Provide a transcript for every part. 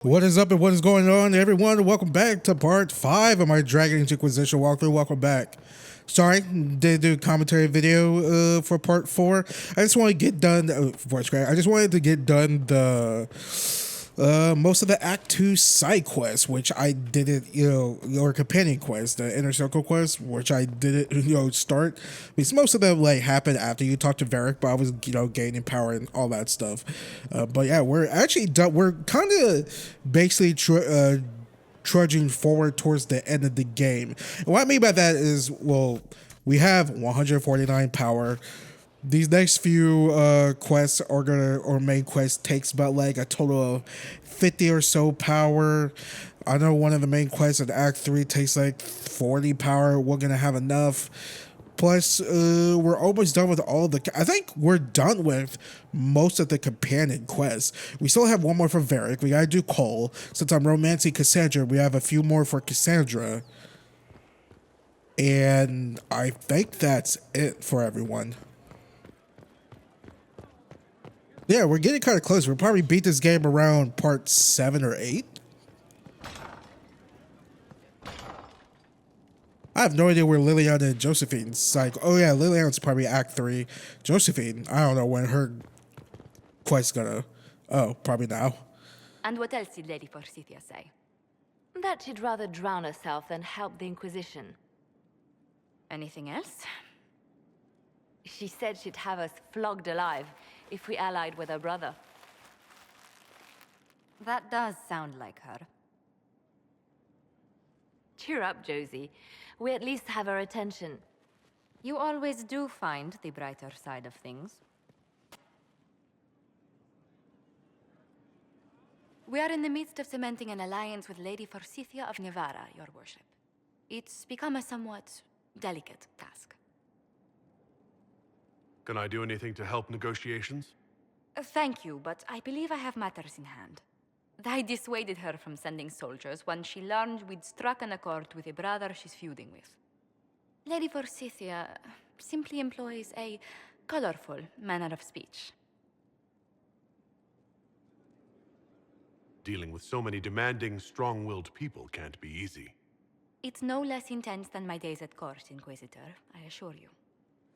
What is up and what is going on, everyone? Welcome back to part 5 of my Dragon Age Inquisition walkthrough. Welcome back. Sorry, didn't do a commentary video for part 4. I just want to get done I just wanted to get done the most of the Act 2 side quests, which I didn't, or companion quests, the Inner Circle quest, which I didn't, start. Because most of them, happen after you talk to Varric, but I was, gaining power and all that stuff. But yeah, we're actually done. We're kind of basically trudging forward towards the end of the game. And what I mean by that is, well, we have 149 power. These next few quests are or main quest takes about a total of 50 or so power. I know one of the main quests in Act 3 takes 40 power. We're gonna have enough. Plus, we're almost done with all the. I think we're done with most of the companion quests. We still have one more for Varric. We gotta do Cole. Since I'm romancing Cassandra, we have a few more for Cassandra. And I think that's it for everyone. Yeah, we're getting kind of close. We'll probably beat this game around part 7 or 8. I have no idea where Liliana and Josephine's oh yeah, Liliana's probably Act 3. Josephine, I don't know when her quest's gonna. Oh, probably now. And what else did Lady Forsythia say? That she'd rather drown herself than help the Inquisition. Anything else? She said she'd have us flogged alive if we allied with her brother. That does sound like her. Cheer up, Josie. We at least have her attention. You always do find the brighter side of things. We are in the midst of cementing an alliance with Lady Forsythia of Navarra, your worship. It's become a somewhat delicate task. Can I do anything to help negotiations? Thank you, but I believe I have matters in hand. I dissuaded her from sending soldiers when she learned we'd struck an accord with a brother she's feuding with. Lady Forsythia simply employs a colorful manner of speech. Dealing with so many demanding, strong-willed people can't be easy. It's no less intense than my days at court, Inquisitor, I assure you.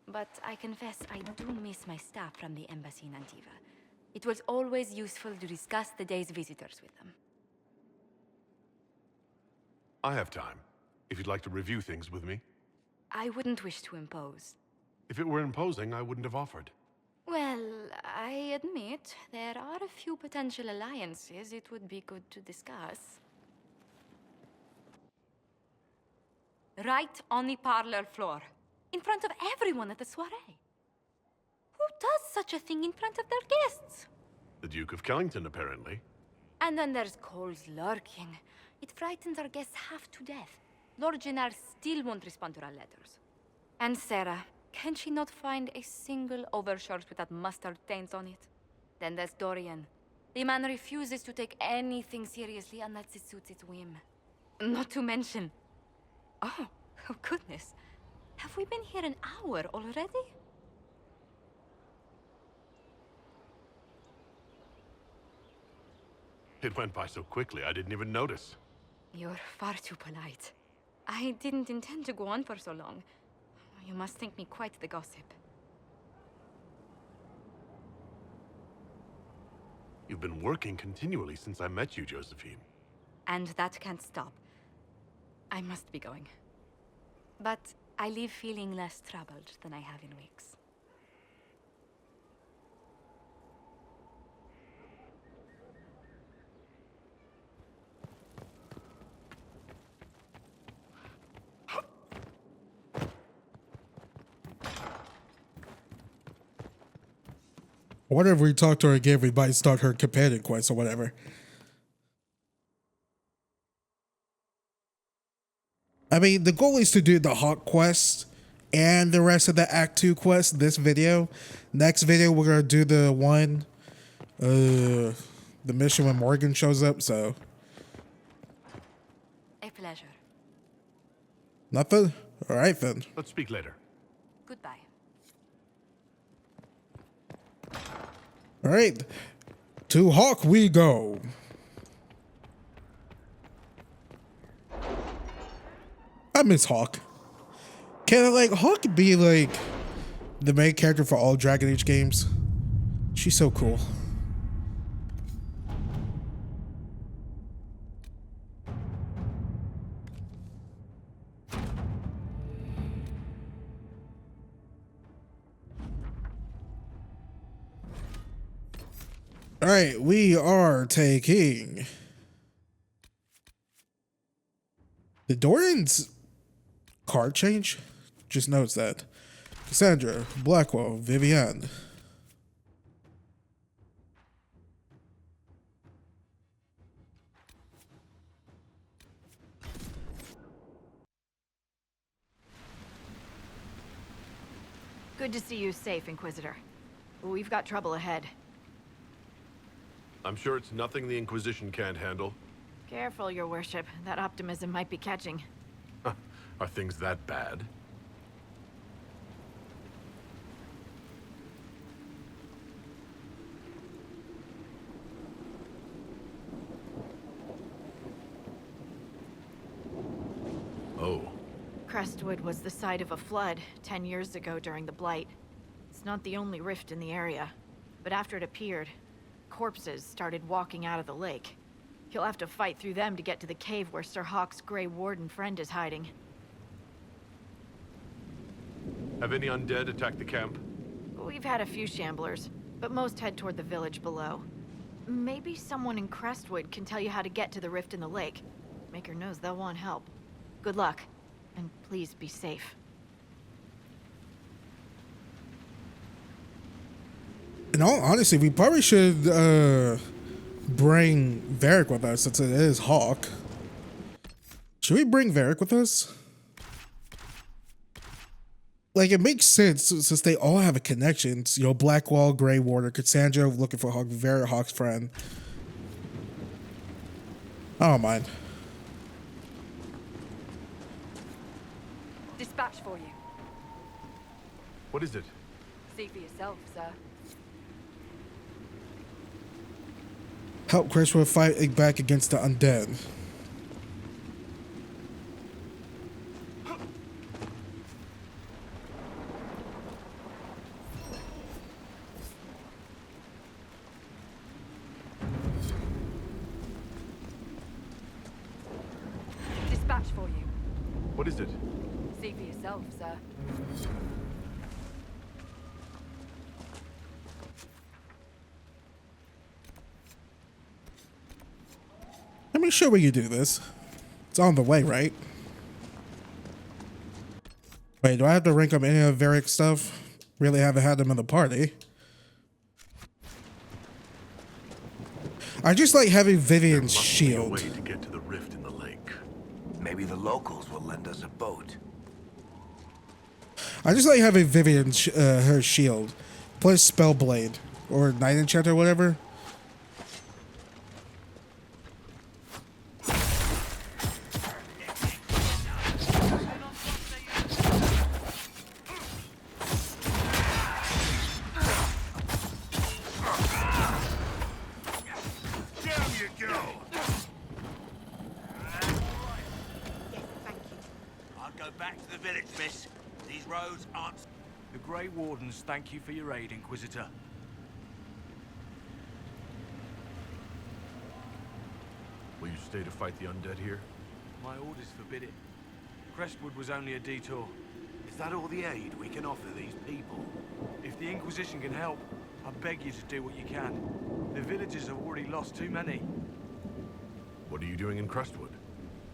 But I confess I do miss my staff from the embassy in Antiva. It was always useful to discuss the day's visitors with them. I have time, if you'd like to review things with me. I wouldn't wish to impose. If it were imposing, I wouldn't have offered. Well, I admit there are a few potential alliances it would be good to discuss. Right on the parlor floor, in front of everyone at the soiree. Who does such a thing in front of their guests? The Duke of Kellington, apparently. And then there's Cole's lurking. It frightens our guests half to death. Lord Jennar still won't respond to our letters. And Sarah, can she not find a single overshirt without mustard stains on it? Then there's Dorian. The man refuses to take anything seriously unless it suits its whim. Not to mention... Oh goodness. Have we been here an hour already? It went by so quickly, I didn't even notice. You're far too polite. I didn't intend to go on for so long. You must think me quite the gossip. You've been working continually since I met you, Josephine. And that can't stop. I must be going. But I leave feeling less troubled than I have in weeks. I wonder if we talk to her again, we might start her companion quest or whatever. I mean, the goal is to do the Hawk quest and the rest of the Act 2 quest this video. Next video, we're going to do the one, the mission when Morgan shows up, so. A pleasure. Nothing? All right, then. Let's speak later. Goodbye. All right, to Hawk we go. I miss Hawk. Can like Hawk be like the main character for all Dragon Age games? She's so cool. All right, we are taking the Doran's card change. Just notes that Cassandra, Blackwell, Vivienne. Good to see you safe, Inquisitor. We've got trouble ahead. I'm sure it's nothing the Inquisition can't handle. Careful, Your Worship. That optimism might be catching. Are things that bad? Oh. Crestwood was the site of a flood 10 years ago during the Blight. It's not the only rift in the area, but after it appeared, corpses started walking out of the lake. You'll have to fight through them to get to the cave where Sir Hawk's Grey Warden friend is hiding. Have any undead attacked the camp? We've had a few shamblers, but most head toward the village below. Maybe someone in Crestwood can tell you how to get to the rift in the lake. Maker knows they'll want help. Good luck, and please be safe. In all honesty, we probably should bring Varric with us since it is Hawk. Should we bring Varric with us? Like, it makes sense since they all have a connection. It's, you know, Blackwall, Grey Warden, Cassandra looking for Hawk, Varric, Hawk's friend. I don't mind. Dispatch for you. What is it? See for yourself, sir. Help Crestwood fight back against the undead. Dispatch for you. What is it? See for yourself, sir. Let me show you do this. It's on the way, right? Wait, do I have to rank up any of Varric's stuff? Really haven't had them in the party. I just like having Vivian's shield. Way to get to the rift in the lake. Maybe the locals will lend us a boat. I just like having Vivian's her shield, plus Spellblade or Night Enchant or whatever. Thank you for your aid, Inquisitor. Will you stay to fight the undead here? My orders forbid it. Crestwood was only a detour. Is that all the aid we can offer these people? If the Inquisition can help, I beg you to do what you can. The villagers have already lost too many. What are you doing in Crestwood?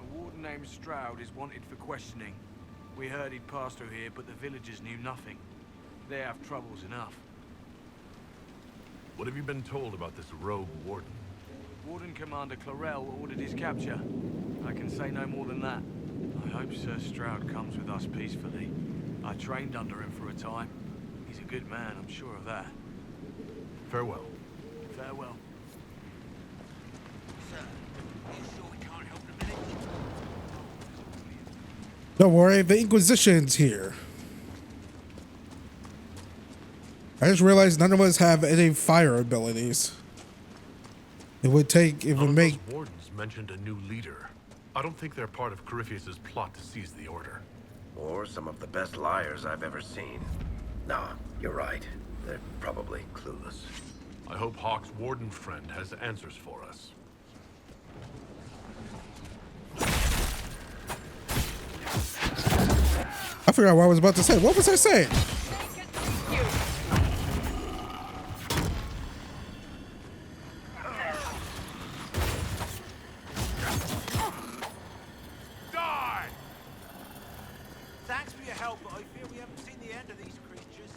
A warden named Stroud is wanted for questioning. We heard he'd passed through here, but the villagers knew nothing. They have troubles enough. What have you been told about this rogue warden? Warden Commander Clarel ordered his capture. I can say no more than that. I hope Sir Stroud comes with us peacefully. I trained under him for a time. He's a good man, I'm sure of that. Farewell. Farewell. Sir, are you sure we can't help the village? Don't worry, the Inquisition's here. I just realized none of us have any fire abilities. It would make Those wardens mentioned a new leader. I don't think they're part of Corypheus's plot to seize the order. Or some of the best liars I've ever seen. No, you're right. They're probably clueless. I hope Hawk's warden friend has answers for us. I forgot what I was about to say. What was I saying? Die! Thanks for your help, but I fear we haven't seen the end of these creatures.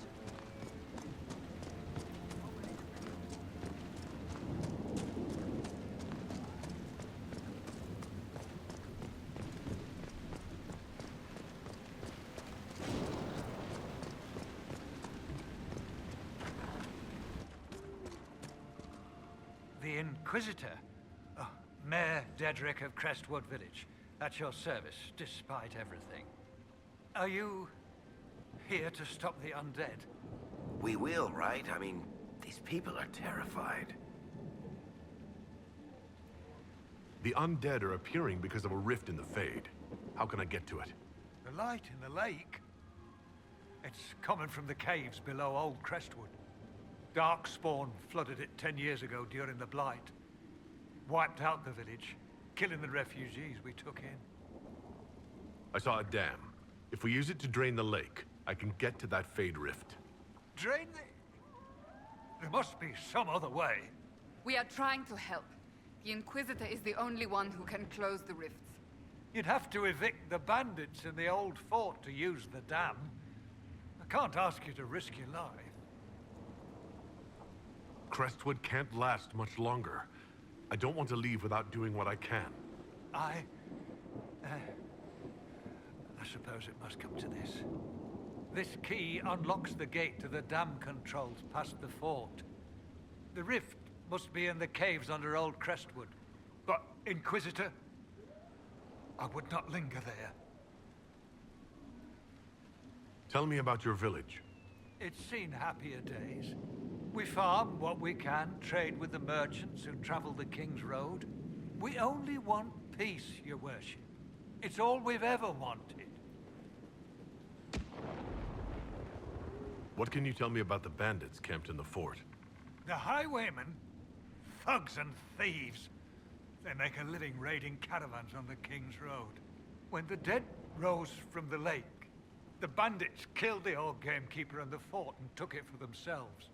The Inquisitor? Oh, Mayor Dedrick of Crestwood Village. At your service, despite everything. Are you here to stop the undead? We will, right? I mean, these people are terrified. The undead are appearing because of a rift in the Fade. How can I get to it? The light in the lake? It's coming from the caves below Old Crestwood. Darkspawn flooded it 10 years ago during the Blight. Wiped out the village, killing the refugees we took in. I saw a dam. If we use it to drain the lake, I can get to that Fade rift. Drain the... There must be some other way. We are trying to help. The Inquisitor is the only one who can close the rifts. You'd have to evict the bandits in the old fort to use the dam. I can't ask you to risk your life. Crestwood can't last much longer. I don't want to leave without doing what I can. I suppose it must come to this. This key unlocks the gate to the dam controls past the fort. The rift must be in the caves under Old Crestwood. But, Inquisitor, I would not linger there. Tell me about your village. It's seen happier days. We farm what we can, trade with the merchants who travel the King's Road. We only want peace, your worship. It's all we've ever wanted. What can you tell me about the bandits camped in the fort? The highwaymen, thugs and thieves. They make a living raiding caravans on the King's Road. When the dead rose from the lake, the bandits killed the old gamekeeper and the fort and took it for themselves.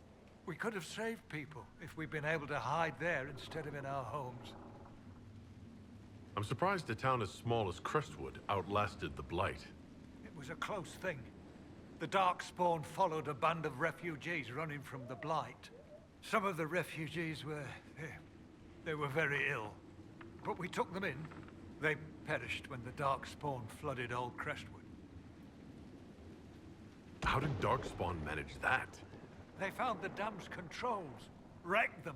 We could have saved people if we'd been able to hide there instead of in our homes. I'm surprised a town as small as Crestwood outlasted the Blight. It was a close thing. The Darkspawn followed a band of refugees running from the Blight. Some of the refugees were... they were very ill. But we took them in. They perished when the Darkspawn flooded Old Crestwood. How did Darkspawn manage that? They found the dam's controls, wrecked them.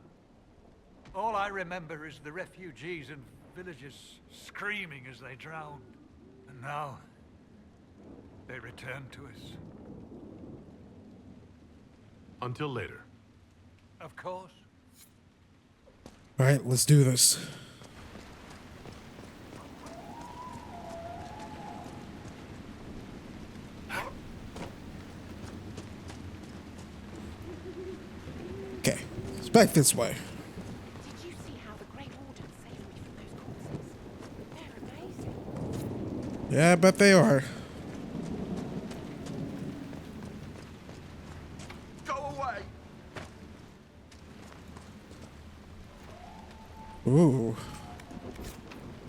All I remember is the refugees and villagers screaming as they drowned. And now, they return to us. Until later. Of course. All right, let's do this. Okay, it's back this way. Did you see how the Grey Warden saved me from those corpses? They're amazing. Yeah, I bet they are. Go away! Ooh.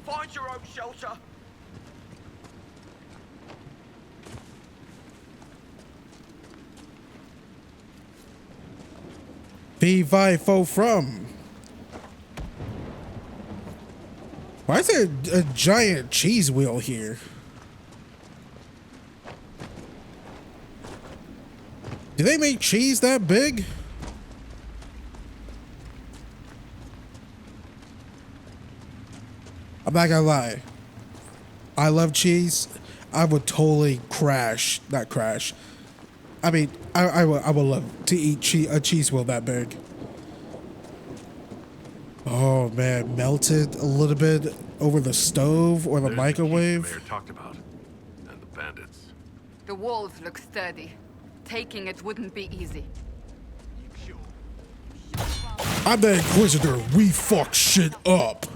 Find your own shelter! Fee, fi, fo, from. Why is there a giant cheese wheel here? Do they make cheese that big? I'm not gonna lie. I love cheese. I would totally crash. Not crash. I mean, I would love to eat a cheese wheel that big. Oh man, melted a little bit over the stove or the There's the keep the microwave. mayor talked about. And the bandits. The walls look sturdy. Taking it wouldn't be easy. I'm the Inquisitor. We fuck shit up.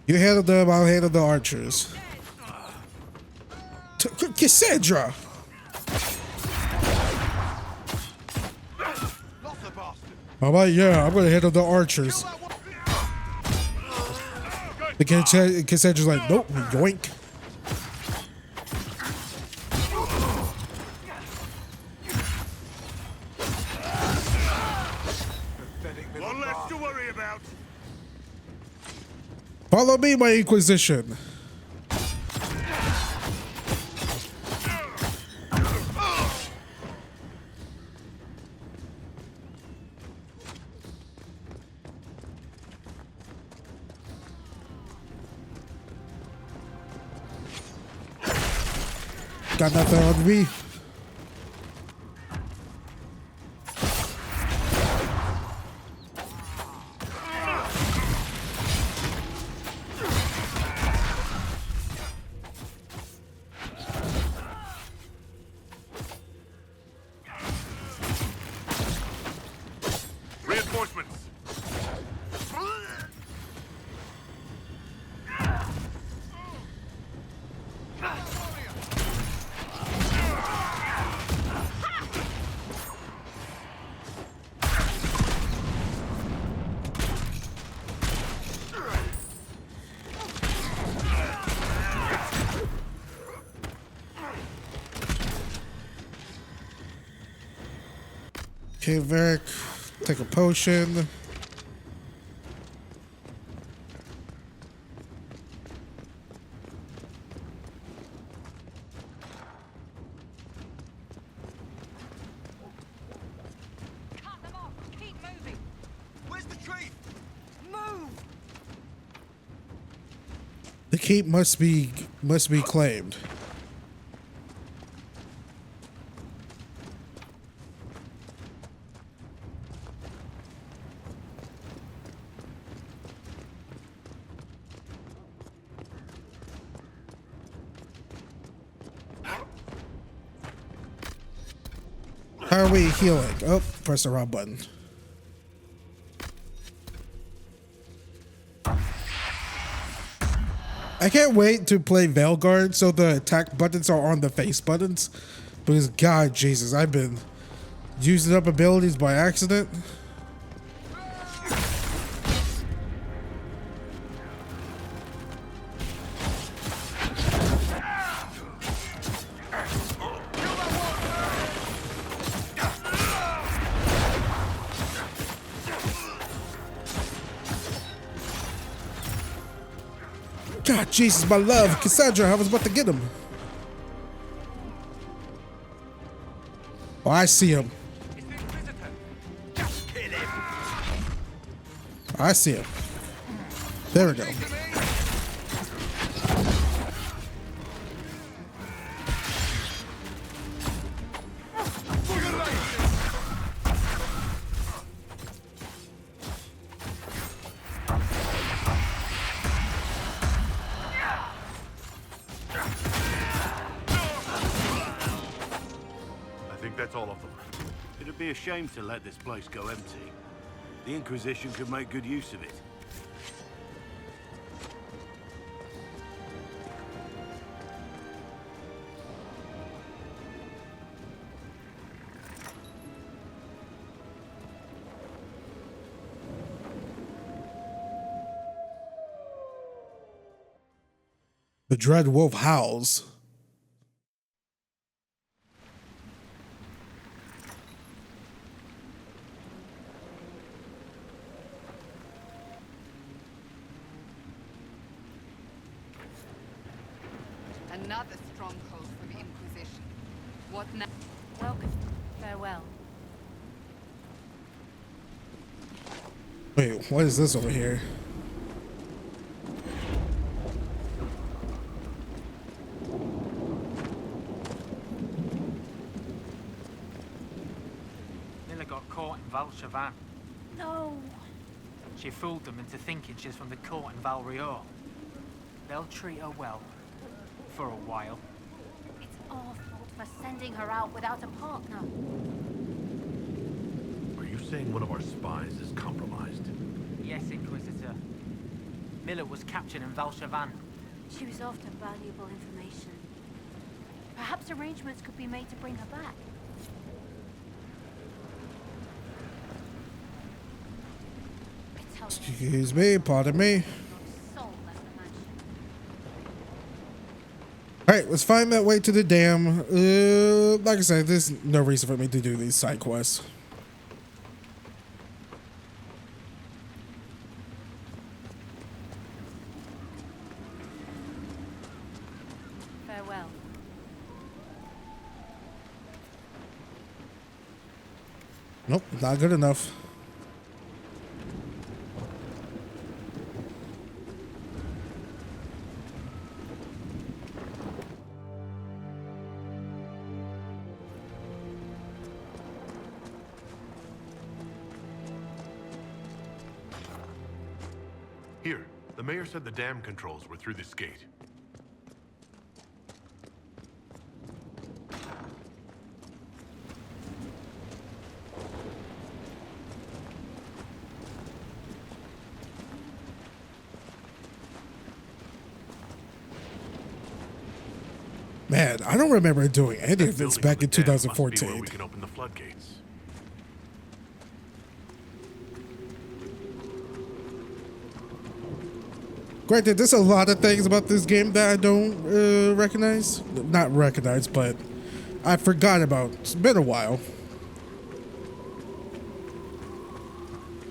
You handle them, I'll handle the archers. Cassandra! How about, yeah, I'm gonna handle the archers. The Cassandra's like, nope, yoink. One less to worry about. Follow me, my Inquisition. Got nothing on me. Reinforcements. Okay, Varric, take a potion. Cut them off. Keep moving. Where's the tree? Move. The keep must be claimed. How are we healing? Oh, press the wrong button. I can't wait to play Veilguard so the attack buttons are on the face buttons. Because God Jesus, I've been using up abilities by accident. God, Jesus, my love. Cassandra, I was about to get him. Oh, I see him. I see him. There we go. That's all of them. It'd be a shame to let this place go empty. The Inquisition could make good use of it. The dread wolf howls. Another stronghold for the Inquisition. What now? Welcome. Farewell. Wait, what is this over here? Miller got caught in Valchavan. No. She fooled them into thinking she's from the court in Valrior. They'll treat her well. For a while. It's our fault for sending her out without a partner. Are you saying one of our spies is compromised? Yes, Inquisitor. Miller was captured in Valchavan. She was often valuable information. Perhaps arrangements could be made to bring her back. Excuse me, pardon me. Alright, let's find that way to the dam. Like I said, there's no reason for me to do these side quests. Farewell. Nope, not good enough. Here, the mayor said the dam controls were through this gate. Man, I don't remember doing any of this back in That building on the dam must be where 2014. we can open the floodgates. Granted, there's a lot of things about this game that I don't recognize. Not recognize, but I forgot about. It's been a while.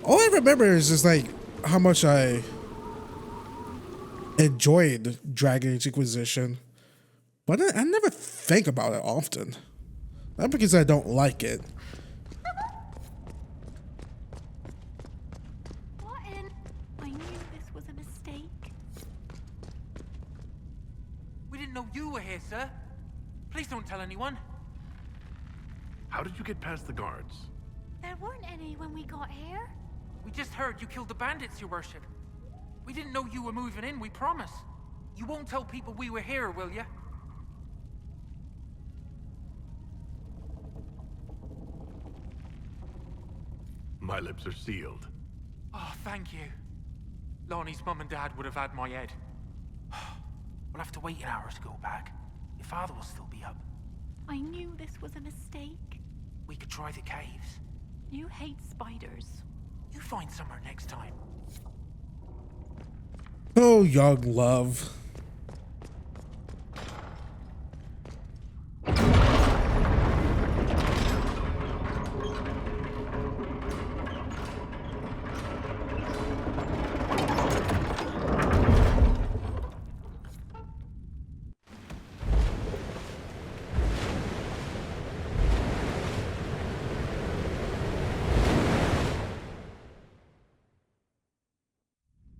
All I remember is just like how much I enjoyed Dragon Age Inquisition. But I never think about it often. Not because I don't like it. What in? I knew this was a mistake. We didn't know you were here, sir. Please don't tell anyone. How did you get past the guards? There weren't any when we got here. We just heard you killed the bandits, your worship. We didn't know you were moving in, we promise. You won't tell people we were here, will you? My lips are sealed. Oh, thank you. Lonnie's mum and dad would have had my head. We'll have to wait an hour to go back. Your father will still be up. I knew this was a mistake. We could try the caves. You hate spiders. You find somewhere next time. Oh, young love.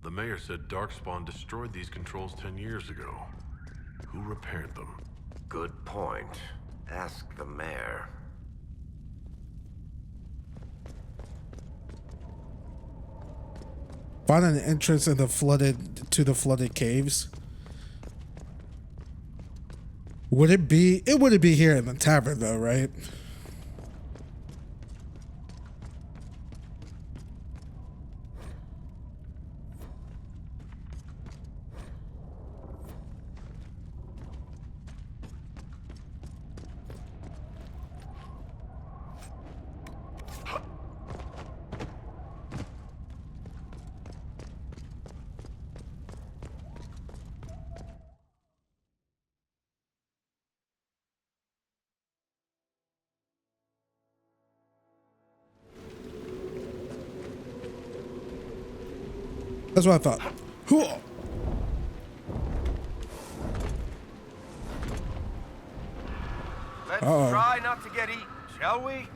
The mayor said Darkspawn destroyed these controls 10 years ago. Who repaired them? Good point. Ask the mayor. Find an entrance in the flooded caves. Would it be? It wouldn't be here in the tavern, though, right? That's what I thought. Cool. Let's try not to get eaten, shall we?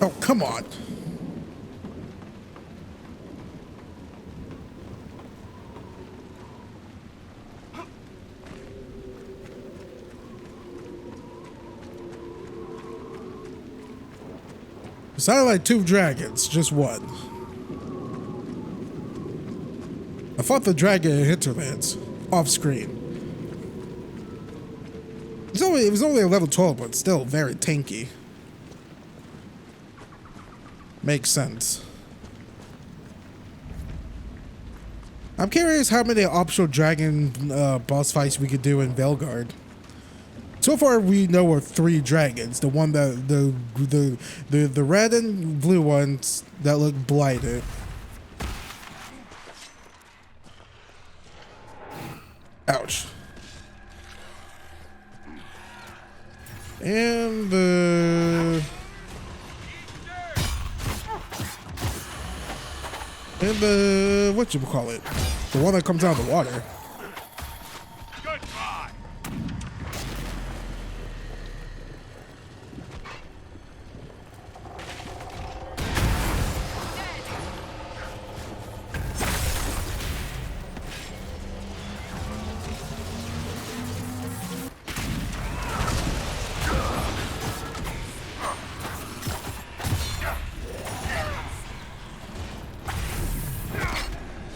Oh, come on. It sounded like 2 dragons, just one. I fought the dragon in Hinterlands, off screen. It was only a level 12, but still very tanky. Makes sense. I'm curious how many optional dragon boss fights we could do in Velgard. So far, we know of 3 dragons. The one that the red and blue ones that look blighted. Ouch. And the whatchamacallit? The one that comes out of the water.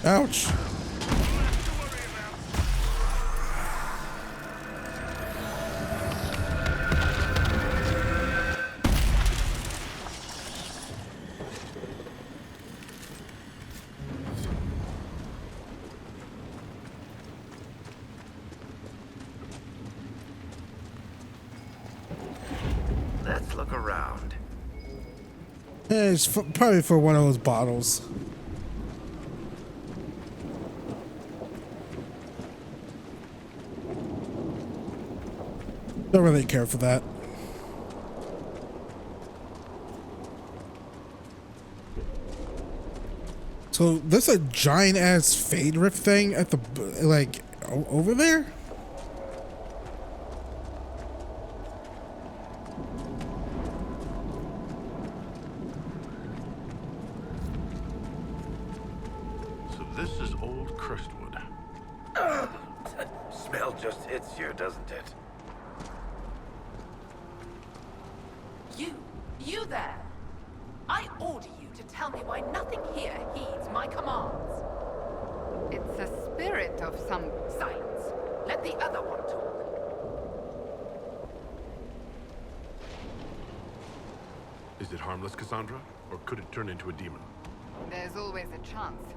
Ouch. Let's look around. Yeah, it's probably for one of those bottles. Don't really care for that. So there's a giant ass fade rift thing at the like over there. So this is old Crestwood. Smell just hits you, doesn't it? You there! I order you to tell me why nothing here heeds my commands. It's a spirit of some... Silence. Let the other one talk. Is it harmless, Cassandra? Or could it turn into a demon? There's always a chance.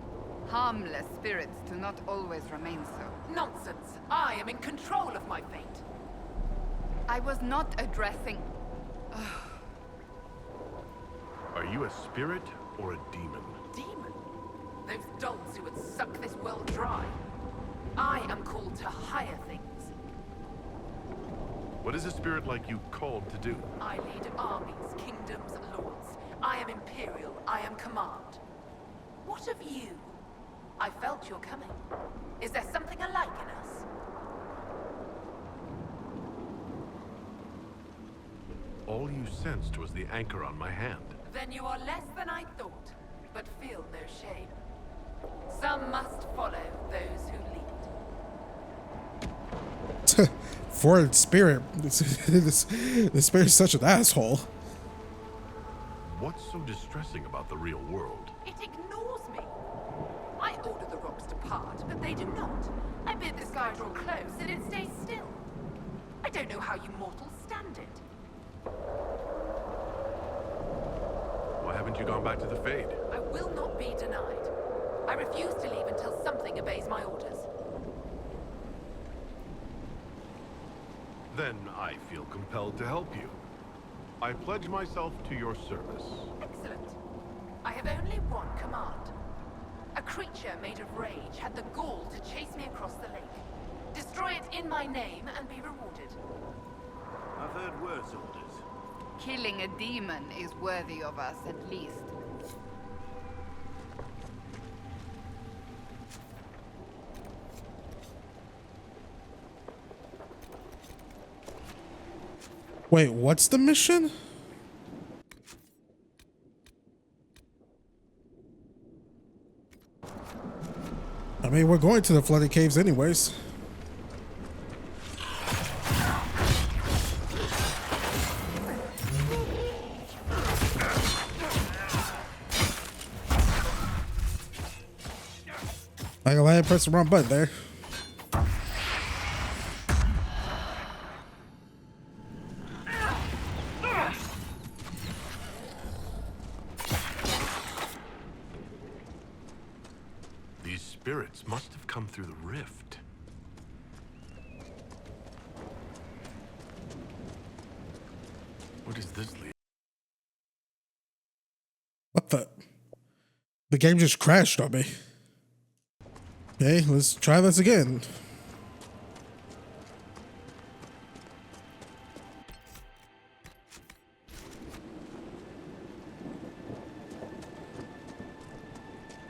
Harmless spirits do not always remain so. Nonsense! I am in control of my fate. I was not addressing... Are you a spirit or a demon? Demon? Those dolts who would suck this world dry. I am called to higher things. What is a spirit like you called to do? I lead armies, kingdoms, lords. I am imperial. I am command. What of you? I felt your coming. Is there something alike in us? All you sensed was the anchor on my hand. Then you are less than I thought, but feel no shame. Some must follow those who lead. Foreign spirit. The spirit's such an asshole. What's so distressing about the real world? It ignores me. I order the rocks to part, but they do not. I bid the sky draw close, and it stays still. I don't know how you mortals stand it. Why haven't you gone back to the Fade? I will not be denied. I refuse to leave until something obeys my orders. Then I feel compelled to help you. I pledge myself to your service. Excellent. I have only one command. A creature made of rage had the gall to chase me across the lake. Destroy it in my name and be rewarded. I've heard worse orders. Killing a demon is worthy of us, at least. Wait, what's the mission? I mean, we're going to the flooded caves anyways. I can lie and press the wrong button there. These spirits must have come through the rift. Where does this lead? What the? The game just crashed on me. Okay, let's try this again.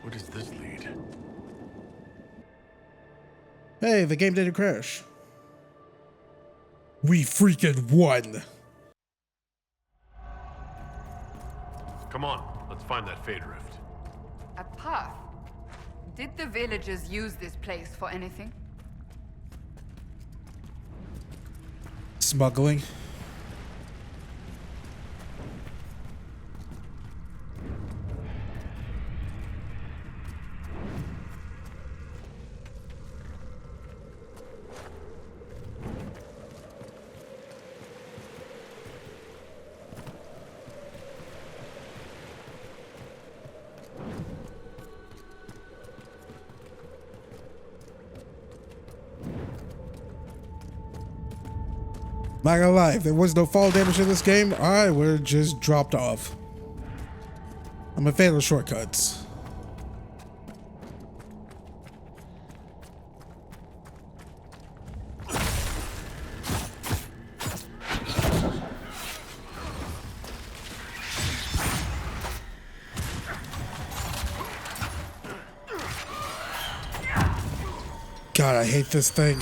Where does this lead? Hey, the game didn't crash. We freaking won. Come on, let's find that Fade Rift. A path. Did the villagers use this place for anything? Smuggling. Not gonna lie, if there was no fall damage in this game, I would have just dropped off. I'm a fan of shortcuts. God, I hate this thing.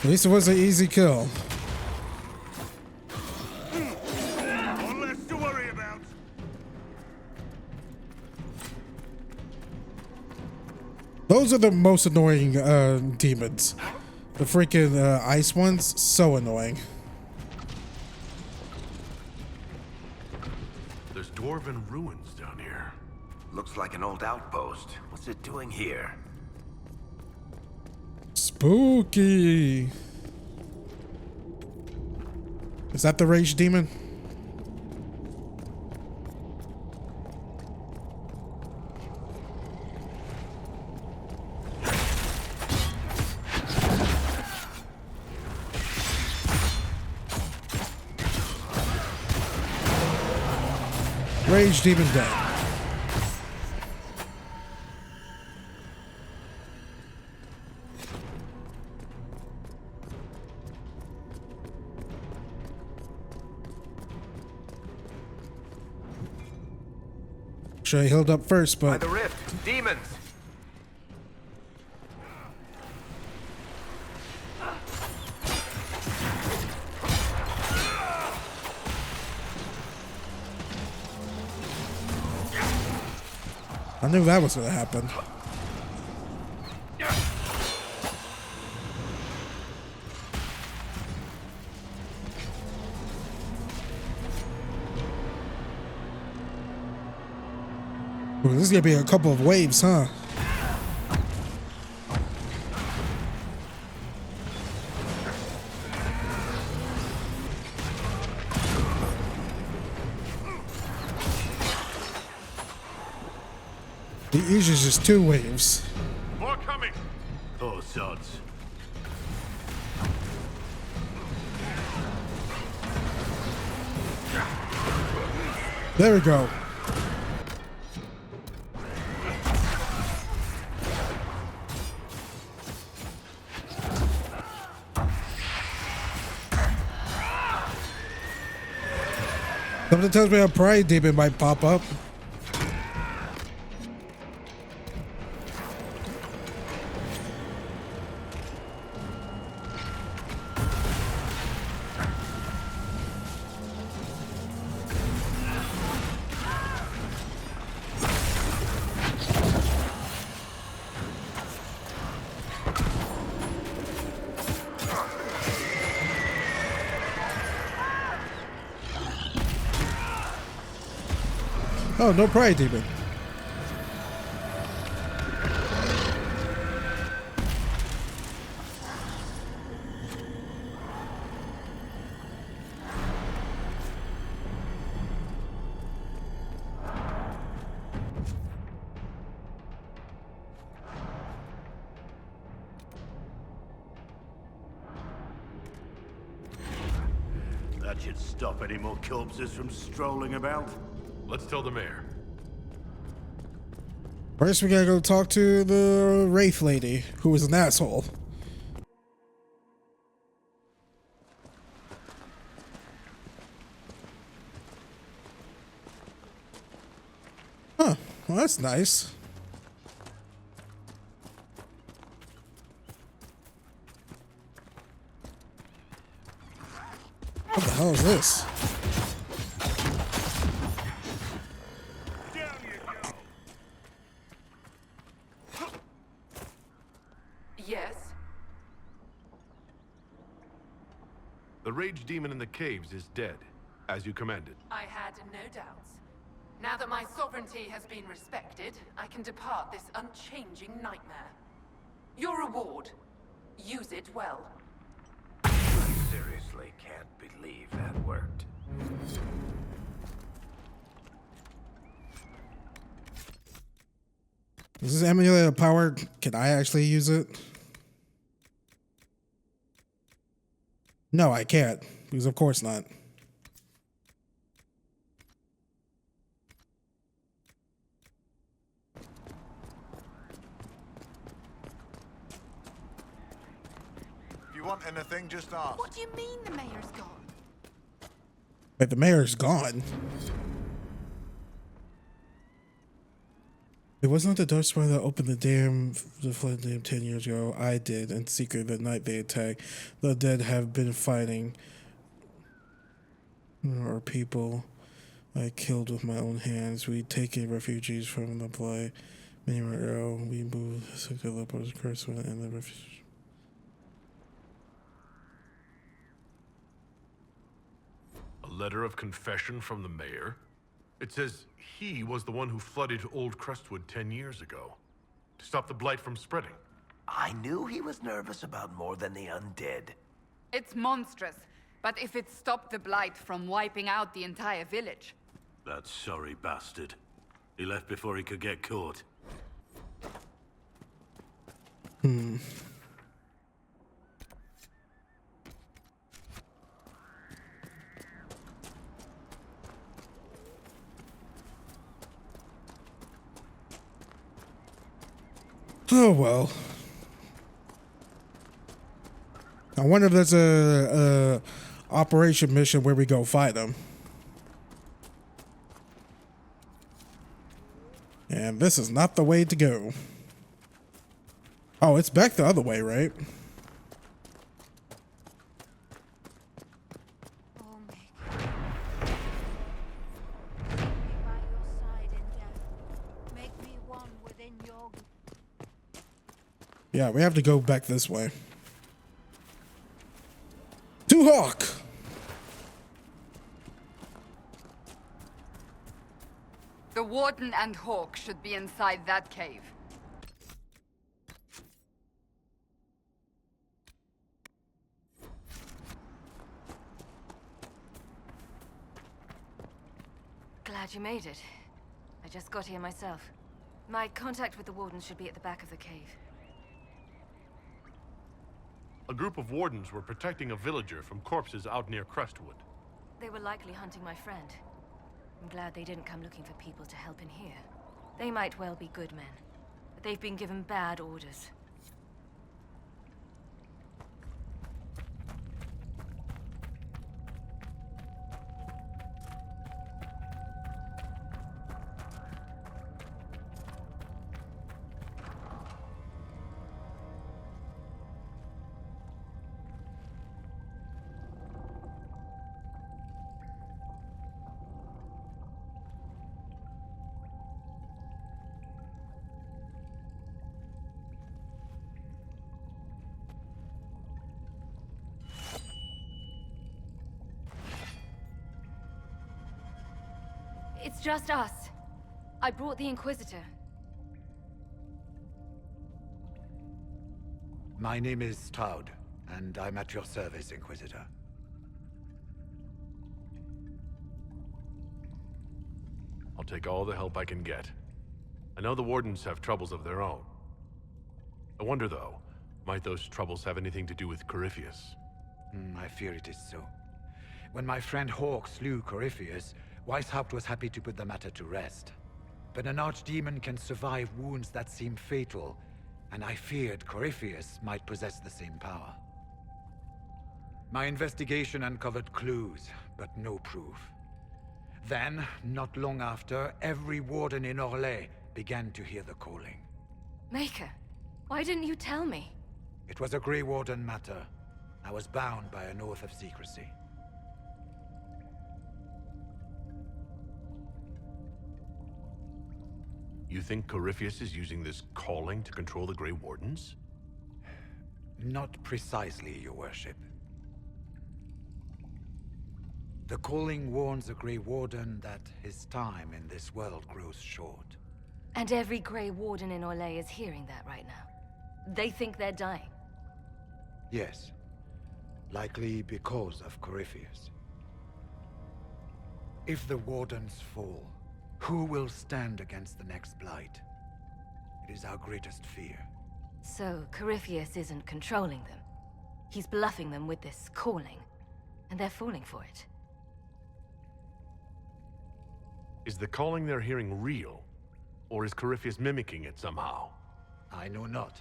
At least it was an easy kill. One less to worry about. Those are the most annoying demons. The freaking ice ones, so annoying. There's dwarven ruins down here. Looks like an old outpost. What's it doing here? Spooky. Is that the rage demon? Rage demon dead. Should I healed up first, By but the rift, demons. I knew that was gonna happen. Ooh, this is gonna be a couple of waves, huh? The usually just 2 waves. More coming. Oh, sods. There we go. Something tells me a pride demon might pop up. Oh, no pride demon. That should stop any more corpses from strolling about. Let's tell the mayor. First, we gotta go talk to the Wraith lady, who was an asshole. Huh, well, that's nice. What the hell is this? Down you go. Yes? The rage demon in the caves is dead, as you commanded. I had no doubts. Now that my sovereignty has been respected, I can depart this unchanging nightmare. Your reward. Use it well. I seriously can't believe that worked. Is this emulator power? Can I actually use it? No, I can't. Because of course not. If you want anything, just ask. What do you mean the mayor's gone? Wait, the mayor's gone. It wasn't the Darkspawn that opened the flood dam 10 years ago. I did, in secret, the night they attacked. The dead have been fighting. Our people I killed with my own hands. We taken refugees from the blight. Many were ill. We moved the leopards curse and the refugees. A letter of confession from the mayor? It says he was the one who flooded Old Crestwood 10 years ago to stop the blight from spreading. I knew he was nervous about more than the undead. It's monstrous, but if it stopped the blight from wiping out the entire village. That sorry bastard. He left before he could get caught. Oh well. I wonder if there's a operation mission where we go fight them. And this is not the way to go. Oh, it's back the other way, right? Oh, make me by your side in death. Make me one within your. Yeah, we have to go back this way. To Hawk! The Warden and Hawk should be inside that cave. Glad you made it. I just got here myself. My contact with the Warden should be at the back of the cave. A group of wardens were protecting a villager from corpses out near Crestwood. They were likely hunting my friend. I'm glad they didn't come looking for people to help in here. They might well be good men, but they've been given bad orders. It's just us. I brought the Inquisitor. My name is Stroud, and I'm at your service, Inquisitor. I'll take all the help I can get. I know the Wardens have troubles of their own. I wonder, though, might those troubles have anything to do with Corypheus? I fear it is so. When my friend Hawk slew Corypheus, Weishaupt was happy to put the matter to rest. But an archdemon can survive wounds that seem fatal, and I feared Corypheus might possess the same power. My investigation uncovered clues, but no proof. Then, not long after, every warden in Orlais began to hear the calling. Maker, why didn't you tell me? It was a Grey Warden matter. I was bound by an oath of secrecy. You think Corypheus is using this calling to control the Grey Wardens? Not precisely, Your Worship. The calling warns a Grey Warden that his time in this world grows short. And every Grey Warden in Orlais is hearing that right now. They think they're dying. Yes. Likely because of Corypheus. If the Wardens fall, who will stand against the next Blight? It is our greatest fear. So, Corypheus isn't controlling them. He's bluffing them with this calling, and they're falling for it. Is the calling they're hearing real? Or is Corypheus mimicking it somehow? I know not.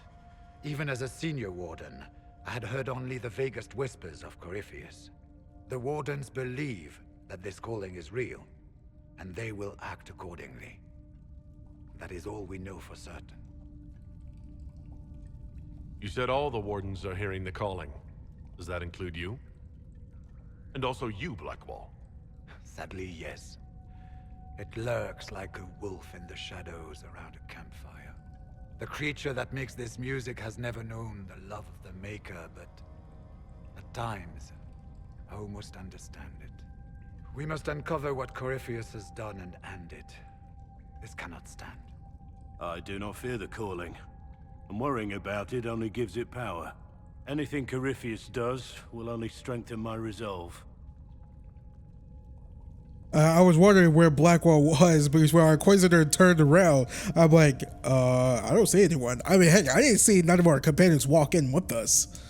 Even as a senior Warden, I had heard only the vaguest whispers of Corypheus. The Wardens believe that this calling is real, and they will act accordingly. That is all we know for certain. You said all the Wardens are hearing the calling. Does that include you? And also you, Blackwall? Sadly, yes. It lurks like a wolf in the shadows around a campfire. The creature that makes this music has never known the love of the Maker, but at times, I almost understand it. We must uncover what Corypheus has done and end it. This cannot stand. I do not fear the calling. And worrying about it only gives it power. Anything Corypheus does will only strengthen my resolve. I was wondering where Blackwall was because when our Inquisitor turned around, I'm like, I don't see anyone. I mean, heck, I didn't see none of our companions walk in with us.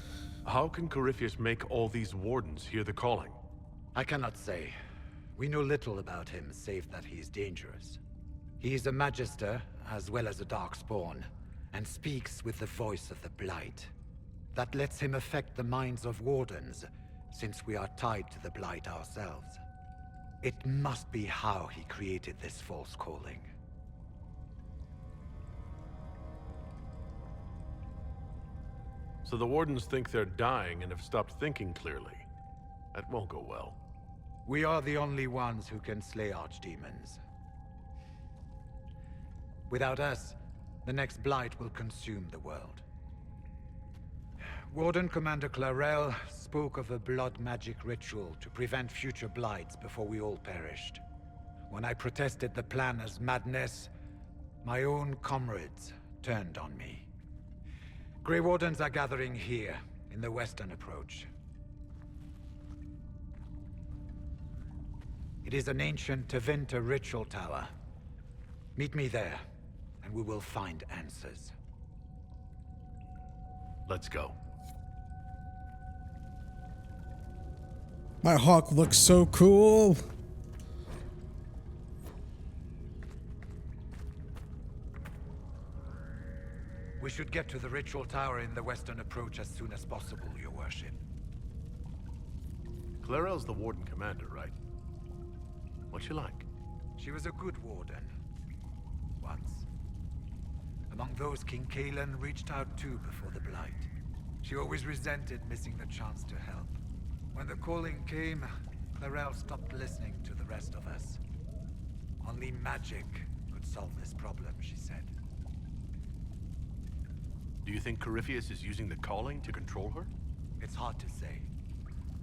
How can Corypheus make all these Wardens hear the calling? I cannot say. We know little about him, save that he is dangerous. He is a Magister, as well as a Darkspawn, and speaks with the voice of the Blight. That lets him affect the minds of Wardens, since we are tied to the Blight ourselves. It must be how he created this false calling. So the Wardens think they're dying and have stopped thinking clearly. That won't go well. We are the only ones who can slay archdemons. Without us, the next Blight will consume the world. Warden Commander Clarel spoke of a blood magic ritual to prevent future blights before we all perished. When I protested the plan as madness, my own comrades turned on me. Grey Wardens are gathering here, in the western approach. It is an ancient Tevinter ritual tower. Meet me there, and we will find answers. Let's go. My hawk looks so cool. We should get to the ritual tower in the western approach as soon as possible, Your Worship. Clarel's the Warden Commander, right? What's she like? She was a good warden. Once. Among those King Kalen reached out to before the Blight. She always resented missing the chance to help. When the calling came, Clarel stopped listening to the rest of us. Only magic could solve this problem, she said. Do you think Corypheus is using the calling to control her? It's hard to say.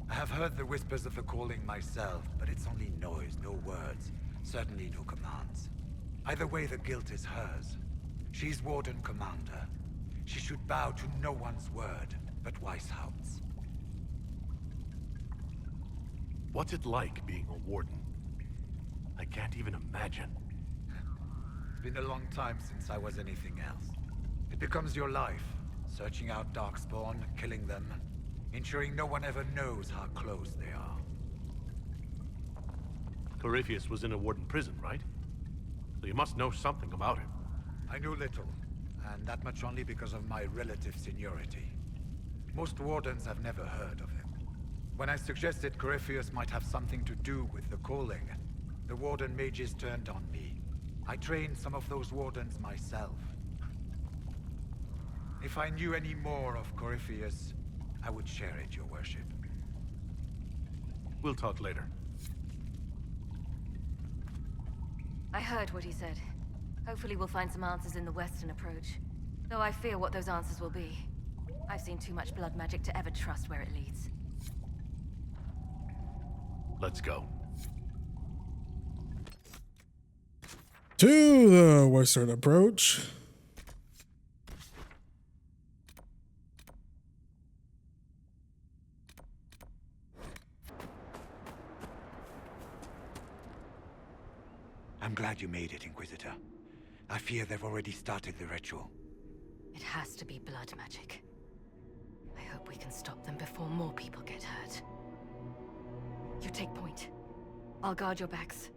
I have heard the whispers of the calling myself, but it's only noise, no words. Certainly no commands. Either way, the guilt is hers. She's Warden Commander. She should bow to no one's word but Weishaupt's. What's it like being a warden? I can't even imagine. It's been a long time since I was anything else. It becomes your life, searching out Darkspawn, killing them, ensuring no one ever knows how close they are. Corypheus was in a warden prison, right? So you must know something about him. I knew little, and that much only because of my relative seniority. Most wardens have never heard of him. When I suggested Corypheus might have something to do with the calling, the warden mages turned on me. I trained some of those wardens myself. If I knew any more of Corypheus, I would share it, your worship. We'll talk later. I heard what he said. Hopefully we'll find some answers in the western approach. Though I fear what those answers will be. I've seen too much blood magic to ever trust where it leads. Let's go. To the western approach. I'm glad you made it, Inquisitor. I fear they've already started the ritual. It has to be blood magic. I hope we can stop them before more people get hurt. You take point. I'll guard your backs.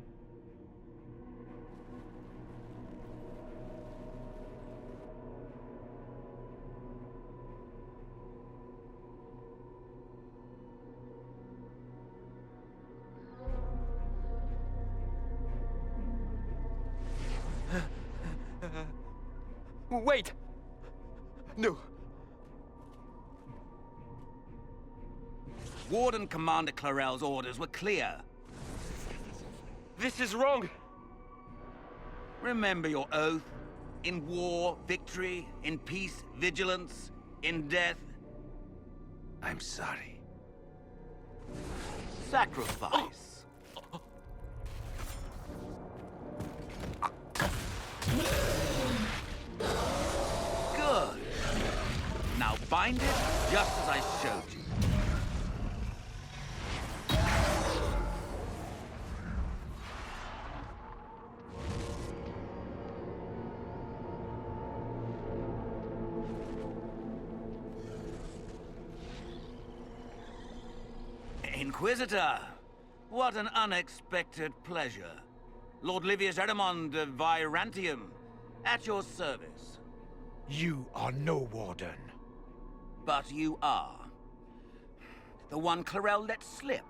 Wait! No. Warden Commander Clarel's orders were clear. This is wrong! Remember your oath. In war, victory. In peace, vigilance. In death... I'm sorry. Sacrifice. Good. Now bind it just as I showed you. Inquisitor, what an unexpected pleasure. Lord Livius Erimond of Virantium, at your service. You are no warden. But you are. The one Clarel let slip.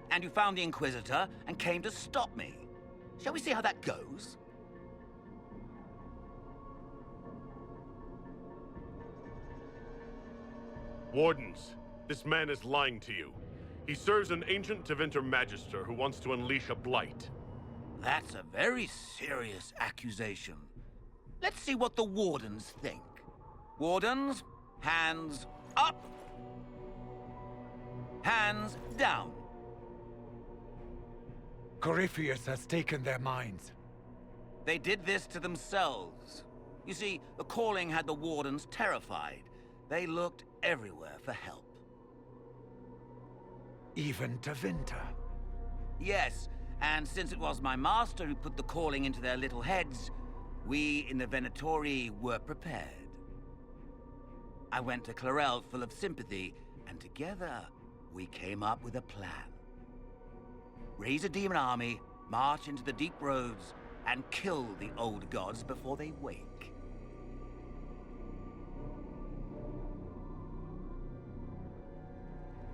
And you found the Inquisitor and came to stop me. Shall we see how that goes? Wardens, this man is lying to you. He serves an ancient Tevinter Magister who wants to unleash a blight. That's a very serious accusation. Let's see what the Wardens think. Wardens, hands up. Hands down. Corypheus has taken their minds. They did this to themselves. You see, the calling had the Wardens terrified. They looked everywhere for help. Even Tevinter? Yes, and since it was my master who put the calling into their little heads, we in the Venatori were prepared. I went to Clarel full of sympathy, and together we came up with a plan. Raise a demon army, march into the deep roads, and kill the old gods before they wake.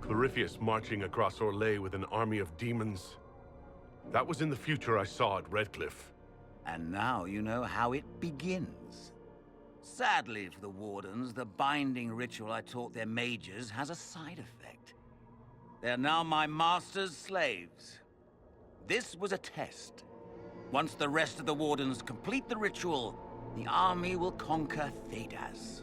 Corypheus marching across Orlais with an army of demons. That was in the future I saw at Redcliffe. And now you know how it begins. Sadly for the Wardens, the binding ritual I taught their mages has a side effect. They're now my master's slaves. This was a test. Once the rest of the Wardens complete the ritual, the army will conquer Thedas.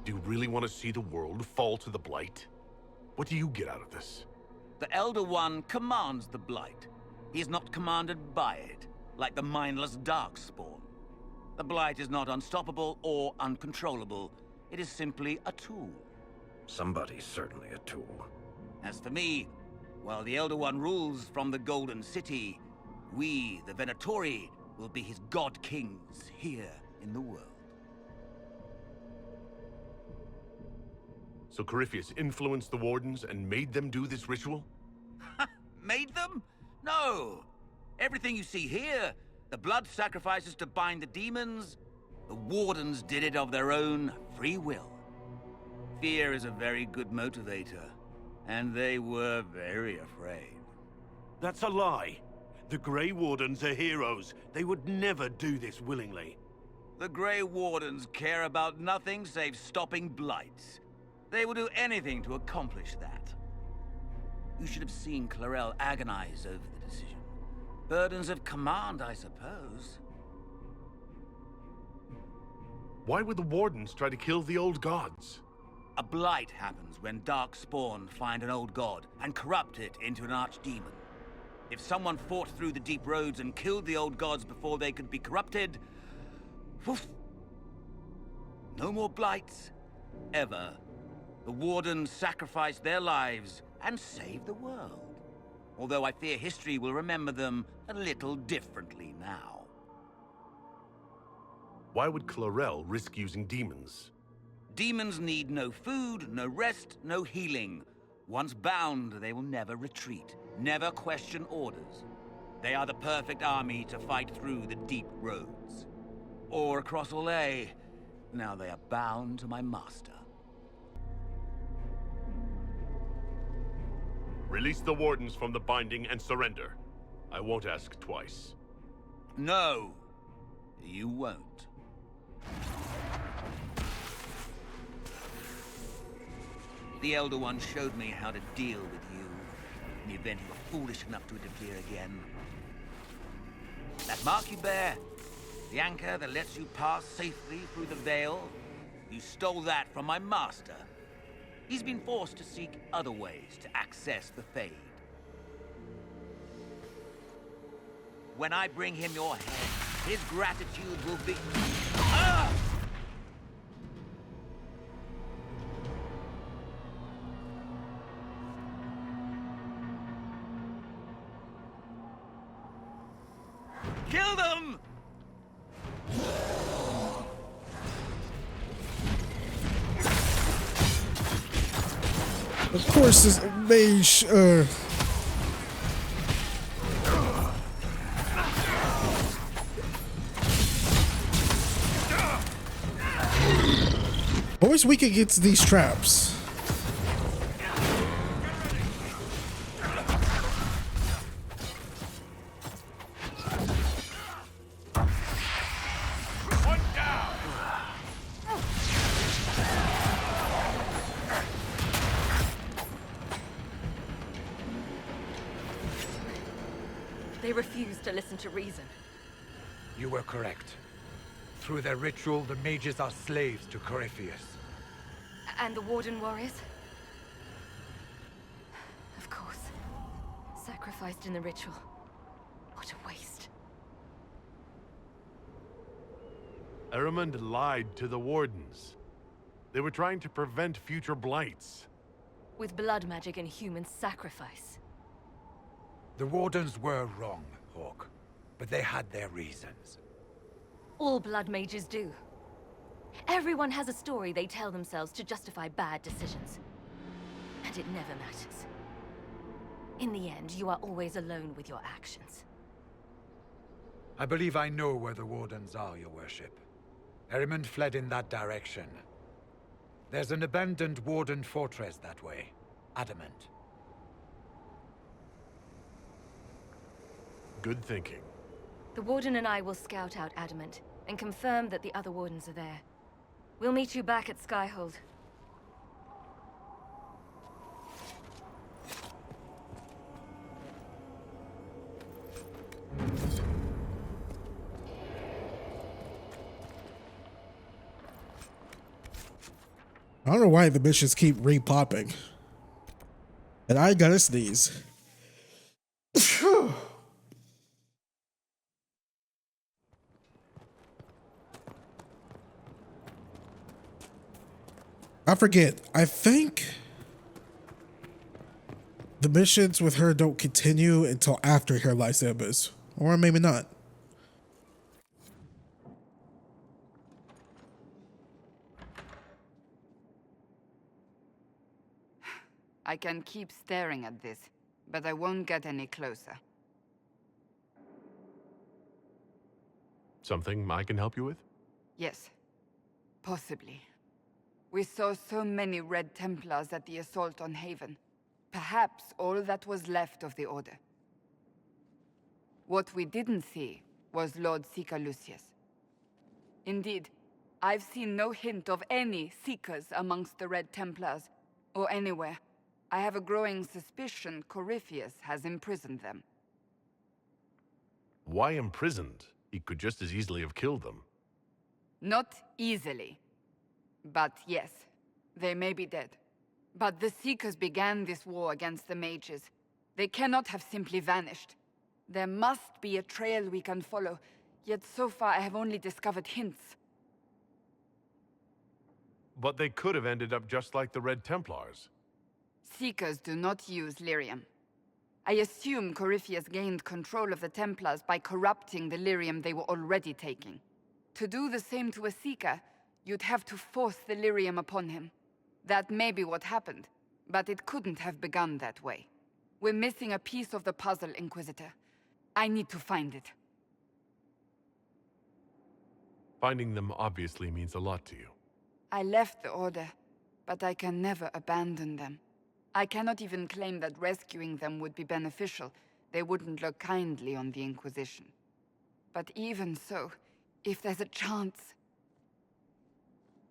Do you really want to see the world fall to the Blight? What do you get out of this? The Elder One commands the Blight. He is not commanded by it, like the mindless Darkspawn. The Blight is not unstoppable or uncontrollable. It is simply a tool. Somebody's certainly a tool. As for me, while the Elder One rules from the Golden City, we, the Venatori, will be his god kings here in the world. So Corypheus influenced the Wardens and made them do this ritual? Made them? No! Everything you see here, the blood sacrifices to bind the demons, the Wardens did it of their own free will. Fear is a very good motivator, and they were very afraid. That's a lie. The Grey Wardens are heroes. They would never do this willingly. The Grey Wardens care about nothing save stopping blights. They will do anything to accomplish that. You should have seen Clarel agonize over the decision. Burdens of command, I suppose. Why would the Wardens try to kill the old gods? A blight happens when Darkspawn find an old god and corrupt it into an archdemon. If someone fought through the deep roads and killed the old gods before they could be corrupted, woof, no more blights, ever. The Wardens sacrificed their lives and saved the world. Although I fear history will remember them a little differently now. Why would Clarel risk using demons? Demons need no food, no rest, no healing. Once bound, they will never retreat, never question orders. They are the perfect army to fight through the deep roads. Or across Olay. Now they are bound to my master. Release the Wardens from the binding and surrender. I won't ask twice. No, you won't. The Elder One showed me how to deal with you, in the event you were foolish enough to interfere again. That mark you bear, the anchor that lets you pass safely through the veil, you stole that from my master. He's been forced to seek other ways to access the Fade. When I bring him your head, his gratitude will be... Ah! Kill them! Of course, this mage, always weak against these traps. They refuse to listen to reason. You were correct. Through their ritual, the mages are slaves to Corypheus. And the Warden warriors? Of course. Sacrificed in the ritual. What a waste. Eramund lied to the Wardens. They were trying to prevent future blights. With blood magic and human sacrifice. The Wardens were wrong, Hawk. But they had their reasons. All blood mages do. Everyone has a story they tell themselves to justify bad decisions. And it never matters. In the end, you are always alone with your actions. I believe I know where the Wardens are, Your Worship. Eramund fled in that direction. There's an abandoned Warden fortress that way. Adamant. Good thinking. The Warden and I will scout out Adamant and confirm that the other Wardens are there. We'll meet you back at Skyhold. I don't know why the missions keep re-popping. And I gotta sneeze. I forget. I think the missions with her don't continue until after her Lysamus. Or maybe not. I can keep staring at this, but I won't get any closer. Something I can help you with? Yes, possibly. We saw so many Red Templars at the assault on Haven. Perhaps all that was left of the Order. What we didn't see was Lord Seeker Lucius. Indeed, I've seen no hint of any Seekers amongst the Red Templars, or anywhere. I have a growing suspicion Corypheus has imprisoned them. Why imprisoned? He could just as easily have killed them. Not easily. But yes, they may be dead. But the Seekers began this war against the mages. They cannot have simply vanished. There must be a trail we can follow, yet so far I have only discovered hints. But they could have ended up just like the Red Templars. Seekers do not use lyrium. I assume Corypheus gained control of the Templars by corrupting the lyrium they were already taking. To do the same to a Seeker, you'd have to force the lyrium upon him. That may be what happened, but it couldn't have begun that way. We're missing a piece of the puzzle, Inquisitor. I need to find it. Finding them obviously means a lot to you. I left the Order, but I can never abandon them. I cannot even claim that rescuing them would be beneficial. They wouldn't look kindly on the Inquisition. But even so, if there's a chance...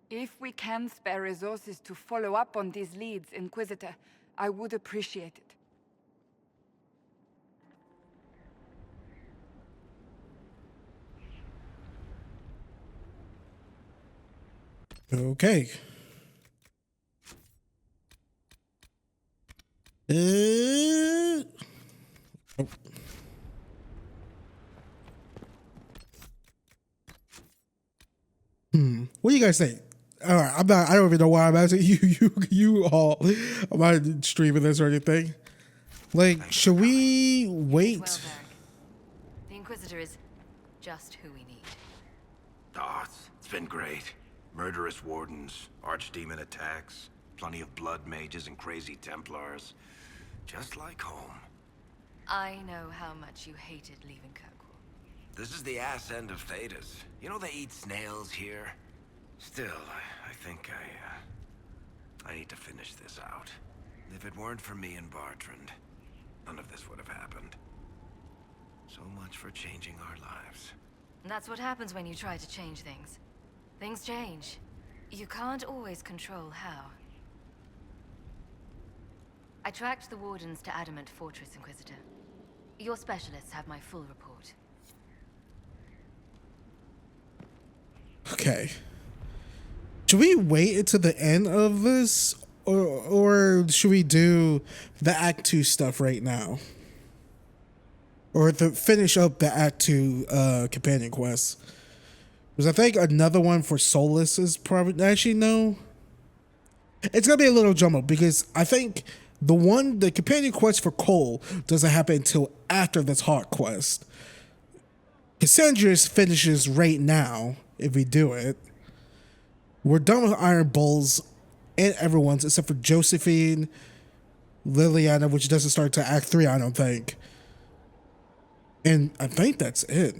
If we can spare resources to follow up on these leads, Inquisitor, I would appreciate it. Okay. Oh. What do you guys think? All right, I don't even know why I'm asking you all. I'm not streaming this or anything. Like, should we wait? Well, the Inquisitor is just who we need. Oh, it's been great. Murderous wardens, archdemon attacks, plenty of blood mages and crazy Templars. Just like home. I know how much you hated leaving Kirkwall. This is the ass end of Thedas. You know they eat snails here? Still, I think I need to finish this out. If it weren't for me and Bartrand, none of this would have happened. So much for changing our lives. And that's what happens when you try to change things. Things change. You can't always control how. I tracked the Wardens to Adamant Fortress, Inquisitor. Your specialists have my full report. Okay. Should we wait until the end of this? Or should we do the Act 2 stuff right now? Or finish up the Act 2 companion quest? Because I think another one for Solus is probably... Actually, no. It's going to be a little jumbled because I think the companion quest for Cole doesn't happen until after this Hawk quest. Cassandra's finishes right now, if we do it. We're done with Iron Bulls and everyone's except for Josephine, Liliana, which doesn't start to Act 3, I don't think. And I think that's it.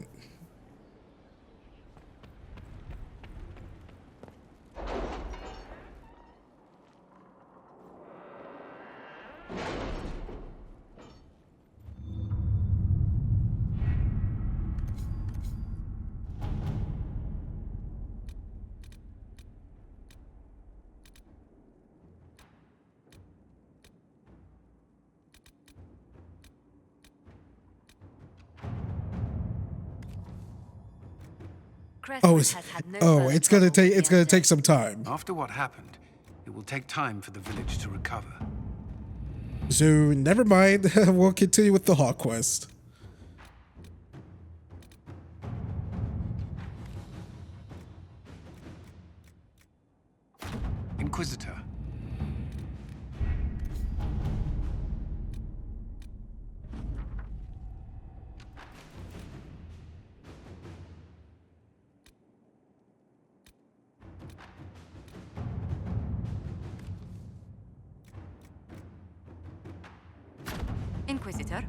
It's gonna take some time. After what happened, it will take time for the village to recover. So never mind. We'll continue with the Hawk quest. Inquisitor. Inquisitor?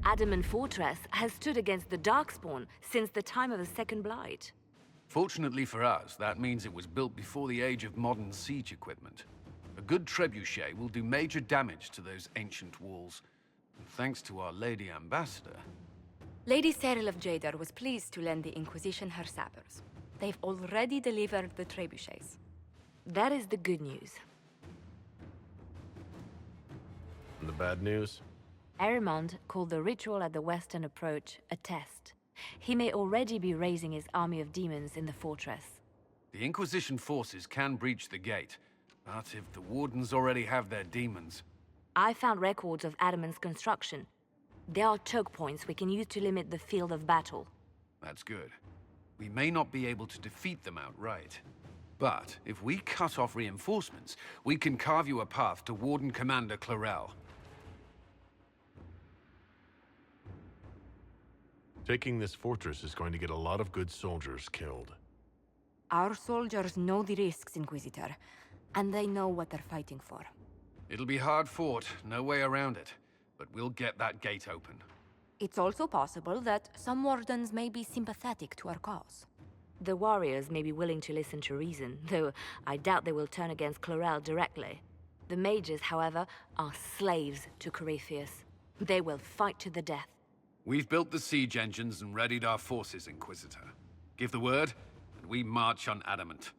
Adamant Fortress has stood against the Darkspawn since the time of the Second Blight. Fortunately for us, that means it was built before the age of modern siege equipment. A good trebuchet will do major damage to those ancient walls. And thanks to our Lady Ambassador... Lady Cyril of Jadar was pleased to lend the Inquisition her sabers. They've already delivered the trebuchets. That is the good news. And the bad news? Arimond called the ritual at the western approach a test. He may already be raising his army of demons in the fortress. The Inquisition forces can breach the gate, but if the Wardens already have their demons... I found records of Adamant's construction. There are choke points we can use to limit the field of battle. That's good. We may not be able to defeat them outright. But if we cut off reinforcements, we can carve you a path to Warden Commander Clarel. Taking this fortress is going to get a lot of good soldiers killed. Our soldiers know the risks, Inquisitor, and they know what they're fighting for. It'll be hard fought, no way around it. But we'll get that gate open. It's also possible that some wardens may be sympathetic to our cause. The warriors may be willing to listen to reason, though I doubt they will turn against Clarel directly. The mages, however, are slaves to Corypheus. They will fight to the death. We've built the siege engines and readied our forces, Inquisitor. Give the word, and we march on Adamant.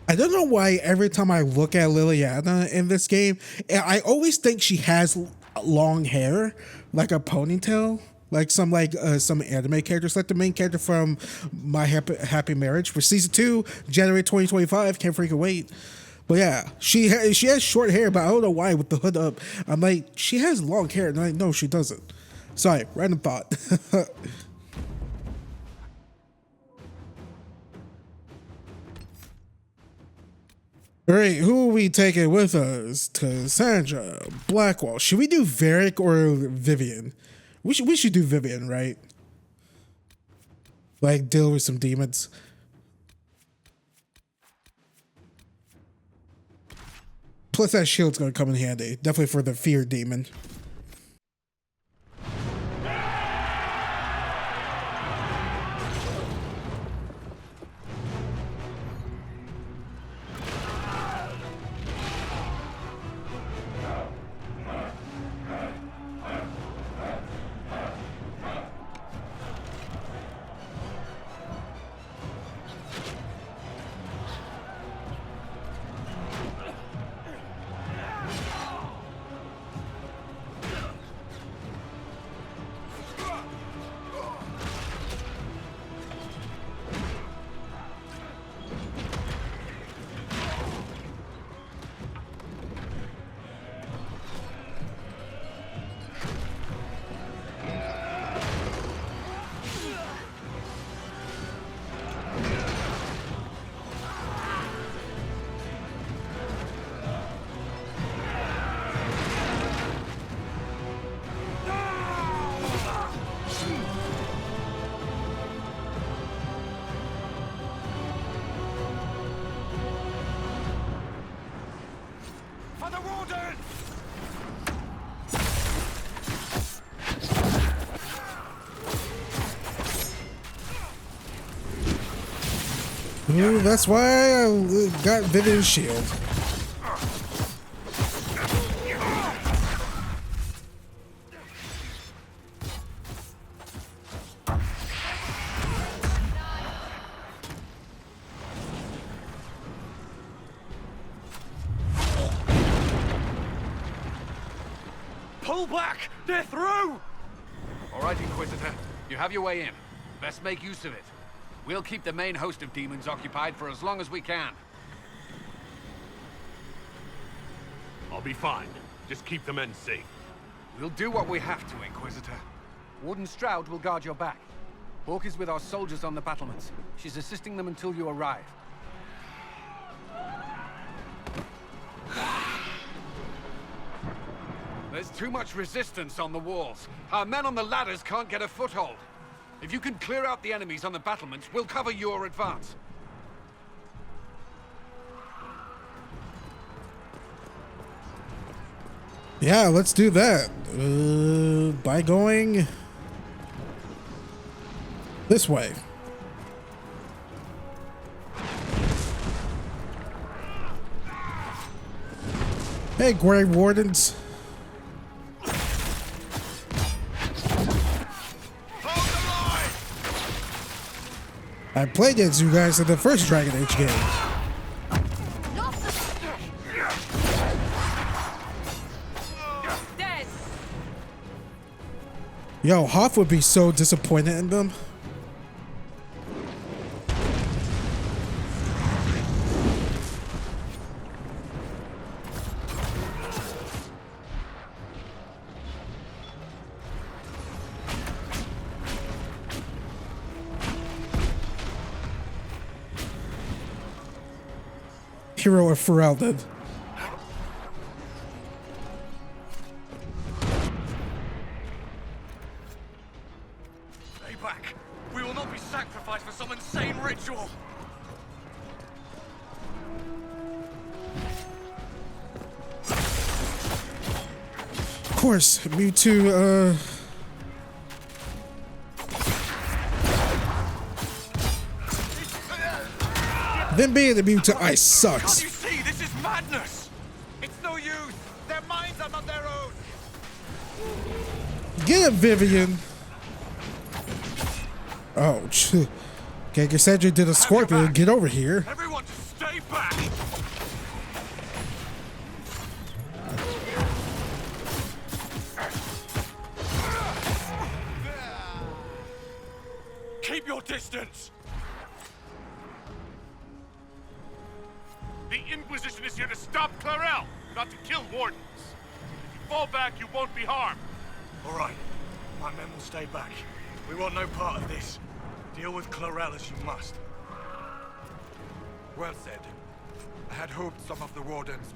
I don't know why every time I look at Liliana in this game, I always think she has long hair, like a ponytail, like some anime characters, like the main character from My Happy Marriage for season 2, January 2025. Can't freaking wait. But yeah, she has short hair, but I don't know why with the hood up. I'm like, she has long hair, and I'm like, no, she doesn't. Sorry, random thought. All right, who are we taking with us? Cassandra, Blackwall. Should we do Varric or Vivian? We should do Vivian, right? Like, deal with some demons. Plus that shield's gonna come in handy. Definitely for the fear demon. Ooh, that's why I got Vivian's shield. Pull back! They're through! All right, Inquisitor. You have your way in. Best make use of it. We'll keep the main host of demons occupied for as long as we can. I'll be fine. Just keep the men safe. We'll do what we have to, Inquisitor. Warden Stroud will guard your back. Hawk is with our soldiers on the battlements. She's assisting them until you arrive. There's too much resistance on the walls. Our men on the ladders can't get a foothold. If you can clear out the enemies on the battlements, we'll cover your advance. Yeah, let's do that. By going this way. Hey, Grey Wardens. I played against you guys in the first Dragon Age game. Yo, Hoff would be so disappointed in them. Hero of Ferelden. Stay back. We will not be sacrificed for some insane ritual. Of course, Mewtwo, Them being the Mewtwo ice sucks. Can't you see? This is madness. It's no use. Their minds are not their own. Get him, Vivian. Oh, okay, Cassandra did a scorpion. Get over here. Everyone just stay back. Keep your distance. The Inquisition is here to stop Clarel, not to kill wardens. If you fall back, you won't be harmed. All right. My men will stay back. We want no part of this. Deal with Clarel as you must. Well said. I had hoped some of the wardens...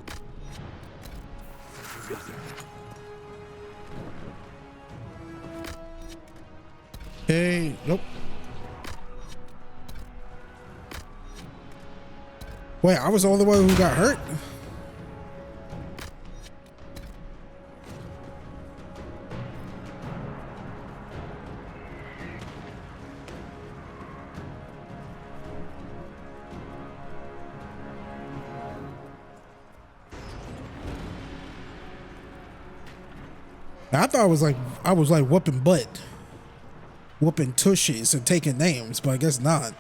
Hey, nope. Wait, I was the only one who got hurt? I thought I was like whooping butt, whooping tushies and taking names, but I guess not.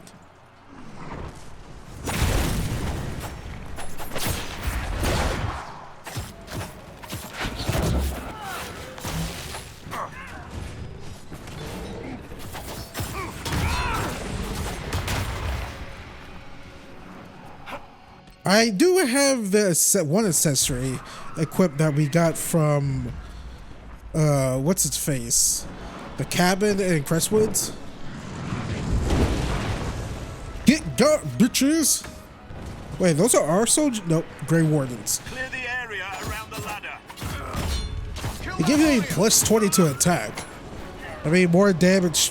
I do have the one accessory equipped that we got from what's its face? The cabin in Crestwoods. Get got, bitches! Wait, those are our soldiers? Nope, Grey Wardens. Clear the area around the ladder. They give you a plus 20 to attack. I mean, more damage,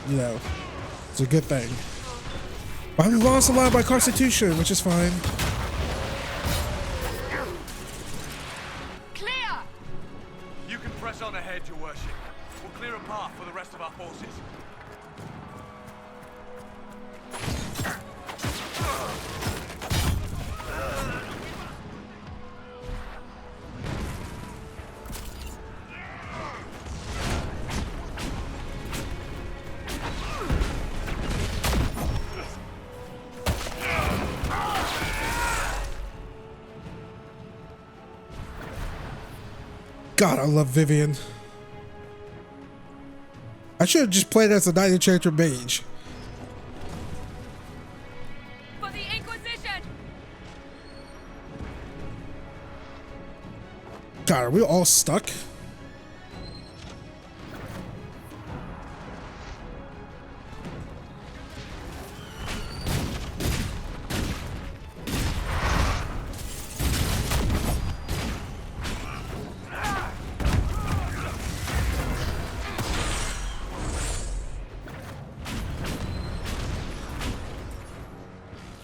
you know, it's a good thing. But we lost a lot by Constitution, which is fine. You can press on ahead, Your Worship. We'll clear a path for the rest of our forces. God, I love Vivian. I should have just played as a Knight Enchanter Mage. For the Inquisition! God, are we all stuck?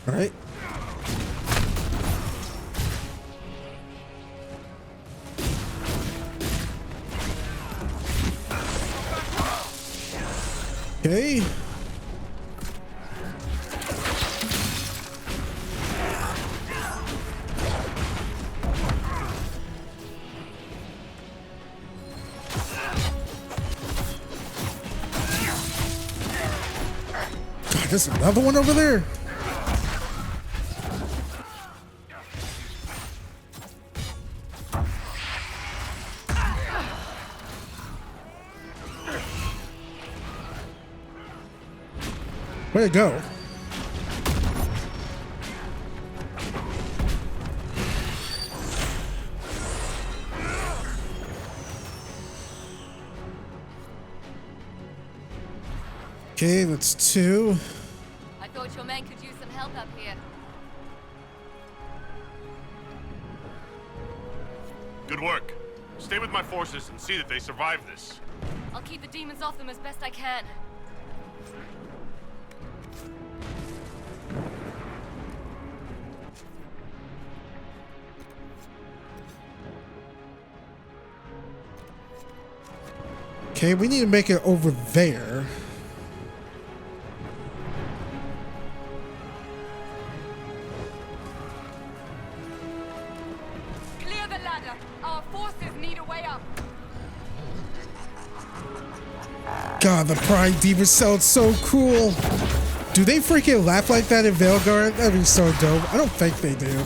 All right. Okay. God, there's another one over there. Where'd it go? Okay, that's 2. I thought your men could use some help up here. Good work. Stay with my forces and see that they survive this. I'll keep the demons off them as best I can. Okay, we need to make it over there. Clear the ladder. Our forces need a way up. God, the Pride Demon sounds so cool. Do they freaking laugh like that in Veilguard? That'd be so dope. I don't think they do.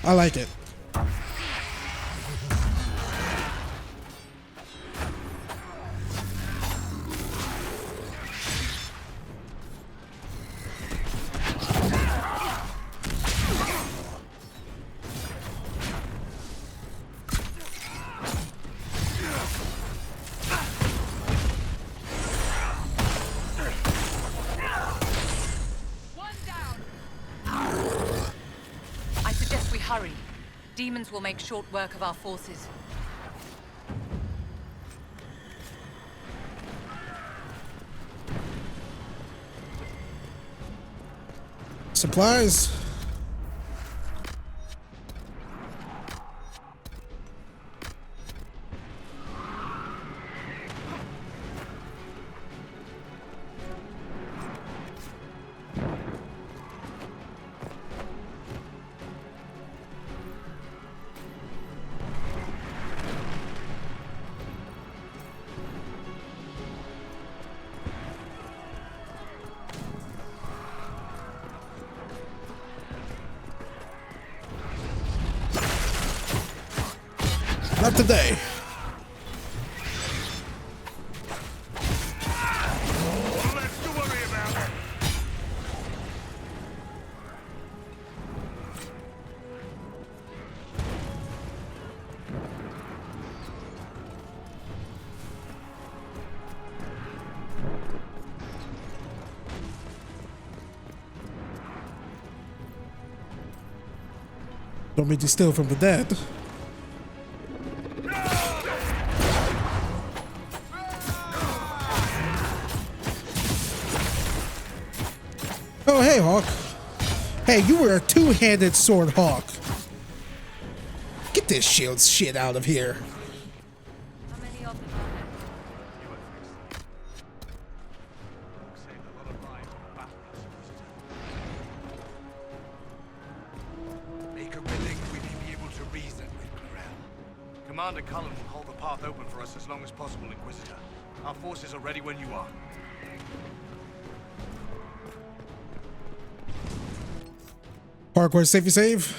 I like it. Hurry. Demons will make short work of our forces. Supplies. Not today. Don't mean to steal from the dead. Oh, hey, Hawk. Hey, you were a two-handed sword hawk. Get this shield shit out of here. How many of them are there? Make a willing we may be able to reason with Clarel. Commander Cullen will hold the path open for us as long as possible, Inquisitor. Our forces are ready when you are. Parkour safety save.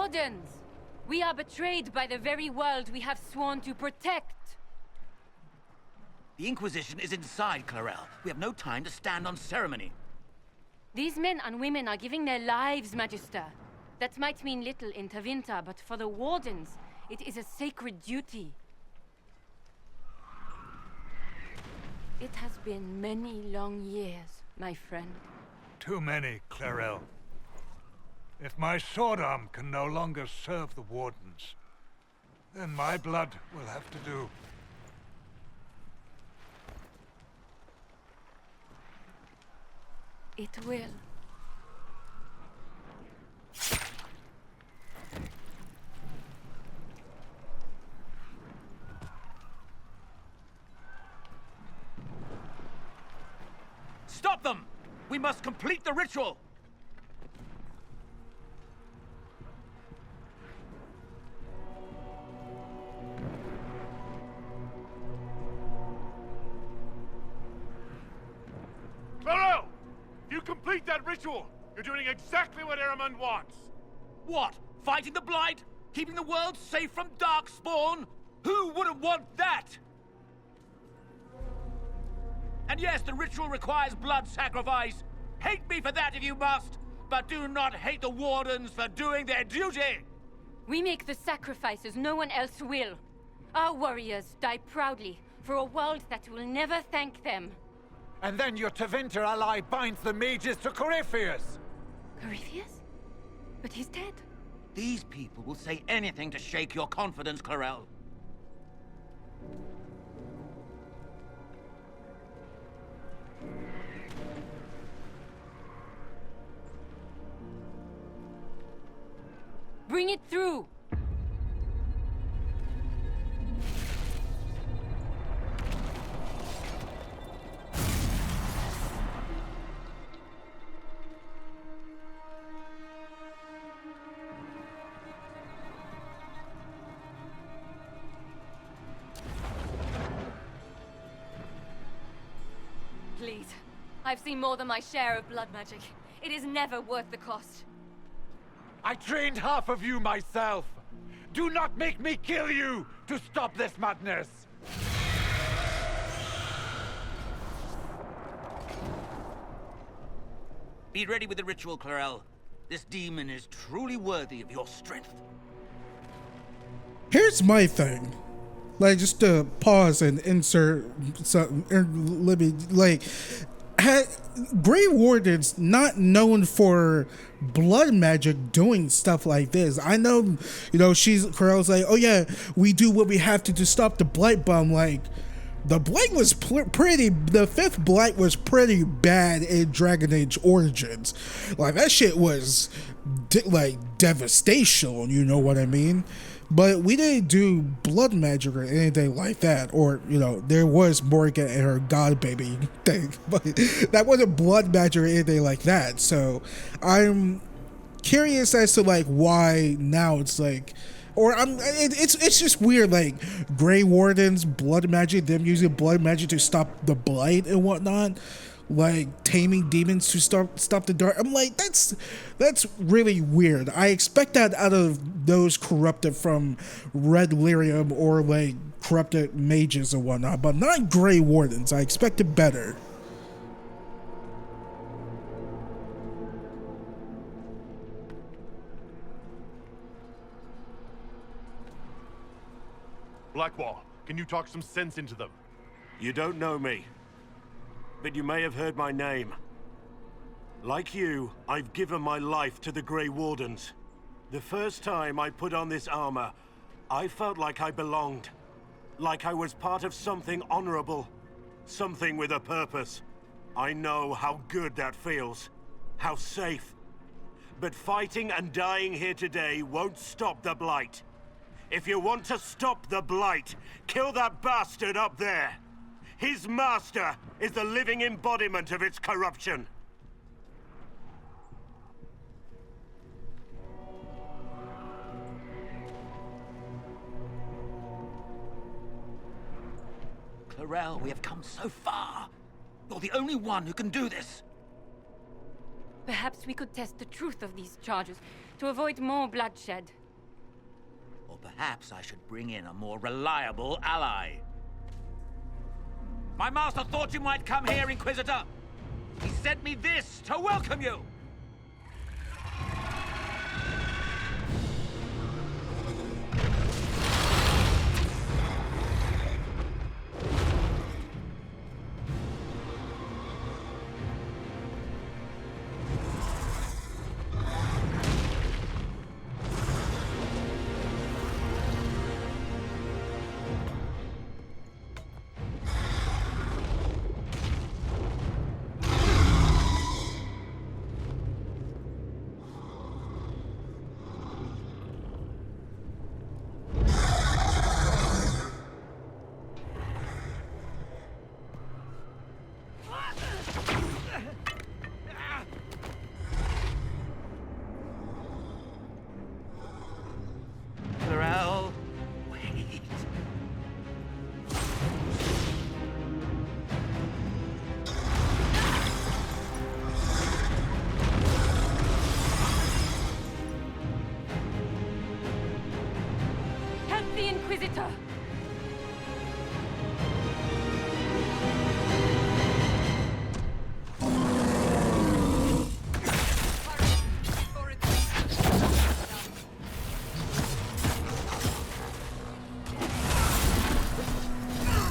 Wardens! We are betrayed by the very world we have sworn to protect. The Inquisition is inside Clarel. We have no time to stand on ceremony. These men and women are giving their lives, Magister. That might mean little in Tevinter, but for the Wardens, it is a sacred duty. It has been many long years, my friend. Too many, Clarel. If my sword arm can no longer serve the Wardens, then my blood will have to do. It will. Stop them! We must complete the ritual! Clarel! If you complete that ritual, you're doing exactly what Eramund wants. What? Fighting the Blight? Keeping the world safe from Darkspawn? Who wouldn't want that? And yes, the ritual requires blood sacrifice. Hate me for that if you must, but do not hate the Wardens for doing their duty! We make the sacrifices no one else will. Our warriors die proudly for a world that will never thank them. And then your Tevinter ally binds the mages to Corypheus! Corypheus? But he's dead. These people will say anything to shake your confidence, Clarel. Bring it through! Please. I've seen more than my share of blood magic. It is never worth the cost. I trained half of you myself! Do not make me kill you to stop this madness! Be ready with the ritual, Clarel. This demon is truly worthy of your strength. Here's my thing. Like, just to pause and insert something, let me, like, Grey Warden's not known for blood magic doing stuff like this. I know, you know, Corell's like, oh yeah, we do what we have to stop the Blight, but I'm like, the Blight was the 5th Blight was pretty bad in Dragon Age Origins. Like, that shit was, like, devastation, you know what I mean? But we didn't do blood magic or anything like that. Or, you know, there was Morgan and her god baby thing. But that wasn't blood magic or anything like that. So I'm curious as to, like, why now it's like... Or it's just weird, like, Grey Warden's blood magic, them using blood magic to stop the Blight and whatnot. Like taming demons to stop the dark. I'm like, that's really weird. I expect that out of those corrupted from Red Lyrium or like corrupted mages and whatnot, but not Grey Wardens. I expected better. Blackwall, can you talk some sense into them? You don't know me, but you may have heard my name. Like you, I've given my life to the Grey Wardens. The first time I put on this armor, I felt like I belonged. Like I was part of something honorable. Something with a purpose. I know how good that feels. How safe. But fighting and dying here today won't stop the Blight. If you want to stop the Blight, kill that bastard up there. His master is the living embodiment of its corruption. Clarel, we have come so far. You're the only one who can do this. Perhaps we could test the truth of these charges to avoid more bloodshed. Or perhaps I should bring in a more reliable ally. My master thought you might come here, Inquisitor. He sent me this to welcome you. The Inquisitor!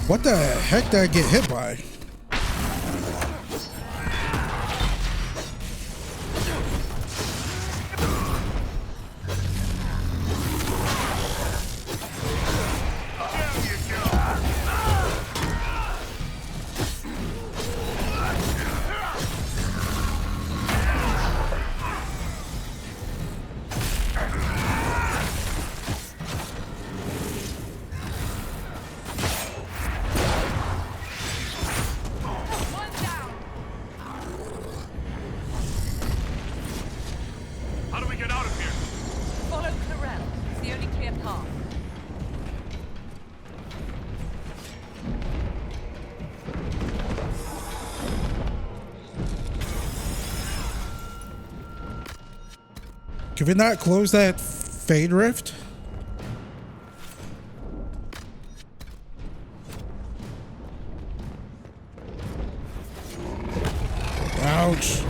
What the heck did I get hit by? Can we not close that Fade Rift? Ouch.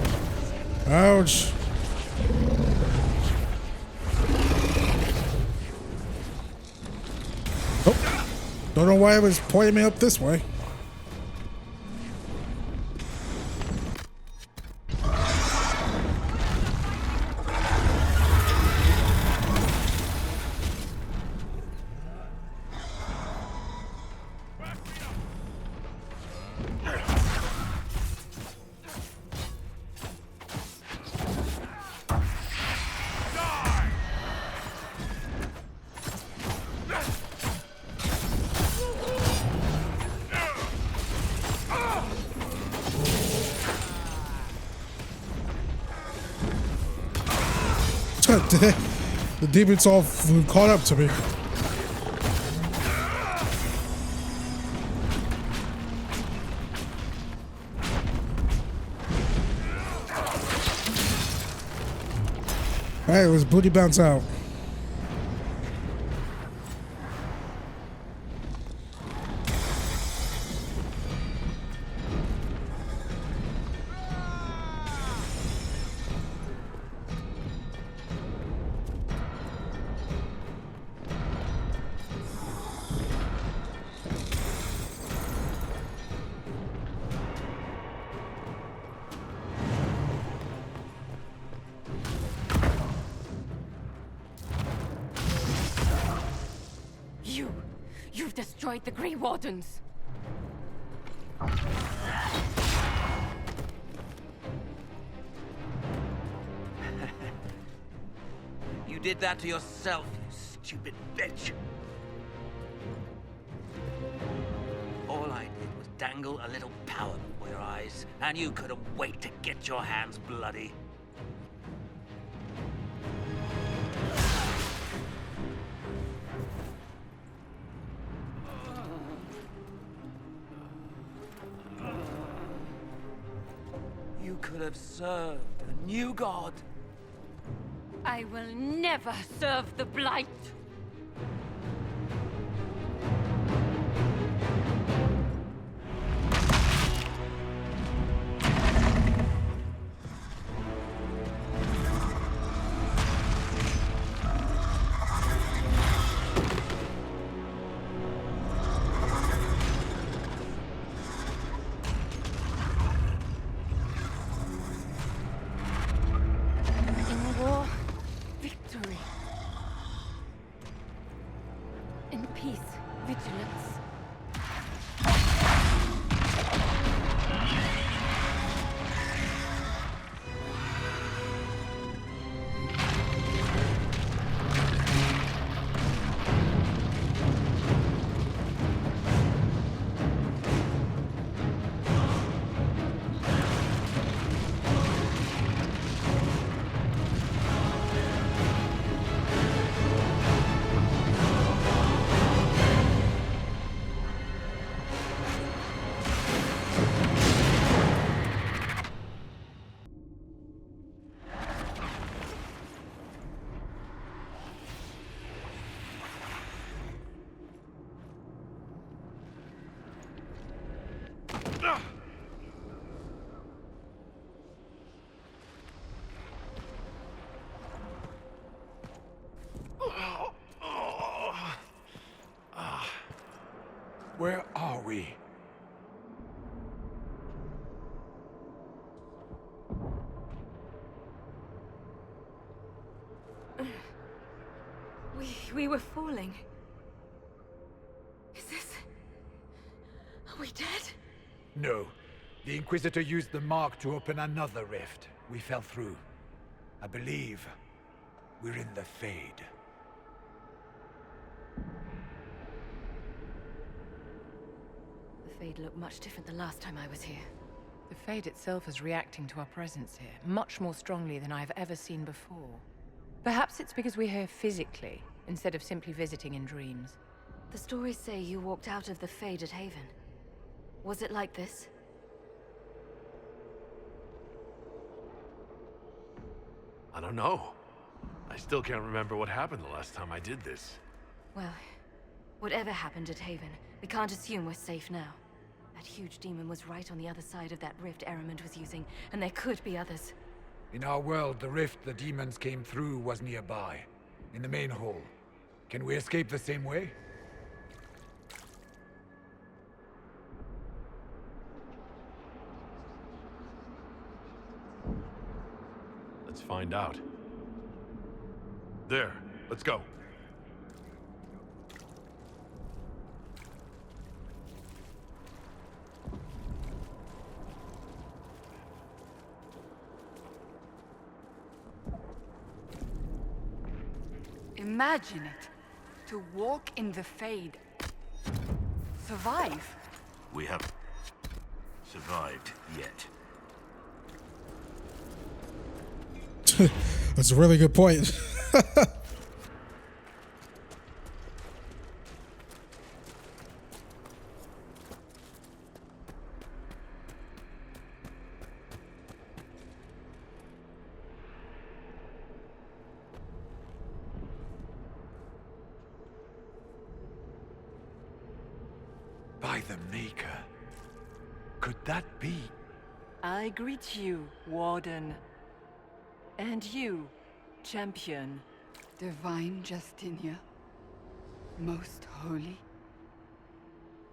Ouch. Oh. Don't know why it was pointing me up this way. The demons all caught up to me. Alright, it was booty bounce out. You've destroyed the Grey Wardens. You did that to yourself, you stupid bitch. All I did was dangle a little power before your eyes, and you couldn't wait to get your hands bloody. You could have served a new god. I will never serve the Blight! In war, victory. In peace, vigilance. Where are we? We were falling. Is this... Are we dead? No. The Inquisitor used the mark to open another rift. We fell through. I believe we're in the Fade. The Fade looked much different the last time I was here. The Fade itself is reacting to our presence here, much more strongly than I've ever seen before. Perhaps it's because we're here physically, instead of simply visiting in dreams. The stories say you walked out of the Fade at Haven. Was it like this? I don't know. I still can't remember what happened the last time I did this. Well, whatever happened at Haven, we can't assume we're safe now. That huge demon was right on the other side of that rift Eramond was using, and there could be others. In our world, the rift the demons came through was nearby, in the main hall. Can we escape the same way? Let's find out. There, let's go. Imagine it. To walk in the Fade. Survive. We haven't survived yet. That's a really good point. By the Maker. Could that be? I greet you, Warden. And you, Champion. Divine Justinia. Most holy.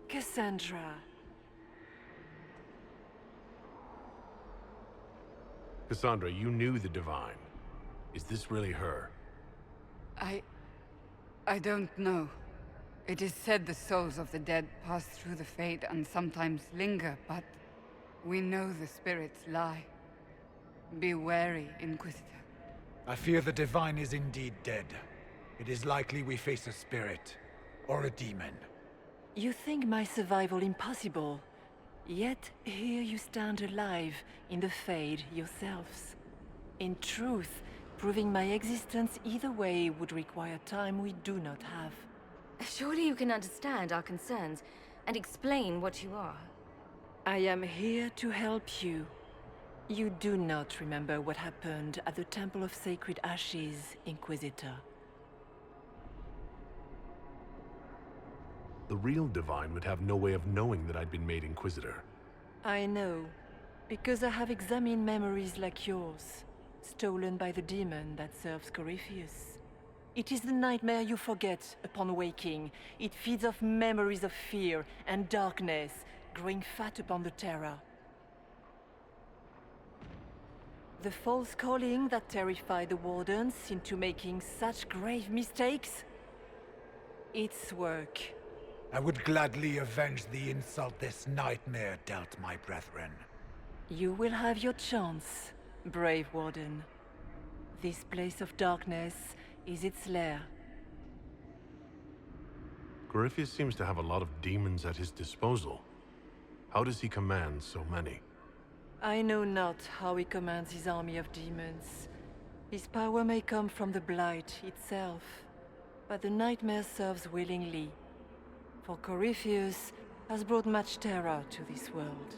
Cassandra. Cassandra, you knew the Divine. Is this really her? I don't know. It is said the souls of the dead pass through the Fade and sometimes linger, but we know the spirits lie. Be wary, Inquisitor. I fear the Divine is indeed dead. It is likely we face a spirit, or a demon. You think my survival impossible, yet here you stand alive in the Fade yourselves. In truth, proving my existence either way would require time we do not have. Surely you can understand our concerns and explain what you are. I am here to help you. You do not remember what happened at the Temple of Sacred Ashes, Inquisitor. The real Divine would have no way of knowing that I'd been made Inquisitor. I know, because I have examined memories like yours, stolen by the demon that serves Corypheus. It is the nightmare you forget upon waking. It feeds off memories of fear and darkness, growing fat upon the terror. The false calling that terrified the Wardens into making such grave mistakes? It's work. I would gladly avenge the insult this nightmare dealt my brethren. You will have your chance, brave Warden. This place of darkness is its lair. Corypheus seems to have a lot of demons at his disposal. How does he command so many? I know not how he commands his army of demons. His power may come from the Blight itself, but the nightmare serves willingly. For Corypheus has brought much terror to this world.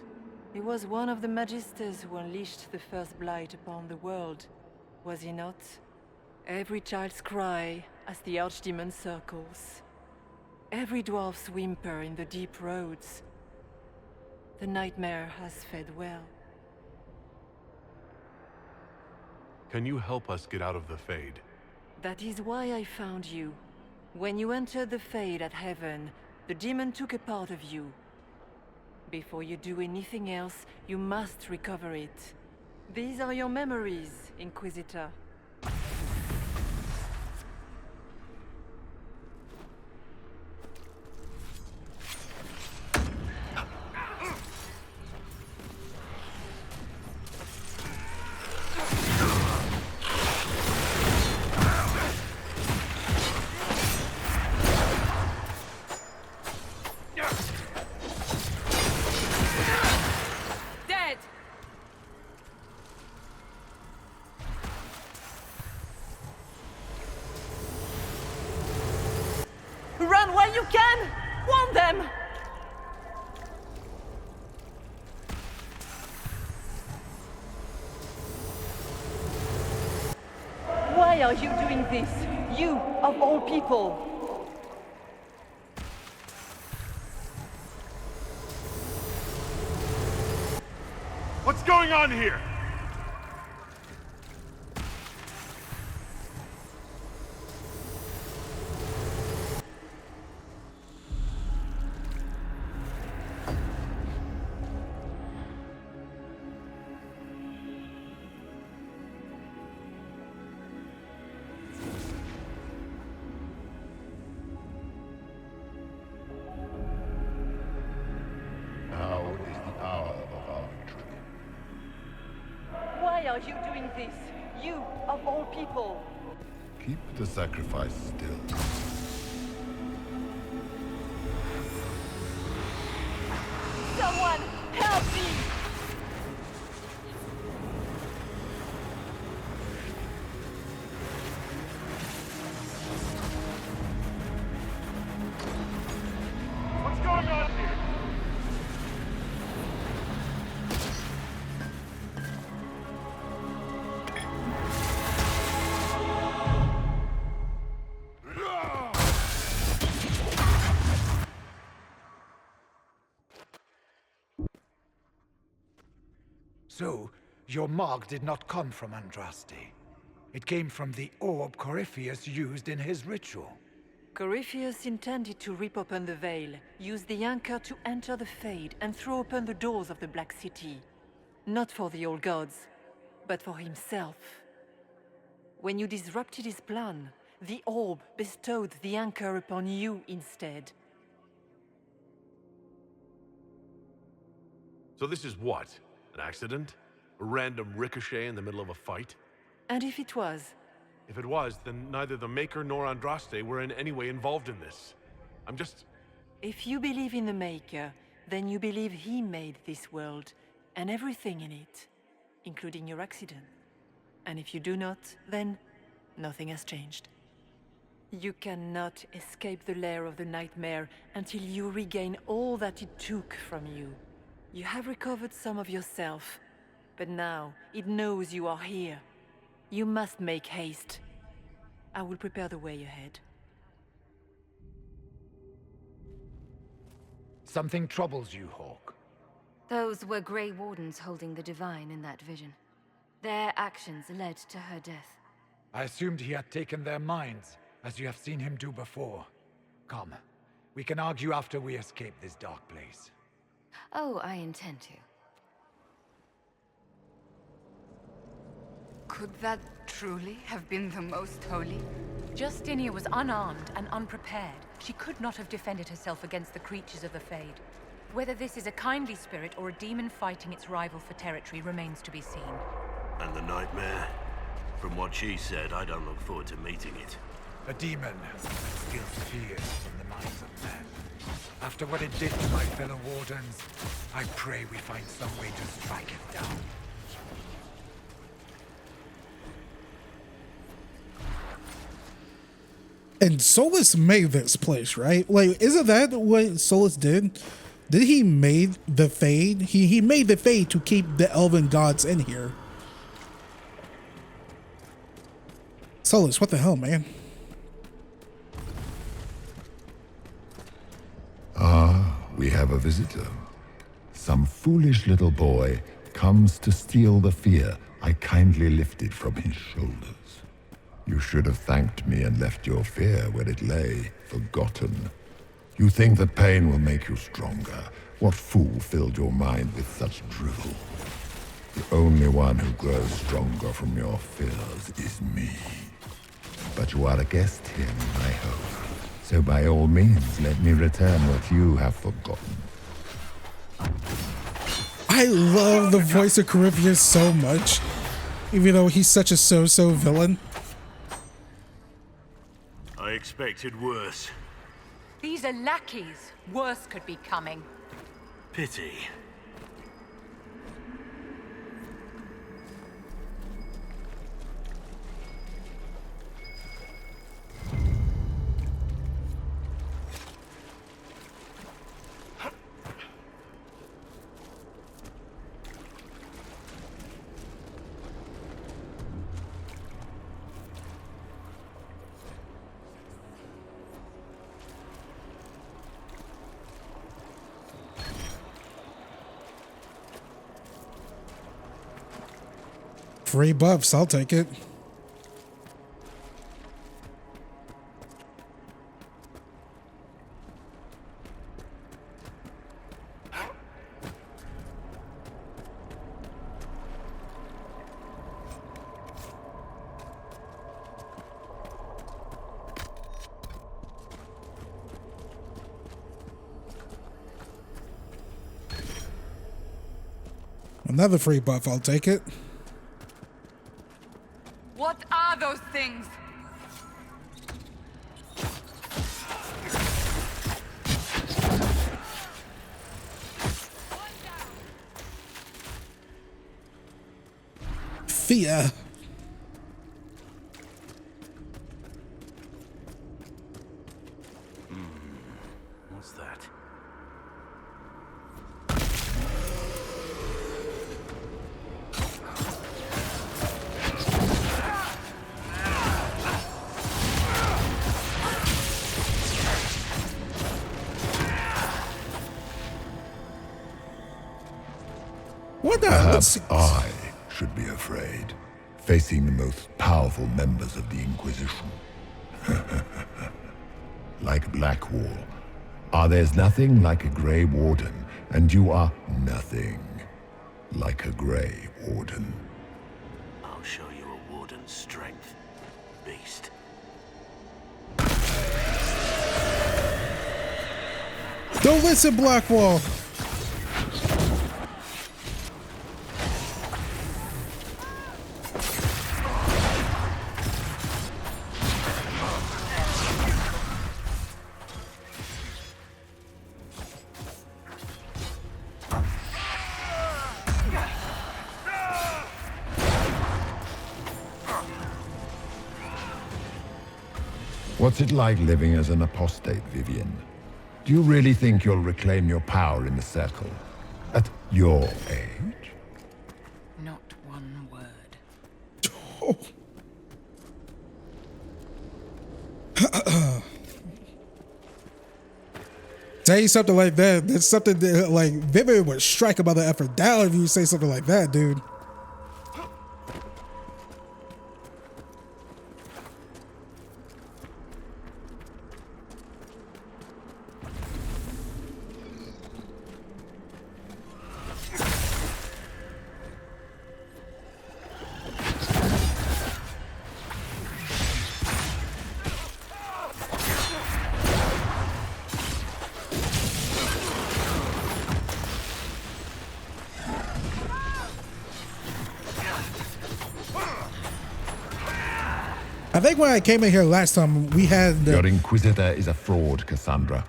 He was one of the Magisters who unleashed the first Blight upon the world, was he not? Every child's cry as the Archdemon circles. Every dwarf's whimper in the deep roads. The nightmare has fed well. Can you help us get out of the Fade? That is why I found you. When you entered the Fade at Heaven, the demon took a part of you. Before you do anything else, you must recover it. These are your memories, Inquisitor. Run while you can! Warn them! Why are you doing this? You, of all people! What's going on here? Why are you doing this? You, of all people! Keep the sacrifice still. Someone, help me! What's going on here? So, your mark did not come from Andraste. It came from the orb Corypheus used in his ritual. Corypheus intended to rip open the veil, use the anchor to enter the Fade, and throw open the doors of the Black City. Not for the old gods, but for himself. When you disrupted his plan, the orb bestowed the anchor upon you instead. So this is what? An accident? A random ricochet in the middle of a fight? And if it was? If it was, then neither the Maker nor Andraste were in any way involved in this. I'm just... If you believe in the Maker, then you believe he made this world, and everything in it, including your accident. And if you do not, then nothing has changed. You cannot escape the lair of the nightmare until you regain all that it took from you. You have recovered some of yourself, but now it knows you are here. You must make haste. I will prepare the way ahead. Something troubles you, Hawk. Those were Grey Wardens holding the Divine in that vision. Their actions led to her death. I assumed he had taken their minds, as you have seen him do before. Come, we can argue after we escape this dark place. Oh, I intend to. Could that truly have been the Most Holy? Justinia was unarmed and unprepared. She could not have defended herself against the creatures of the Fade. Whether this is a kindly spirit or a demon fighting its rival for territory remains to be seen. And the nightmare? From what she said, I don't look forward to meeting it. A demon steals fear from the minds of men. After what it did to my fellow Wardens, I pray we find some way to strike it down. And Solus made this place, right? Like, isn't that what Solus did? Did he made the Fade? He made the Fade to keep the elven gods in here. Solus, what the hell, man? Ah, we have a visitor. Some foolish little boy comes to steal the fear I kindly lifted from his shoulders. You should have thanked me and left your fear where it lay, forgotten. You think that pain will make you stronger. What fool filled your mind with such drivel? The only one who grows stronger from your fears is me. But you are a guest here, my host. So by all means, let me return what you have forgotten. I love the voice of Corypheus so much, even though he's such a so-so villain. I expected worse. These are lackeys. Worse could be coming. Pity. Free buffs, I'll take it. Another free buff, I'll take it. What are those things? Fear. What's that? What the Perhaps I should be afraid, facing the most powerful members of the Inquisition. Like Blackwall, there's nothing like a Grey Warden, and you are nothing like a Grey Warden. I'll show you a Warden's strength, beast. Don't listen, Blackwall. What's it like living as an apostate, Vivian? Do you really think you'll reclaim your power in the Circle? At your age? No. Not one word. Saying something like that, that's something that, like, Vivian would strike about the effort down if you say something like that, dude. I think when I came in here last time, we had... Your Inquisitor is a fraud, Cassandra.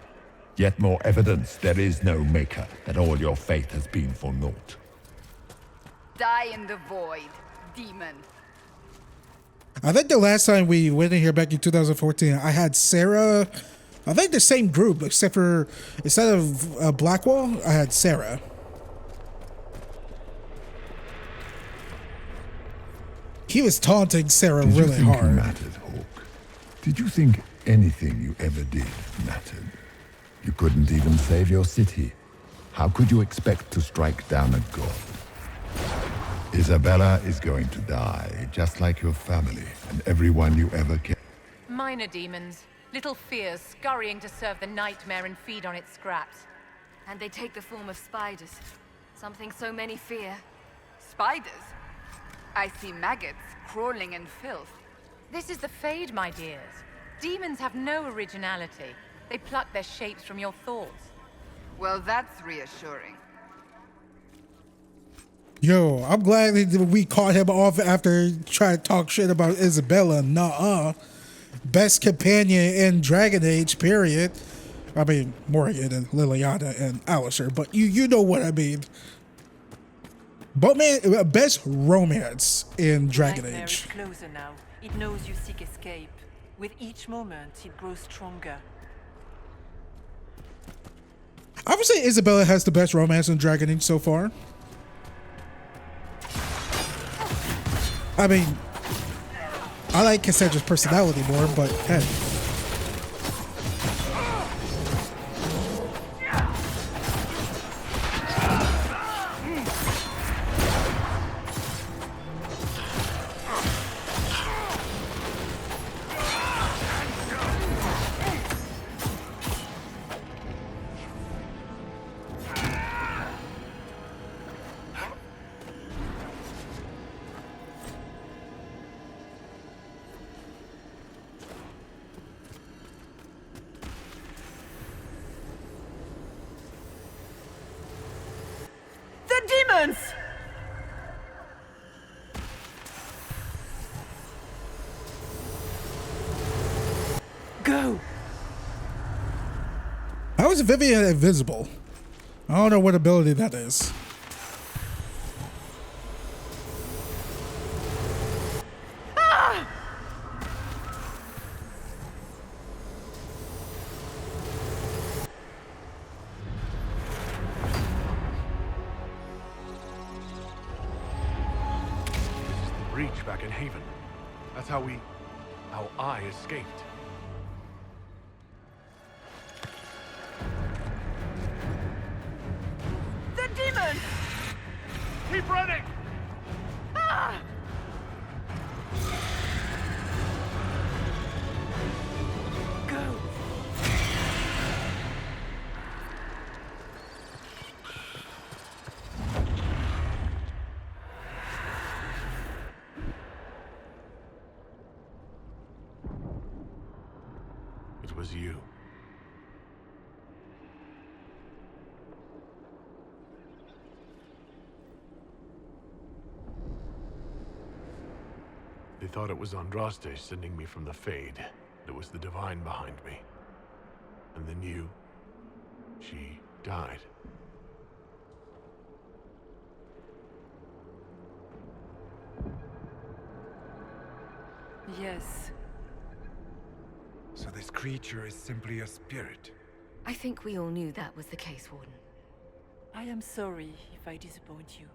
Yet more evidence there is no Maker, that all your faith has been for naught. Die in the void, demon. I think the last time we went in here back in 2014, I had Sarah... I think the same group, except for... Instead of Blackwall, I had Sarah. He was taunting Sarah really hard. You mattered, Hawk? Did you think anything you ever did mattered? You couldn't even save your city. How could you expect to strike down a god? Isabella is going to die, just like your family and everyone you ever cared. Minor demons. Little fears scurrying to serve the nightmare and feed on its scraps. And they take the form of spiders. Something so many fear. Spiders? I see maggots crawling in filth. This is the Fade, my dears. Demons have no originality. They pluck their shapes from your thoughts. Well, that's reassuring. Yo, I'm glad that we caught him off after trying to talk shit about Isabella. Nuh-uh. Best companion in Dragon Age, period. I mean, Morgan and Liliana and Alistair, but you know what I mean. But man, best romance in Dragon Nightmare Age. is closer now. It knows you seek escape. With each moment, it grows stronger. I would say Isabella has the best romance in Dragon Age so far. I mean, I like Cassandra's personality more, but hey. Demons! Go! How is Vivian invisible? I don't know what ability that is. Ah! Breach back in Haven. That's how I escaped. The demon! Keep running! Ah! Go! It was you. They thought it was Andraste sending me from the Fade. It was the Divine behind me. And then you... she died. Yes. So this creature is simply a spirit. I think we all knew that was the case, Warden. I am sorry if I disappoint you.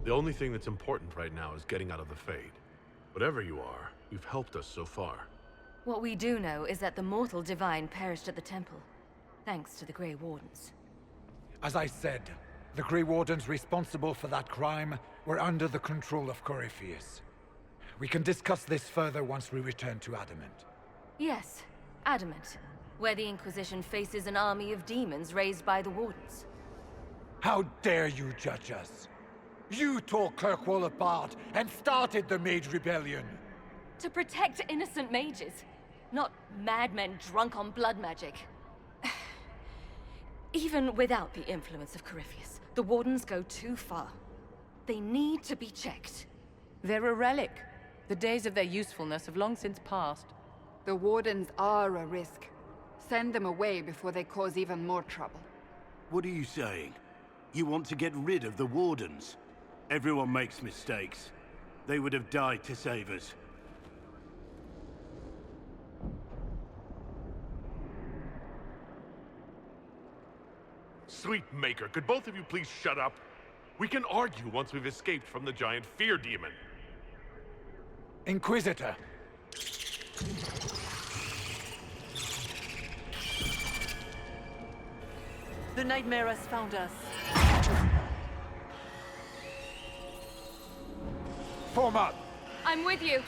The only thing that's important right now is getting out of the Fade. Whatever you are, you've helped us so far. What we do know is that the mortal divine perished at the temple, thanks to the Grey Wardens. As I said, the Grey Wardens responsible for that crime were under the control of Corypheus. We can discuss this further once we return to Adamant. Yes, Adamant, where the Inquisition faces an army of demons raised by the Wardens. How dare you judge us? You tore Kirkwall apart and started the Mage Rebellion. To protect innocent mages, not madmen drunk on blood magic. Even without the influence of Corypheus, the Wardens go too far. They need to be checked. They're a relic. The days of their usefulness have long since passed. The Wardens are a risk. Send them away before they cause even more trouble. What are you saying? You want to get rid of the Wardens? Everyone makes mistakes. They would have died to save us. Sweet Maker, could both of you please shut up? We can argue once we've escaped from the giant fear demon. Inquisitor. The nightmare has found us. Form up! I'm with you.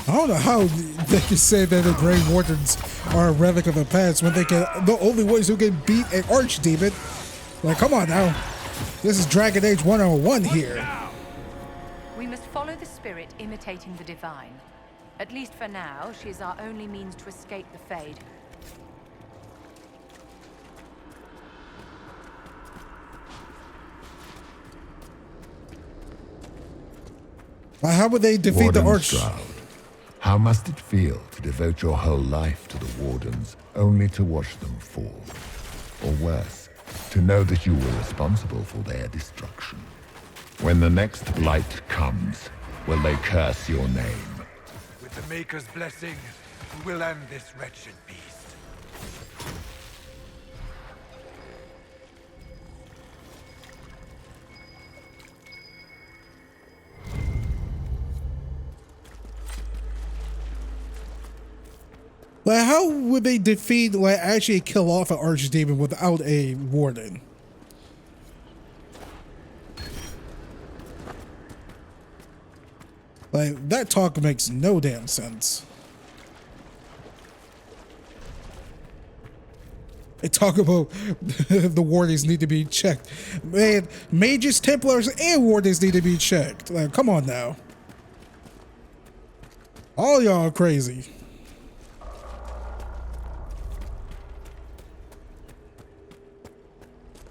I don't know how they can say that the Grey Wardens are a relic of the past when they can, the only ones who can beat an archdemon. Like, come on now. This is Dragon Age 101 here. We must follow the spirit imitating the divine. At least for now, she is our only means to escape the Fade. How would they defeat the Arch? Stroud, how must it feel to devote your whole life to the Wardens, only to watch them fall? Or worse, to know that you were responsible for their destruction. When the next blight comes, will they curse your name? With the Maker's blessing, we will end this wretched beast. Like, how would they defeat, like, actually kill off an archdemon without a warden? Like, that talk makes no damn sense. They talk about the wardens need to be checked. Man, mages, Templars, and wardens need to be checked. Like, come on now. All y'all are crazy.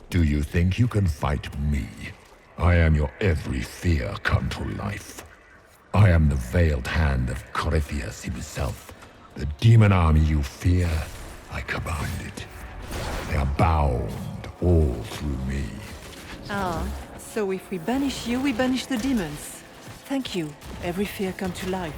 Do you think you can fight me? I am your every fear come to life. I am the veiled hand of Corypheus himself. The demon army you fear, I command it. They are bound all through me. Ah, so if we banish you, we banish the demons. Thank you. Every fear come to life.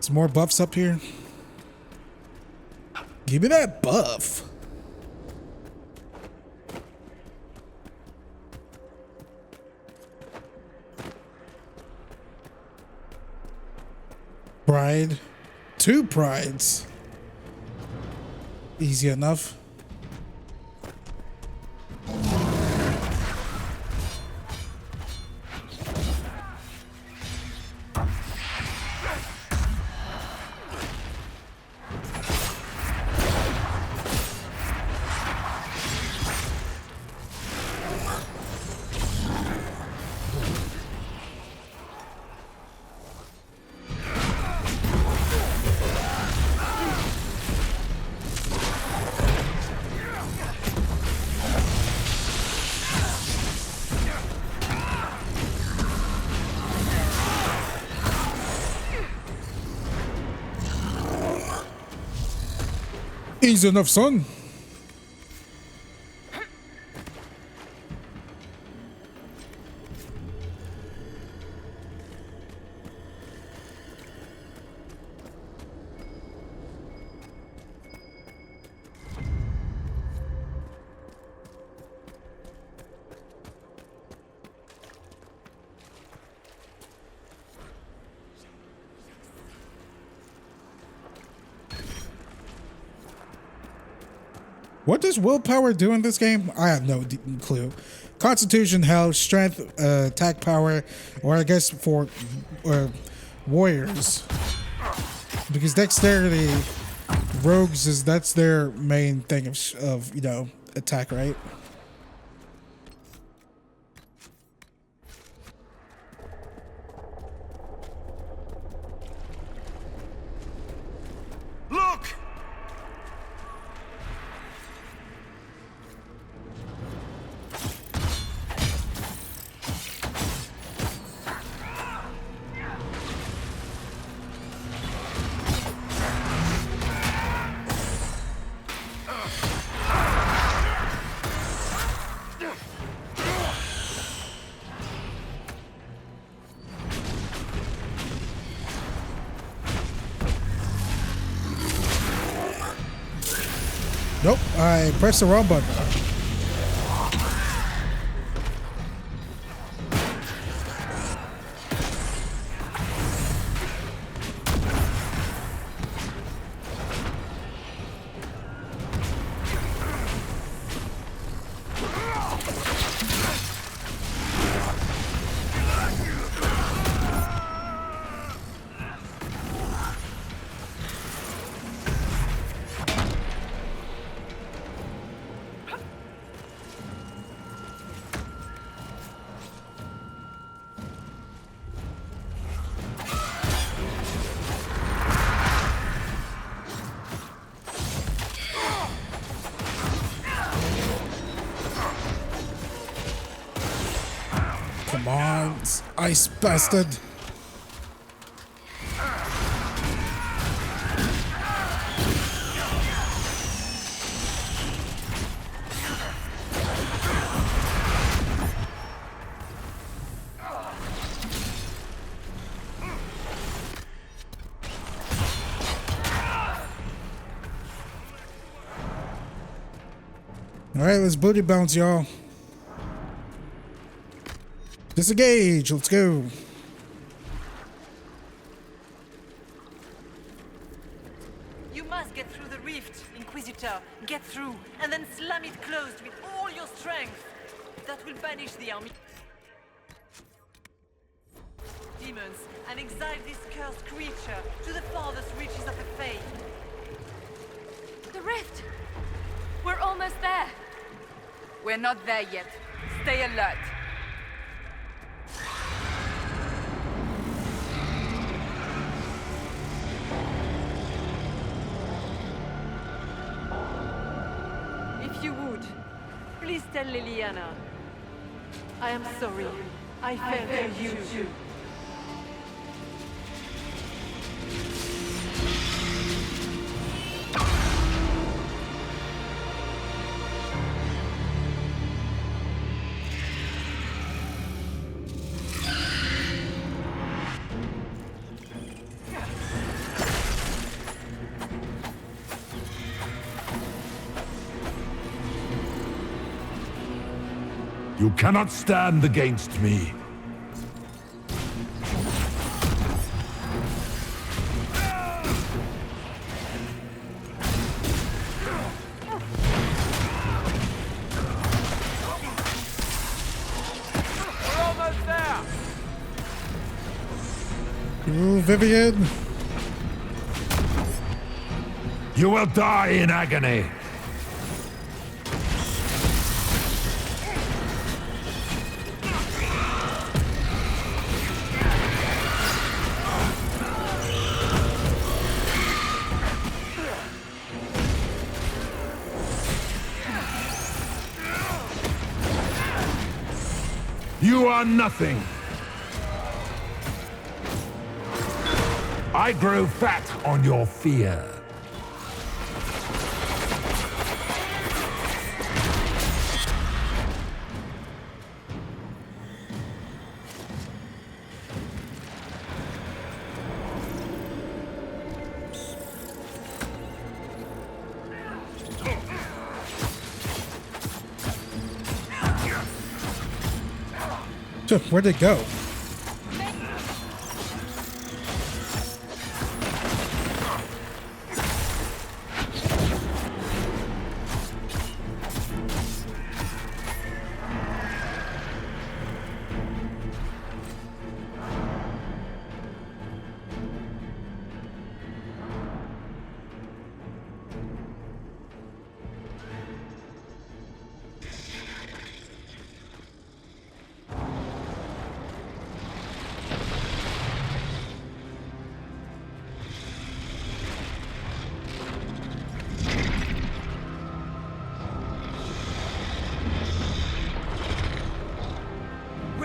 Some more buffs up here. Give me that buff. Pride. 2 prides. Easy enough. Easy enough, son. What does willpower do in this game? I have no clue. Constitution, health, strength, attack power, or I guess for warriors. Because dexterity, rogues that's their main thing of you know, attack, right? Look! Nope, I pressed the wrong button. Come on, ice bastard. All right, let's booty bounce, y'all. Disengage, let's go. You must get through the rift, Inquisitor. Get through, and then slam it closed with all your strength. That will banish the army demons and exile this cursed creature to the farthest reaches of the Fade. The rift! We're almost there. We're not there yet. Stay alert. If you would, please tell Liliana. I am sorry. I failed you too. You cannot stand against me. We're almost there! Ooh, Vivian. You will die in agony. You are nothing. I grow fat on your fear. Where'd it go?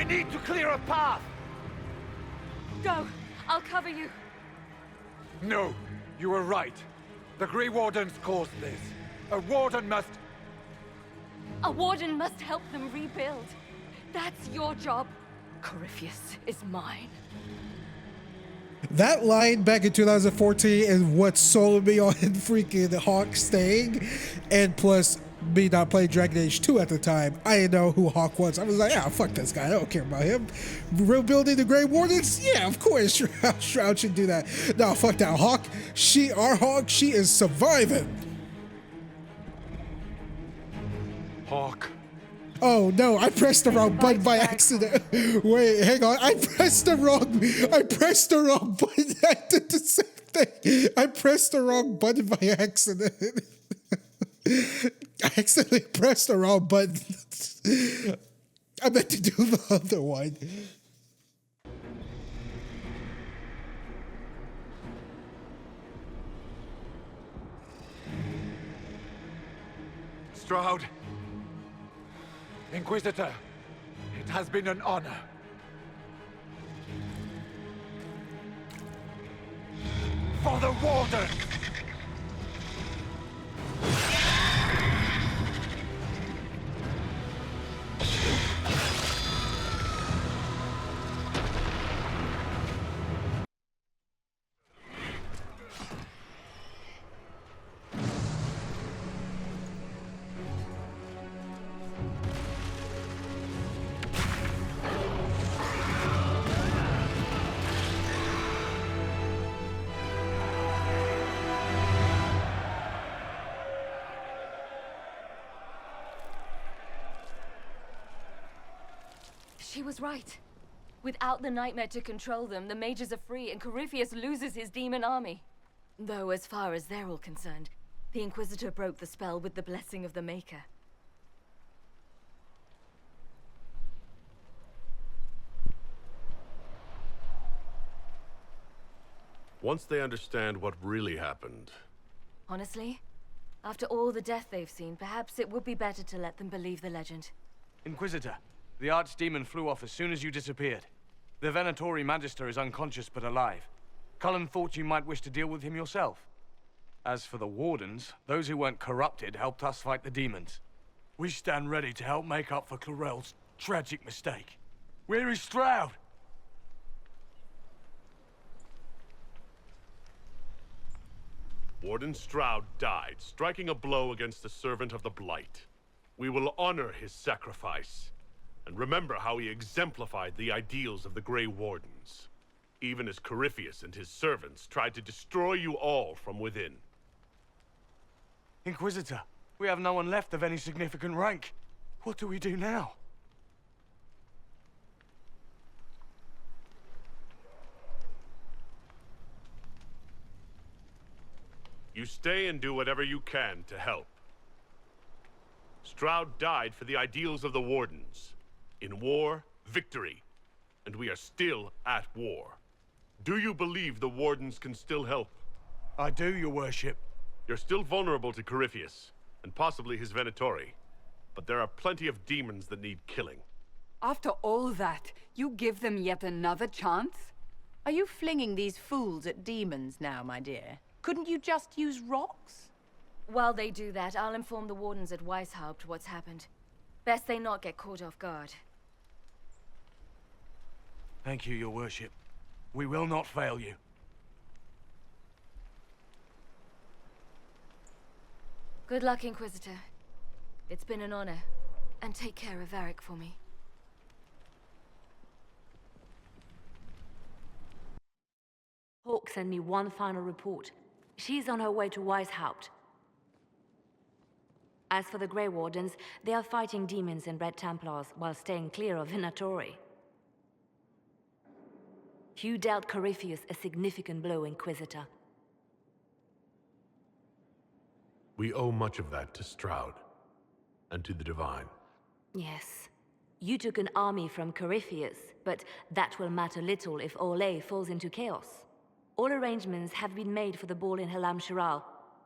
need to clear a path! Go! I'll cover you. No, you were right. The Grey Wardens caused this. A Warden must... A Warden must help them rebuild. That's your job. Corypheus is mine. That line back in 2014 is what sold me on freaking Hawk staying, and plus me not playing Dragon Age 2 at the time. I didn't know who Hawk was. I was like, ah, fuck this guy. I don't care about him. Rebuilding the Grey Wardens? Yeah, of course. Shroud should do that. No, fuck that. Hawk, our Hawk, she is surviving. Hawk. Oh no, I pressed the wrong button by accident. Wait, hang on. I pressed the wrong button. I did the same thing. I pressed the wrong button by accident. I accidentally pressed the wrong button. I meant to do the other one. Stroud. Inquisitor, it has been an honor. For the Warden! She was right. Without the nightmare to control them, the mages are free and Corypheus loses his demon army. Though as far as they're all concerned, the Inquisitor broke the spell with the blessing of the Maker. Once they understand what really happened... Honestly, after all the death they've seen, perhaps it would be better to let them believe the legend. Inquisitor, the Archdemon flew off as soon as you disappeared. The Venatori Magister is unconscious but alive. Cullen thought you might wish to deal with him yourself. As for the Wardens, those who weren't corrupted helped us fight the demons. We stand ready to help make up for Clarel's tragic mistake. Where is Stroud? Warden Stroud died, striking a blow against the servant of the Blight. We will honor his sacrifice, and remember how he exemplified the ideals of the Grey Wardens, even as Corypheus and his servants tried to destroy you all from within. Inquisitor, we have no one left of any significant rank. What do we do now? You stay and do whatever you can to help. Stroud died for the ideals of the Wardens. In war, victory. And we are still at war. Do you believe the Wardens can still help? I do, your worship. You're still vulnerable to Corypheus, and possibly his Venatori. But there are plenty of demons that need killing. After all that, you give them yet another chance? Are you flinging these fools at demons now, my dear? Couldn't you just use rocks? While they do that, I'll inform the Wardens at Weishaupt what's happened. Best they not get caught off guard. Thank you, your worship. We will not fail you. Good luck, Inquisitor. It's been an honor. And take care of Varric for me. Hawk sent me one final report. She's on her way to Weishaupt. As for the Grey Wardens, they are fighting demons and Red Templars while staying clear of Venatori. You dealt Corypheus a significant blow, Inquisitor. We owe much of that to Stroud, and to the Divine. Yes. You took an army from Corypheus, but that will matter little if Orlais falls into chaos. All arrangements have been made for the ball in Halam Shiral.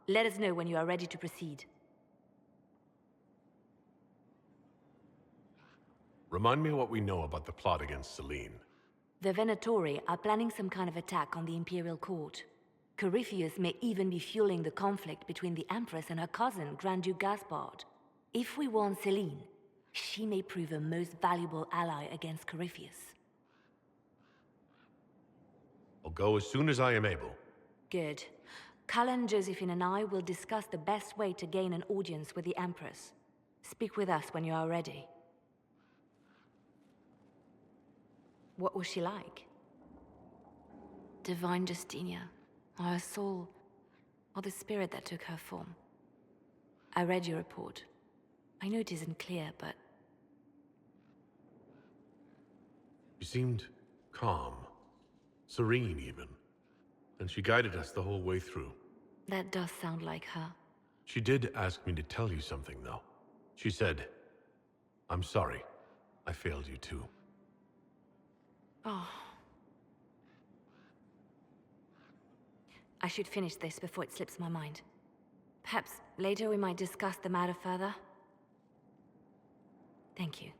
Let us know when you are ready to proceed. Remind me what we know about the plot against Selene. The Venatori are planning some kind of attack on the Imperial Court. Corypheus may even be fueling the conflict between the Empress and her cousin, Grand Duke Gaspard. If we warn Selene, she may prove a most valuable ally against Corypheus. I'll go as soon as I am able. Good. Cullen, Josephine, and I will discuss the best way to gain an audience with the Empress. Speak with us when you are ready. What was she like? Divine Justinia, or her soul, or the spirit that took her form. I read your report. I know it isn't clear, but... She seemed calm, serene even, and she guided us the whole way through. That does sound like her. She did ask me to tell you something, though. She said, "I'm sorry. I failed you too." Oh. I should finish this before it slips my mind. Perhaps later we might discuss the matter further. Thank you.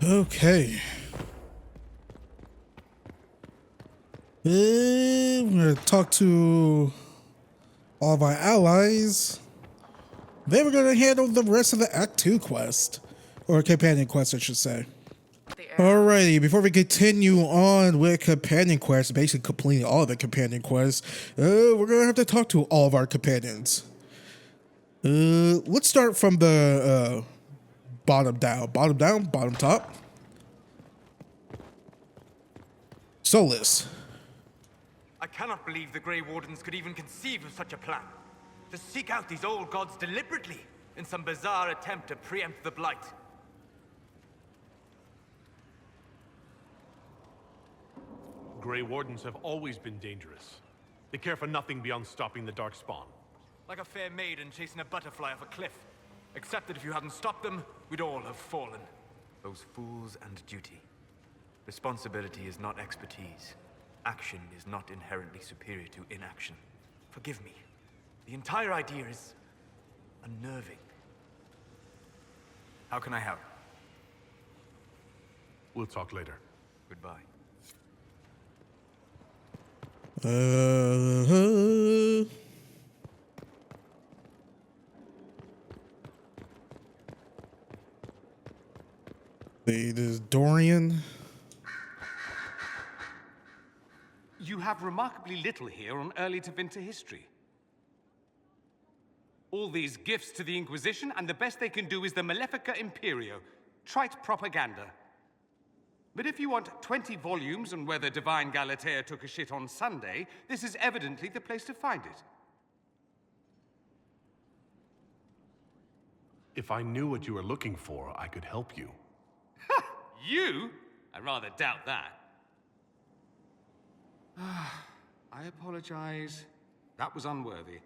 Okay. We're gonna talk to all of our allies. Then we're gonna handle the rest of the Act 2 quest. Or companion quest, I should say. Alrighty, before we continue on with companion quests, basically completing all of the companion quests, we're gonna have to talk to all of our companions. Let's start from the bottom down, bottom top. Solus. I cannot believe the Grey Wardens could even conceive of such a plan. To seek out these old gods deliberately in some bizarre attempt to preempt the Blight. Grey Wardens have always been dangerous. They care for nothing beyond stopping the Darkspawn. Like a fair maiden chasing a butterfly off a cliff. Except that if you hadn't stopped them, we'd all have fallen. Those fools and duty. Responsibility is not expertise. Action is not inherently superior to inaction. Forgive me. The entire idea is unnerving. How can I help? We'll talk later. Goodbye. This is Dorian. You have remarkably little here on early to Vinter history. All these gifts to the Inquisition, and the best they can do is the Malefica Imperio. Trite propaganda. But if you want 20 volumes on whether Divine Galatea took a shit on Sunday, this is evidently the place to find it. If I knew what you were looking for, I could help you. You? I rather doubt that. I apologize. That was unworthy.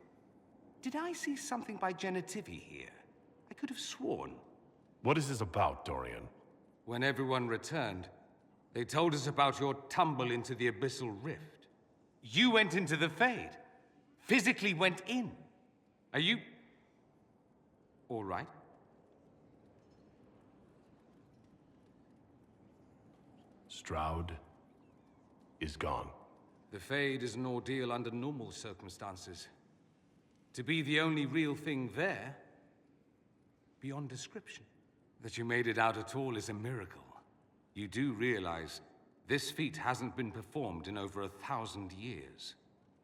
Did I see something by Genitivi here? I could have sworn. What is this about, Dorian? When everyone returned, they told us about your tumble into the Abyssal Rift. You went into the Fade. Physically went in. Are you... all right? Stroud is gone. The Fade is an ordeal under normal circumstances. To be the only real thing there, beyond description. That you made it out at all is a miracle. You do realize this feat hasn't been performed in over 1,000 years.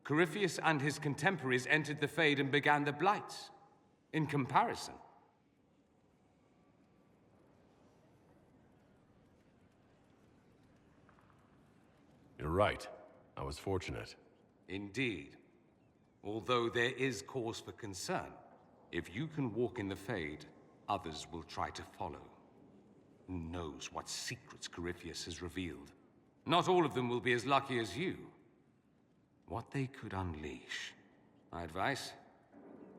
Corypheus and his contemporaries entered the Fade and began the Blights. In comparison. You're right. I was fortunate. Indeed. Although there is cause for concern. If you can walk in the Fade, others will try to follow. Who knows what secrets Corypheus has revealed? Not all of them will be as lucky as you. What they could unleash. My advice?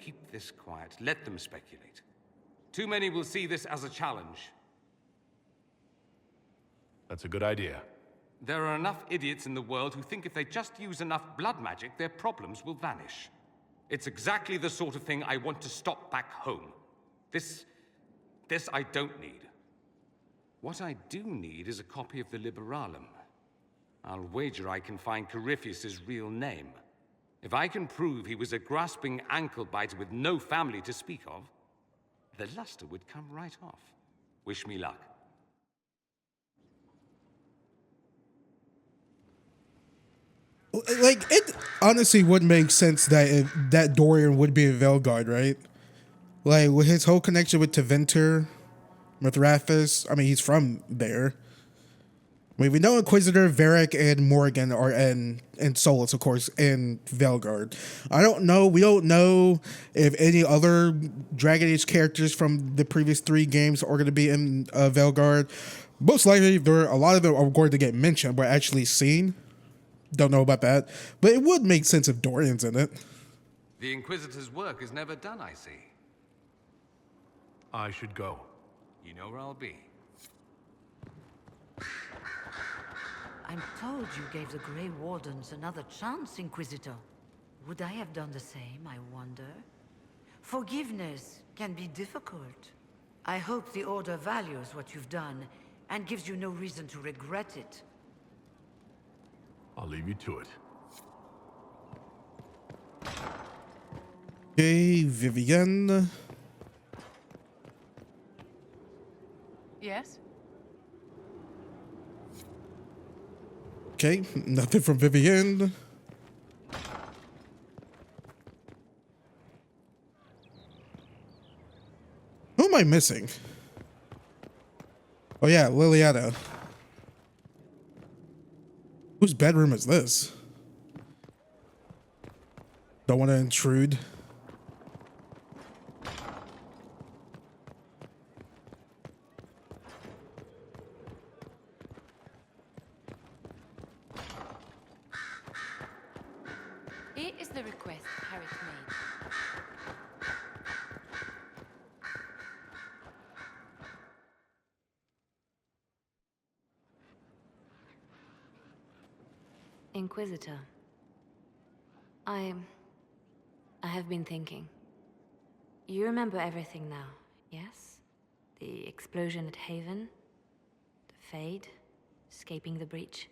Keep this quiet. Let them speculate. Too many will see this as a challenge. That's a good idea. There are enough idiots in the world who think if they just use enough blood magic, their problems will vanish. It's exactly the sort of thing I want to stop back home. This I don't need. What I do need is a copy of the Liberalum. I'll wager I can find Corypheus's real name. If I can prove he was a grasping ankle-biter with no family to speak of, the luster would come right off. Wish me luck. Like, it honestly would make sense that Dorian would be a Velguard, right? Like, with his whole connection with Tevinter, with Raphis, I mean, he's from there. I mean, we know Inquisitor, Varric, and Morgan are and Solus, of course, in Velguard. We don't know if any other Dragon Age characters from the previous 3 games are going to be in Velguard. Most likely, a lot of them are going to get mentioned, but actually seen. Don't know about that. But it would make sense if Dorian's in it. The Inquisitor's work is never done, I see. I should go. You know where I'll be. I'm told you gave the Grey Wardens another chance, Inquisitor. Would I have done the same, I wonder? Forgiveness can be difficult. I hope the Order values what you've done and gives you no reason to regret it. I'll leave you to it. Okay, Vivienne. Yes? Okay, nothing from Vivienne. Who am I missing? Oh yeah, Liliana. Whose bedroom is this? Don't want to intrude. Here is the request Harriet made. Inquisitor, I have been thinking. You remember everything now, yes? The explosion at Haven, the Fade, escaping the breach.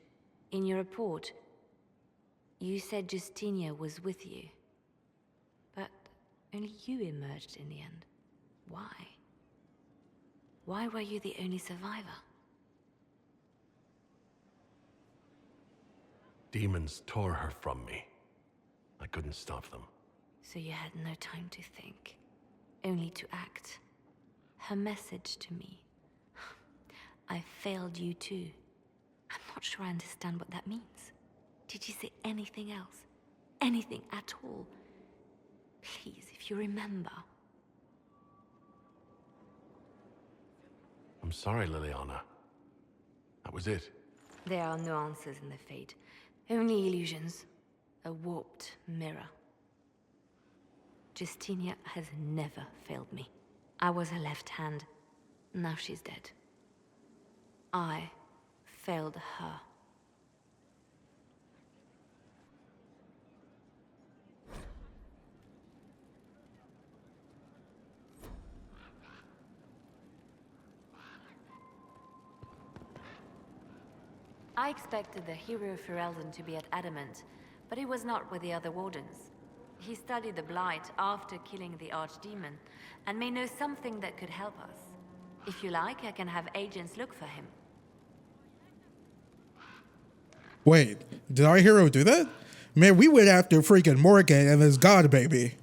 In your report, you said Justinia was with you. But only you emerged in the end. Why? Why were you the only survivor? Demons tore her from me. I couldn't stop them. So you had no time to think, only to act. Her message to me. I failed you too. I'm not sure I understand what that means. Did she say anything else? Anything at all? Please, if you remember. I'm sorry, Liliana. That was it. There are no answers in the Fate. Only illusions. A warped mirror. Justinia has never failed me. I was her left hand. Now she's dead. I failed her. I expected the hero Ferelden to be at Adamant, but he was not with the other Wardens. He studied the Blight after killing the Archdemon, and may know something that could help us. If you like, I can have agents look for him. Wait, did our hero do that? Man, we went after freaking Morgan and his god baby.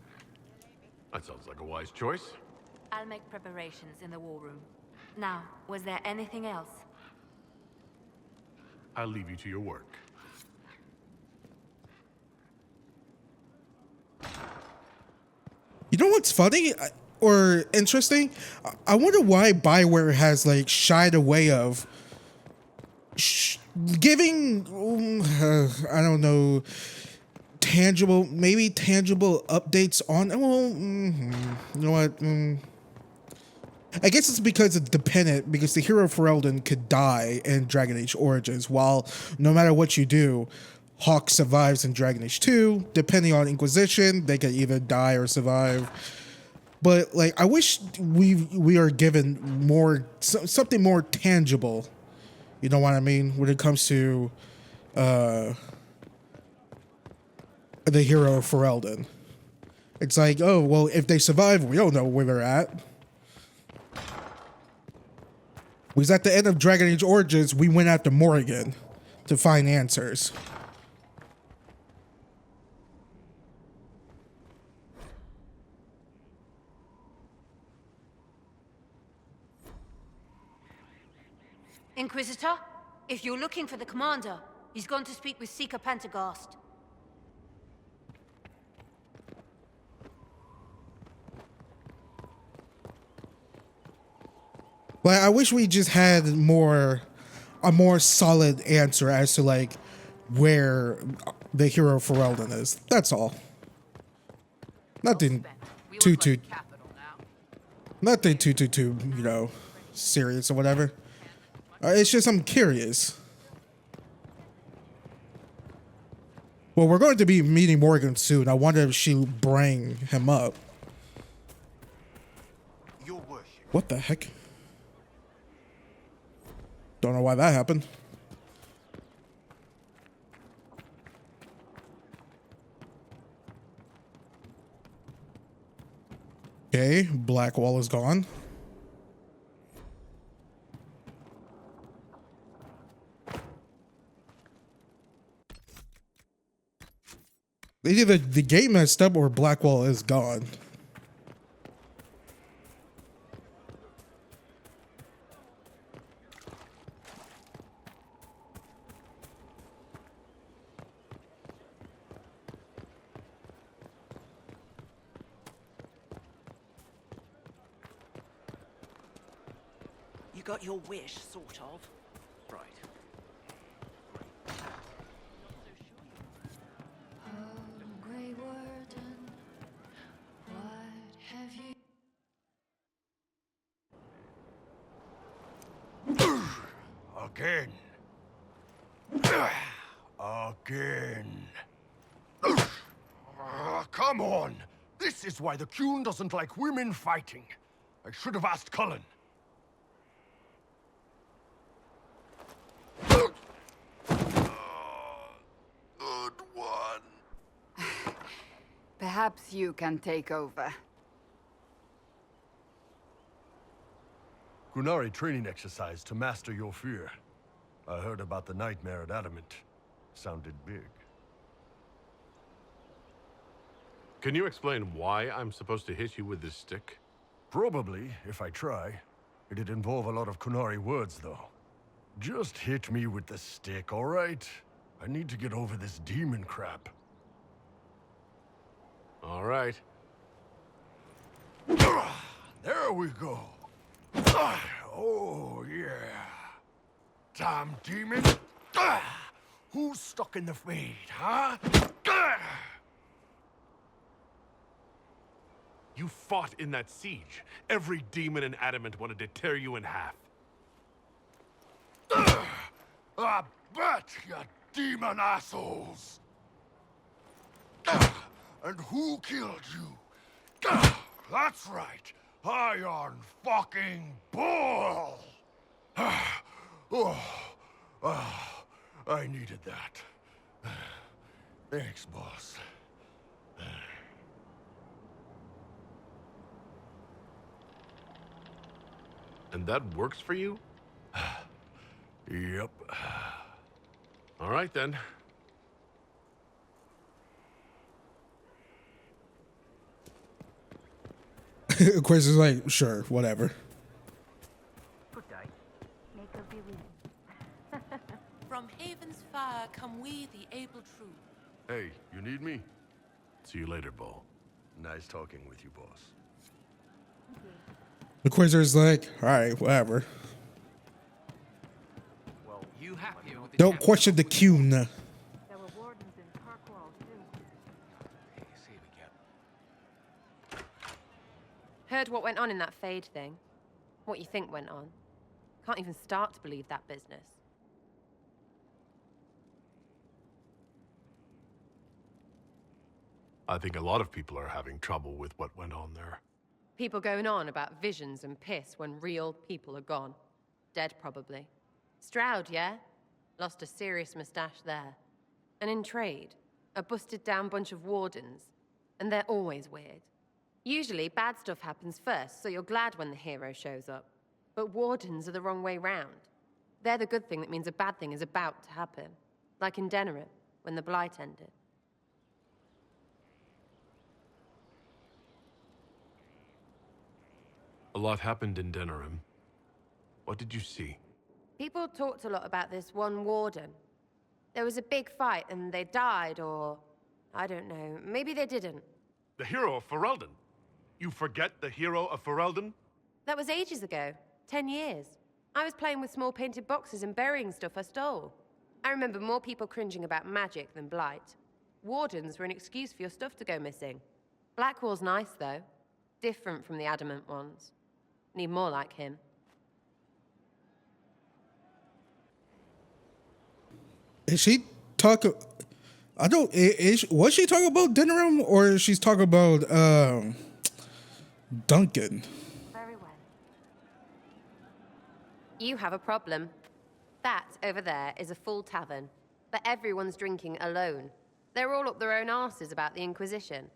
That sounds like a wise choice. I'll make preparations in the war room. Now, was there anything else? I'll leave you to your work. You know what's funny or interesting? I wonder why BioWare has like shied away of giving, I don't know, maybe tangible updates on. Well, you know what? I guess it's because it's dependent, because the hero Ferelden could die in Dragon Age Origins, while no matter what you do, Hawk survives in Dragon Age 2. Depending on Inquisition, they could either die or survive. But like, I wish we are given more something more tangible. You know what I mean? When it comes to the hero Ferelden, it's like, oh well, if they survive, we don't know where they're at. Because at the end of Dragon Age Origins, we went after Morrigan to find answers. Inquisitor, if you're looking for the commander, he's gone to speak with Seeker Pentecost. Like, I wish we just had a more solid answer as to like where the hero Ferelden is. That's all. Nothing too you know, serious or whatever. It's just I'm curious. Well, we're going to be meeting Morgan soon. I wonder if she'll bring him up. What the heck? Don't know why that happened. Okay, Blackwall is gone. Either the game messed up or Blackwall is gone. You got your wish, sort of. Right. Grey Warden, what have you... Again. Again. Come on! This is why the Qun doesn't like women fighting. I should have asked Cullen. Good one. Perhaps you can take over. Qunari training exercise to master your fear. I heard about the nightmare at Adamant. Sounded big. Can you explain why I'm supposed to hit you with this stick? Probably, if I try. It'd involve a lot of Qunari words, though. Just hit me with the stick, all right? I need to get over this demon crap. All right. There we go. Oh, yeah. Damn demon. Who's stuck in the fade, huh? You fought in that siege. Every demon in Adamant wanted to tear you in half. I bet, you demon assholes! And who killed you? That's right, Iron fucking Bull! I needed that. Thanks, boss. And that works for you? Yep. All right, then. Of course, it's like, sure, whatever. Good day. Make a be with. From Haven's fire come we, the able true. Hey, you need me? See you later, Bull. Nice talking with you, boss. The Quizer's like, all right, whatever. Well, you happier with the Don't question the Qun. There were wardens in Kirkwall, too. See we go. Heard what went on in that Fade thing? what you think went on. Can't even start to believe that business. I think a lot of people are having trouble with what went on there. People going on about visions and piss when real people are gone. Dead, probably. Stroud, yeah? Lost a serious mustache there. And in trade, a busted down bunch of wardens. And they're always weird. Usually, bad stuff happens first, so you're glad when the hero shows up. But wardens are the wrong way round. They're the good thing that means a bad thing is about to happen. Like in Denerim, when the Blight ended. A lot happened in Denerim. What did you see? People talked a lot about this one warden. There was a big fight and they died, or... I don't know, maybe they didn't. The hero of Ferelden. You forget the hero of Ferelden? That was ages ago. 10 years. I was playing with small painted boxes and burying stuff I stole. I remember more people cringing about magic than Blight. Wardens were an excuse for your stuff to go missing. Blackwall's nice, though. Different from the adamant ones. Need more like him. Is she talking? I don't. Was she talking about Denerim, or she's talking about Duncan? Very well. You have a problem. That over there is a full tavern, but everyone's drinking alone. They're all up their own arses about the Inquisition.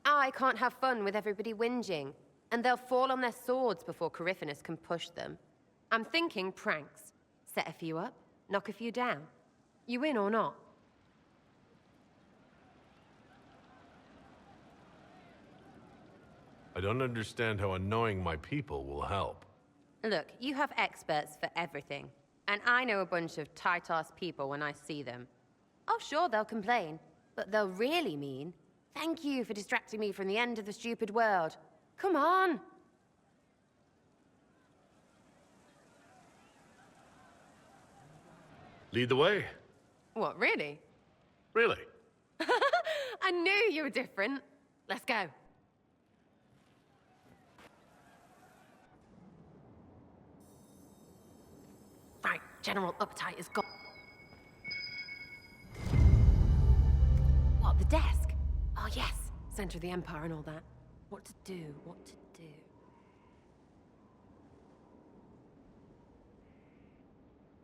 I can't have fun with everybody whinging, and they'll fall on their swords before Corypheus can push them. I'm thinking pranks. Set a few up, knock a few down. You win or not? I don't understand how annoying my people will help. Look, you have experts for everything. And I know a bunch of tight-ass people when I see them. Oh, sure, they'll complain. But they'll really mean, thank you for distracting me from the end of the stupid world. Come on! Lead the way. What, really? Really? I knew you were different. Let's go. Right, General Uptight is gone. What, the desk? Oh, yes. Center of the Empire and all that. What to do, what to do.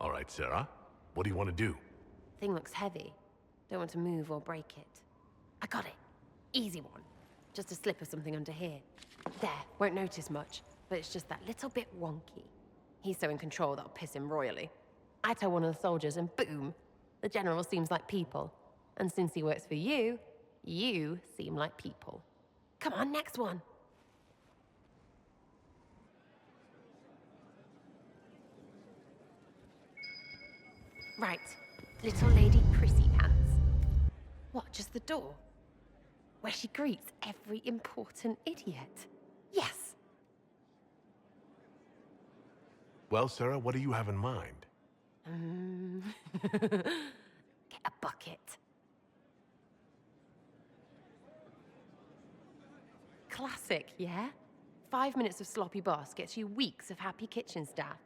All right, Sarah. What do you want to do? Thing looks heavy. Don't want to move or break it. I got it. Easy one. Just a slip or something under here. There, won't notice much, but it's just that little bit wonky. He's so in control that'll piss him royally. I tell one of the soldiers and boom, the general seems like people. And since he works for you, you seem like people. Come on, next one. Right, little lady prissy pants. What, just the door? Where she greets every important idiot. Yes. Well, Sarah, what do you have in mind? Get a bucket. Classic, yeah? 5 minutes of sloppy boss gets you weeks of happy kitchen staff.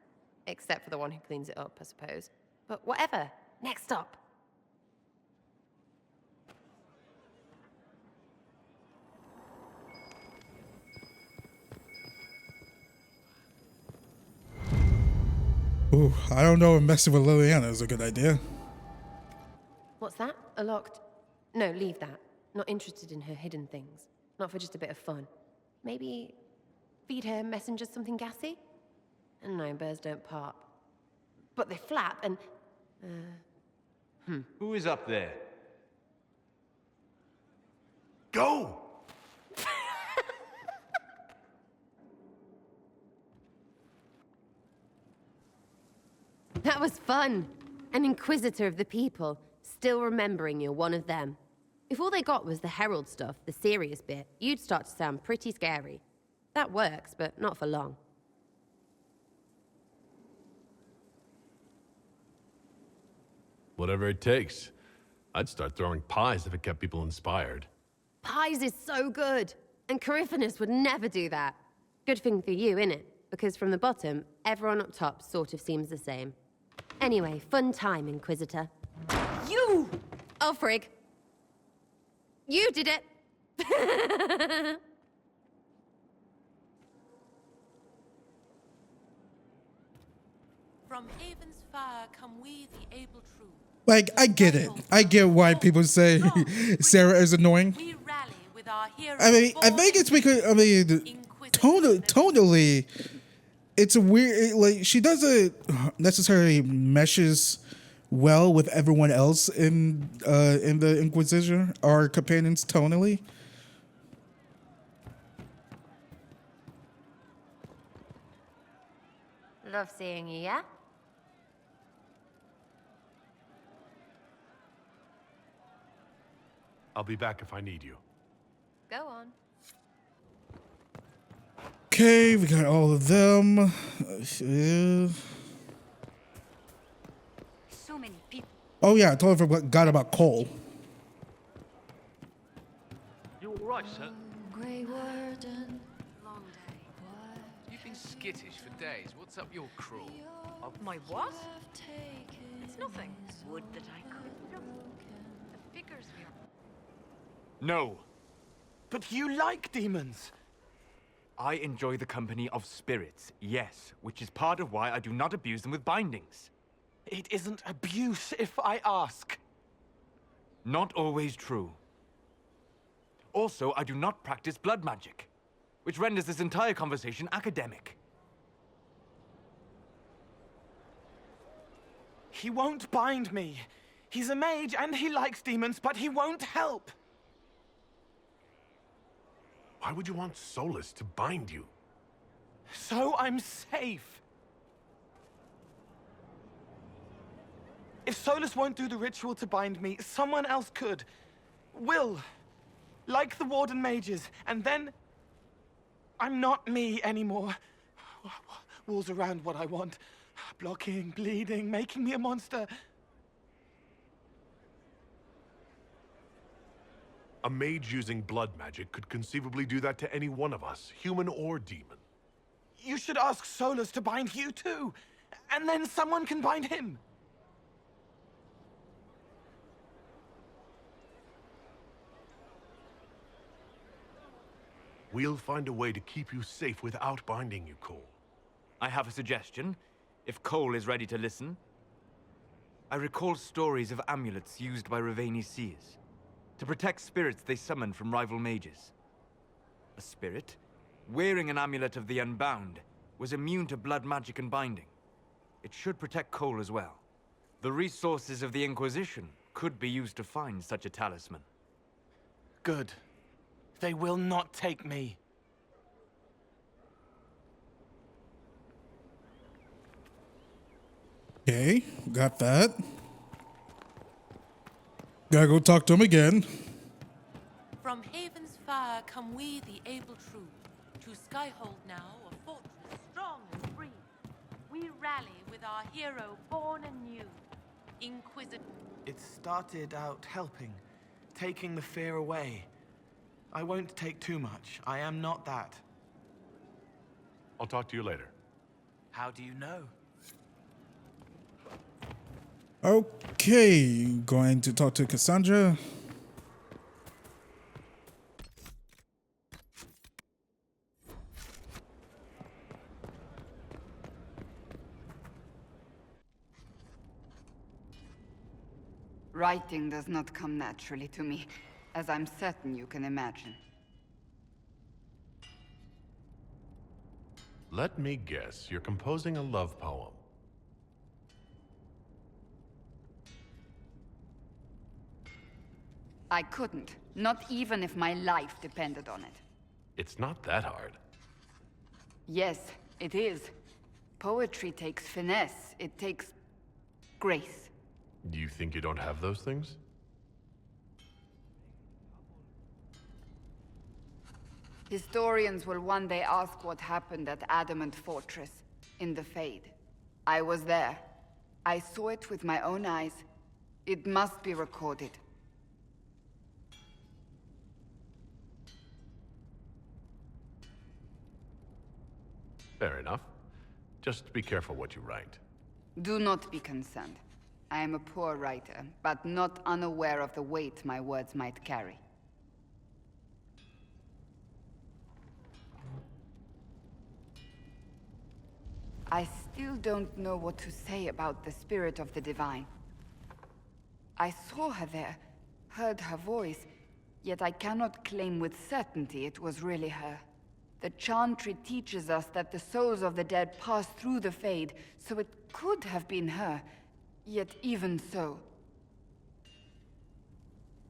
Except for the one who cleans it up, I suppose. But whatever. Next up. Ooh, I don't know if messing with Liliana is a good idea. What's that? A locked... No, leave that. Not interested in her hidden things. Not for just a bit of fun. Maybe feed her messengers something gassy? No, bears don't pop. But they flap and... Who is up there? Go! That was fun. An inquisitor of the people, still remembering you're one of them. If all they got was the herald stuff, the serious bit, you'd start to sound pretty scary. That works, but not for long. Whatever it takes. I'd start throwing pies if it kept people inspired. Pies is so good. And Corypheus would never do that. Good thing for you, innit? because from the bottom, everyone up top sort of seems the same. Anyway, fun time, Inquisitor. You! Oh, frig. You did it! From Haven's fire come we, the able true. Like, I get it. I get why people say Sarah is annoying. We rally with our hero. I mean, I think it's because, I mean, tonally, it's a weird, like, she doesn't necessarily meshes well with everyone else in the Inquisition, our companions tonally. Love seeing you, yeah? I'll be back if I need you. Go on. Okay, we got all of them. So many people. Oh yeah, I totally forgot about Cole. You all right, sir? Grey Warden. Long day. You've been skittish for days. What's up your crawl? My what? It's nothing. Would that I could. The figures we are. No. But you like demons. I enjoy the company of spirits, yes, which is part of why I do not abuse them with bindings. It isn't abuse if I ask. Not always true. Also, I do not practice blood magic, which renders this entire conversation academic. He won't bind me. He's a mage and he likes demons, but he won't help. Why would you want Solus to bind you? So I'm safe. If Solus won't do the ritual to bind me, someone else could. Will. Like the Warden mages. And then I'm not me anymore. Walls around what I want. Blocking, bleeding, making me a monster. A mage using blood magic could conceivably do that to any one of us, human or demon. You should ask Solus to bind you too. And then someone can bind him. We'll find a way to keep you safe without binding you, Cole. I have a suggestion, if Cole is ready to listen. I recall stories of amulets used by Raveni seers to protect spirits they summoned from rival mages. A spirit, wearing an amulet of the Unbound, was immune to blood magic and binding. It should protect Cole as well. The resources of the Inquisition could be used to find such a talisman. Good. They will not take me. Okay, got that. Gotta go talk to him again. From Haven's fire come we, the able true. To Skyhold now, a fortress strong and free. We rally with our hero born anew. Inquisitor. It started out helping, taking the fear away. I won't take too much. I am not that. I'll talk to you later. How do you know? Okay, going to talk to Cassandra. Writing does not come naturally to me, as I'm certain you can imagine. Let me guess, you're composing a love poem. I couldn't, not even if my life depended on it. It's not that hard. Yes, it is. Poetry takes finesse, it takes grace. Do you think you don't have those things? Historians will one day ask what happened at Adamant Fortress, in the Fade. I was there. I saw it with my own eyes. It must be recorded. Fair enough. Just be careful what you write. Do not be concerned. I am a poor writer, but not unaware of the weight my words might carry. I still don't know what to say about the spirit of the divine. I saw her there, heard her voice, yet I cannot claim with certainty it was really her. The Chantry teaches us that the souls of the dead pass through the Fade, so it could have been her. Yet even so...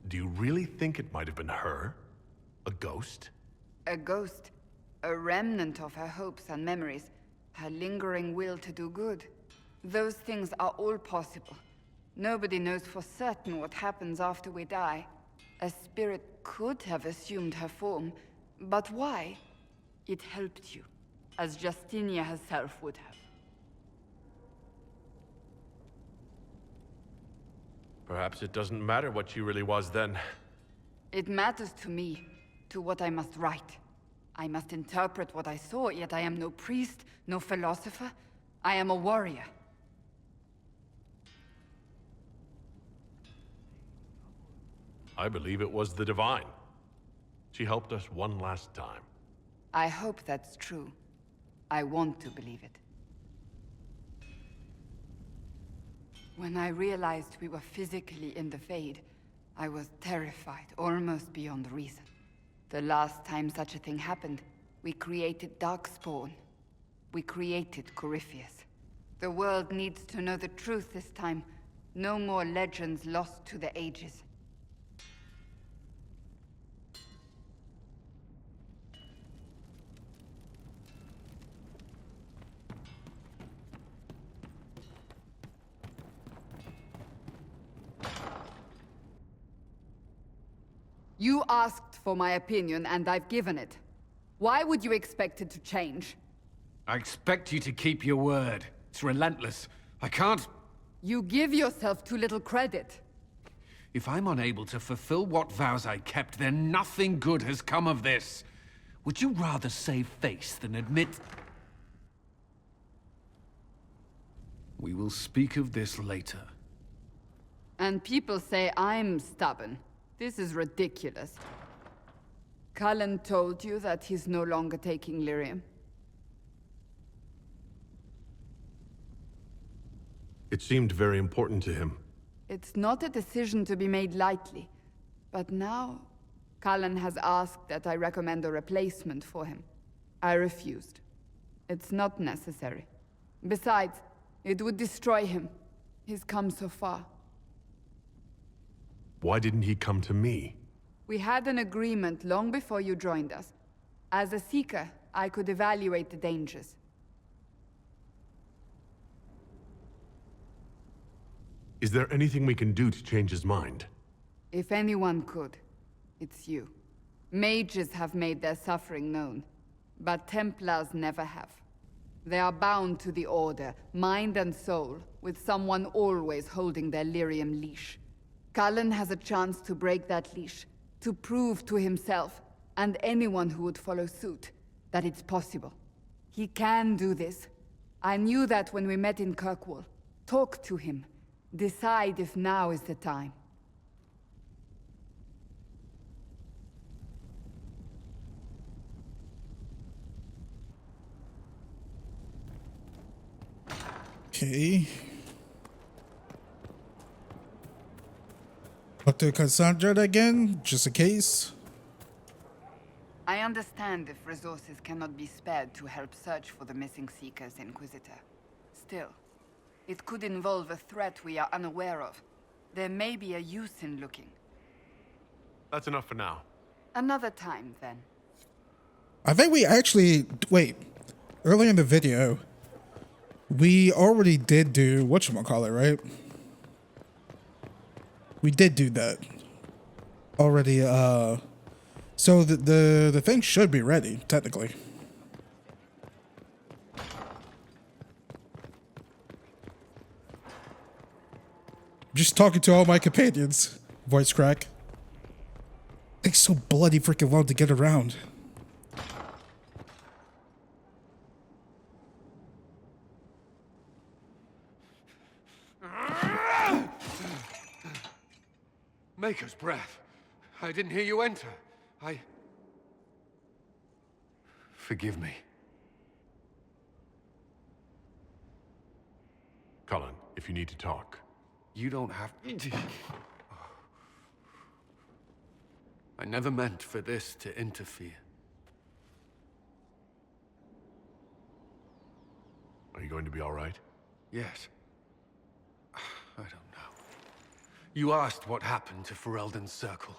Do you really think it might have been her? A ghost? A ghost. A remnant of her hopes and memories. Her lingering will to do good. Those things are all possible. Nobody knows for certain what happens after we die. A spirit could have assumed her form, but why? It helped you, as Justinia herself would have. Perhaps it doesn't matter what she really was then. It matters to me, to what I must write. I must interpret what I saw, yet I am no priest, no philosopher. I am a warrior. I believe it was the Divine. She helped us one last time. I hope that's true. I want to believe it. When I realized we were physically in the Fade, I was terrified, almost beyond reason. The last time such a thing happened, we created Darkspawn. We created Corypheus. The world needs to know the truth this time. No more legends lost to the ages. You asked for my opinion, and I've given it. Why would you expect it to change? I expect you to keep your word. It's relentless. I can't... You give yourself too little credit. If I'm unable to fulfill what vows I kept, then nothing good has come of this. Would you rather save face than admit... We will speak of this later. And people say I'm stubborn. This is ridiculous. Cullen told you that he's no longer taking lyrium? It seemed very important to him. It's not a decision to be made lightly. But now, Cullen has asked that I recommend a replacement for him. I refused. It's not necessary. Besides, it would destroy him. He's come so far. Why didn't he come to me? We had an agreement long before you joined us. As a Seeker, I could evaluate the dangers. Is there anything we can do to change his mind? If anyone could, it's you. Mages have made their suffering known, but Templars never have. They are bound to the Order, mind and soul, with someone always holding their lyrium leash. Cullen has a chance to break that leash, to prove to himself, and anyone who would follow suit, that it's possible. He can do this. I knew that when we met in Kirkwall. Talk to him. Decide if now is the time. Okay. Talk to Cassandra again, just in case. I understand if resources cannot be spared to help search for the missing Seekers, Inquisitor. Still, it could involve a threat we are unaware of. There may be a use in looking. That's enough for now. Another time, then. I think we actually... Wait. Earlier in the video, we already did do whatchamacallit, right? We did do that already. So the thing should be ready, technically. Just talking to all my companions. Voice crack. Takes so bloody freaking long to get around. Maker's breath. I didn't hear you enter. Forgive me. Cullen, if you need to talk. You don't have... I never meant for this to interfere. Are you going to be all right? Yes. I don't know. You asked what happened to Ferelden's Circle.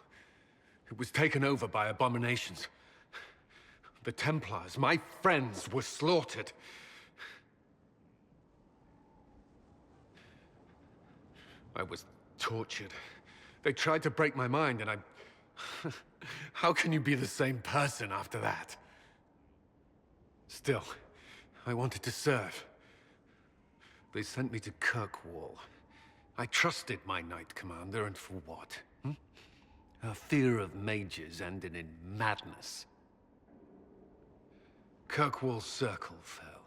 It was taken over by abominations. The Templars, my friends, were slaughtered. I was tortured. They tried to break my mind, and I... How can you be the same person after that? Still, I wanted to serve. They sent me to Kirkwall. I trusted my Knight Commander, and for what? Her fear of mages ended in madness. Kirkwall's Circle fell.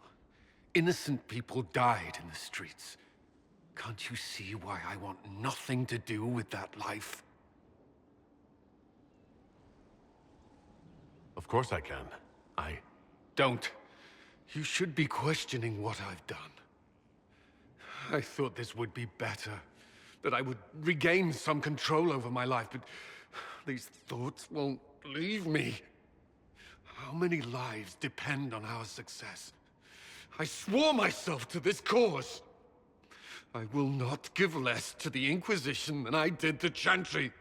Innocent people died in the streets. Can't you see why I want nothing to do with that life? Of course I can. Don't. You should be questioning what I've done. I thought this would be better. That I would regain some control over my life, but these thoughts won't leave me. How many lives depend on our success? I swore myself to this cause. I will not give less to the Inquisition than I did to Chantry.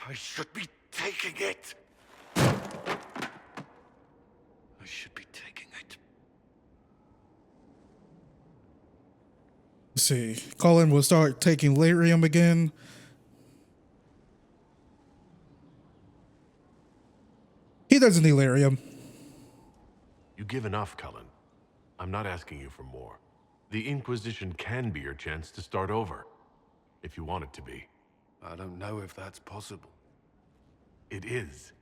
I should be taking it. I should be taking it. Let's see. Cullen will start taking lyrium again. He doesn't need lyrium. You give enough, Cullen. I'm not asking you for more. The Inquisition can be your chance to start over, if you want it to be. I don't know if that's possible. It is.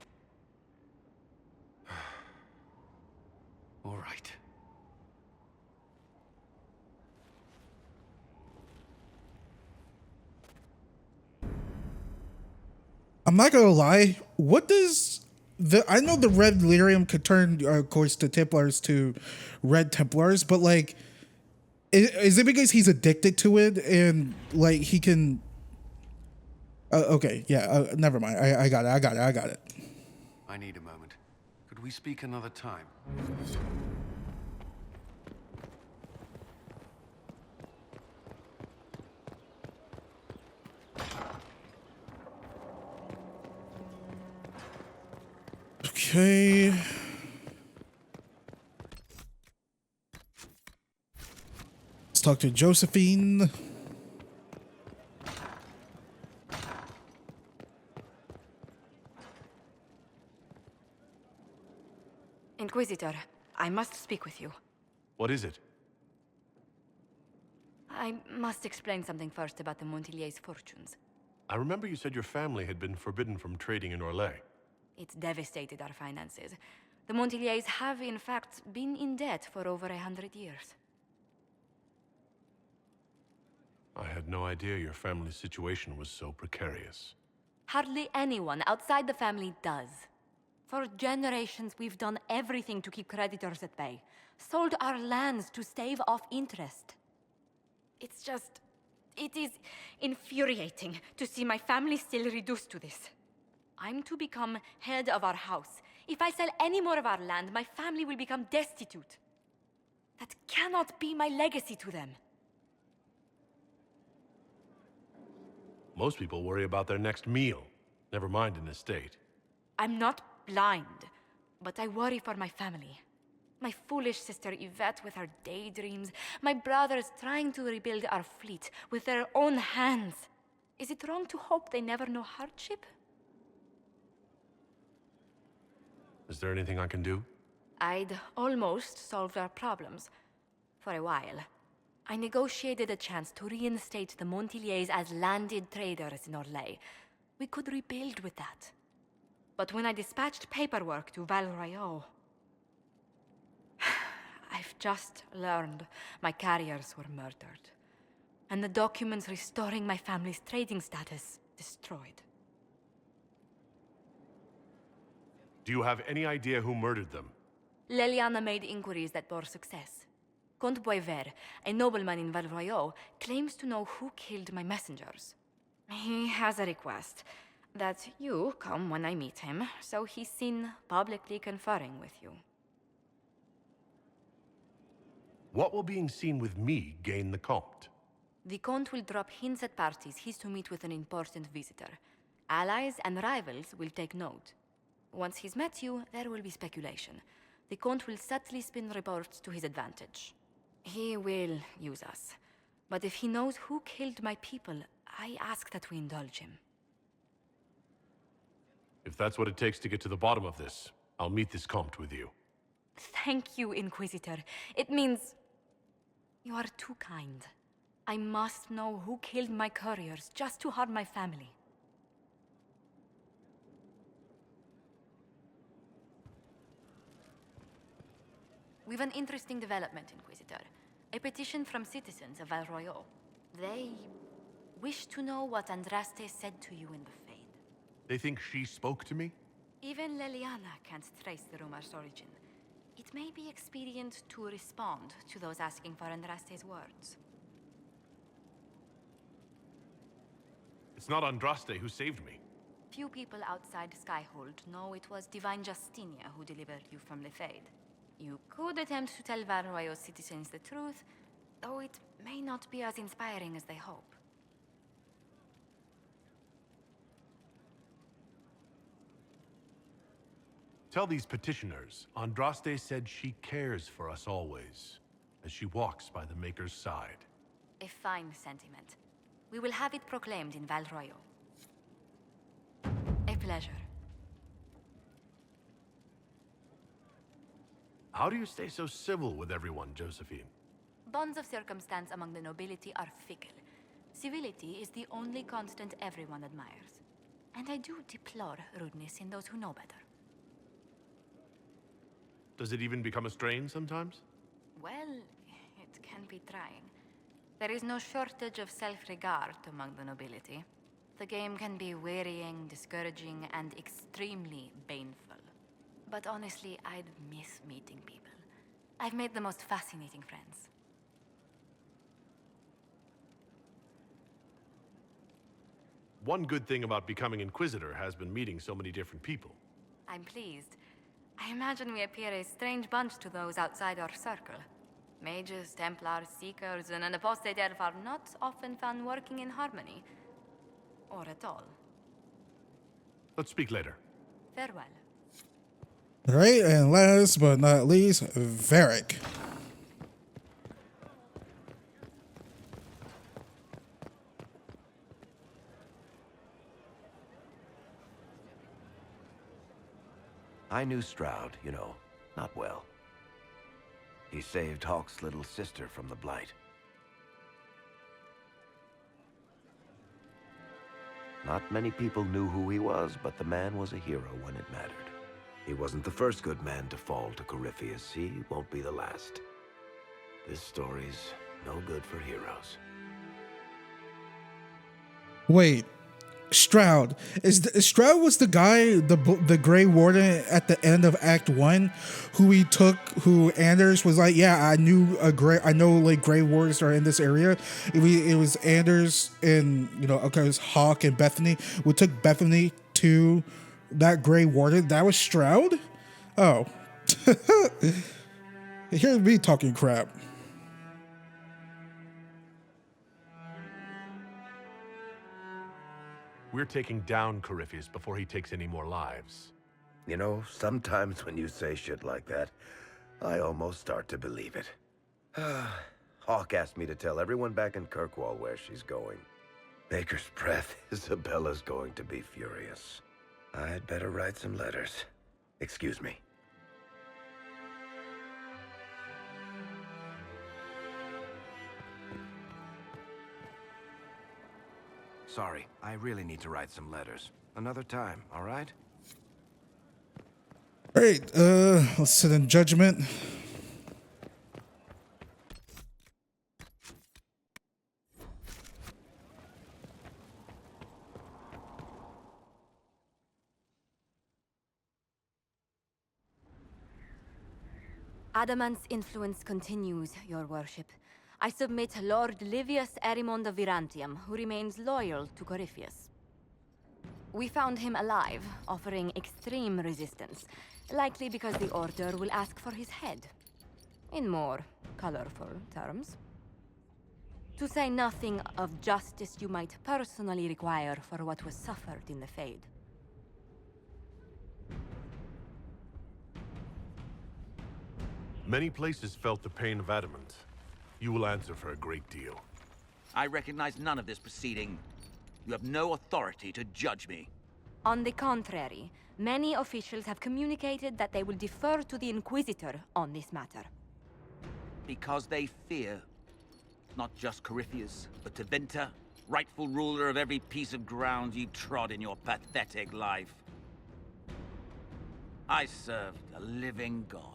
All right. I'm not gonna lie. What does I know the red lyrium could turn, of course, the Templars to red Templars, but like, is it because he's addicted to it and like he can? Okay, yeah, never mind. I got it. I need a moment. Could we speak another time? Okay. Let's talk to Josephine. Inquisitor, I must speak with you. What is it? I must explain something first about the Montilier's fortunes. I remember you said your family had been forbidden from trading in Orlais. It's devastated our finances. The Montilier's have, in fact, been in debt for over 100 years. I had no idea your family's situation was so precarious. Hardly anyone outside the family does. For generations, we've done everything to keep creditors at bay. Sold our lands to stave off interest. It's just... it is infuriating to see my family still reduced to this. I'm to become head of our house. If I sell any more of our land, my family will become destitute. That cannot be my legacy to them. Most people worry about their next meal, never mind an estate. I'm not blind, but I worry for my family. My foolish sister Yvette with her daydreams. My brothers trying to rebuild our fleet with their own hands. Is it wrong to hope they never know hardship? Is there anything I can do? I'd almost solved our problems. For a while. I negotiated a chance to reinstate the Montilier's as landed traders in Orlais. We could rebuild with that. But when I dispatched paperwork to Val Royeaux, I've just learned my carriers were murdered. And the documents restoring my family's trading status destroyed. Do you have any idea who murdered them? Leliana made inquiries that bore success. Comte Boisvert, a nobleman in Valroyaux, claims to know who killed my messengers. He has a request that you come when I meet him, so he's seen publicly conferring with you. What will being seen with me gain the Comte? The Comte will drop hints at parties he's to meet with an important visitor. Allies and rivals will take note. Once he's met you, there will be speculation. The Comte will subtly spin reports to his advantage. He will use us. But if he knows who killed my people, I ask that we indulge him. If that's what it takes to get to the bottom of this, I'll meet this Comte with you. Thank you, Inquisitor. It means... you are too kind. I must know who killed my couriers just to harm my family. We've an interesting development, Inquisitor. A petition from citizens of Valroyaux. They wish to know what Andraste said to you in the Fade. They think she spoke to me? Even Leliana can't trace the rumor's origin. It may be expedient to respond to those asking for Andraste's words. It's not Andraste who saved me. Few people outside Skyhold know it was Divine Justinia who delivered you from the Fade. You could attempt to tell Valroyaux citizens the truth, though it may not be as inspiring as they hope. Tell these petitioners, Andraste said she cares for us always, as she walks by the Maker's side. A fine sentiment. We will have it proclaimed in Valroyaux. A pleasure. How do you stay so civil with everyone, Josephine? Bonds of circumstance among the nobility are fickle. Civility is the only constant everyone admires. And I do deplore rudeness in those who know better. Does it even become a strain sometimes? Well, it can be trying. There is no shortage of self-regard among the nobility. The game can be wearying, discouraging, and extremely baneful. But honestly, I'd miss meeting people. I've made the most fascinating friends. One good thing about becoming Inquisitor has been meeting so many different people. I'm pleased. I imagine we appear a strange bunch to those outside our circle. Mages, Templars, Seekers, and an apostate elf are not often found working in harmony. Or at all. Let's speak later. Farewell. Right, and last but not least, Varric. I knew Stroud, you know, not well. He saved Hawke's little sister from the Blight. Not many people knew who he was, but the man was a hero when it mattered. He wasn't the first good man to fall to Corypheus. He won't be the last. This story's no good for heroes. Wait, Stroud. Stroud was the guy, the Grey Warden at the end of Act 1, who Anders was like, yeah, I know like Grey Wardens are in this area. It was Anders and, okay, it was Hawke and Bethany. We took Bethany to that Grey Warden. That was Stroud? Oh. Here's me talking crap. We're taking down Corypheus before he takes any more lives. You know, sometimes when you say shit like that, I almost start to believe it. Hawke asked me to tell everyone back in Kirkwall where she's going. Baker's breath, Isabella's going to be furious. I'd better write some letters. Excuse me. Sorry, I really need to write some letters. Another time, all right? All right, let's sit in judgment. Adamant's influence continues, your worship. I submit Lord Livius Erimond of Virantium, who remains loyal to Corypheus. We found him alive, offering extreme resistance, likely because the Order will ask for his head. In more colorful terms. To say nothing of justice you might personally require for what was suffered in the Fade. Many places felt the pain of adamant. You will answer for a great deal. I recognize none of this proceeding. You have no authority to judge me. On the contrary, many officials have communicated that they will defer to the Inquisitor on this matter. Because they fear. Not just Corypheus, but Tevinter, rightful ruler of every piece of ground you trod in your pathetic life. I served a living god.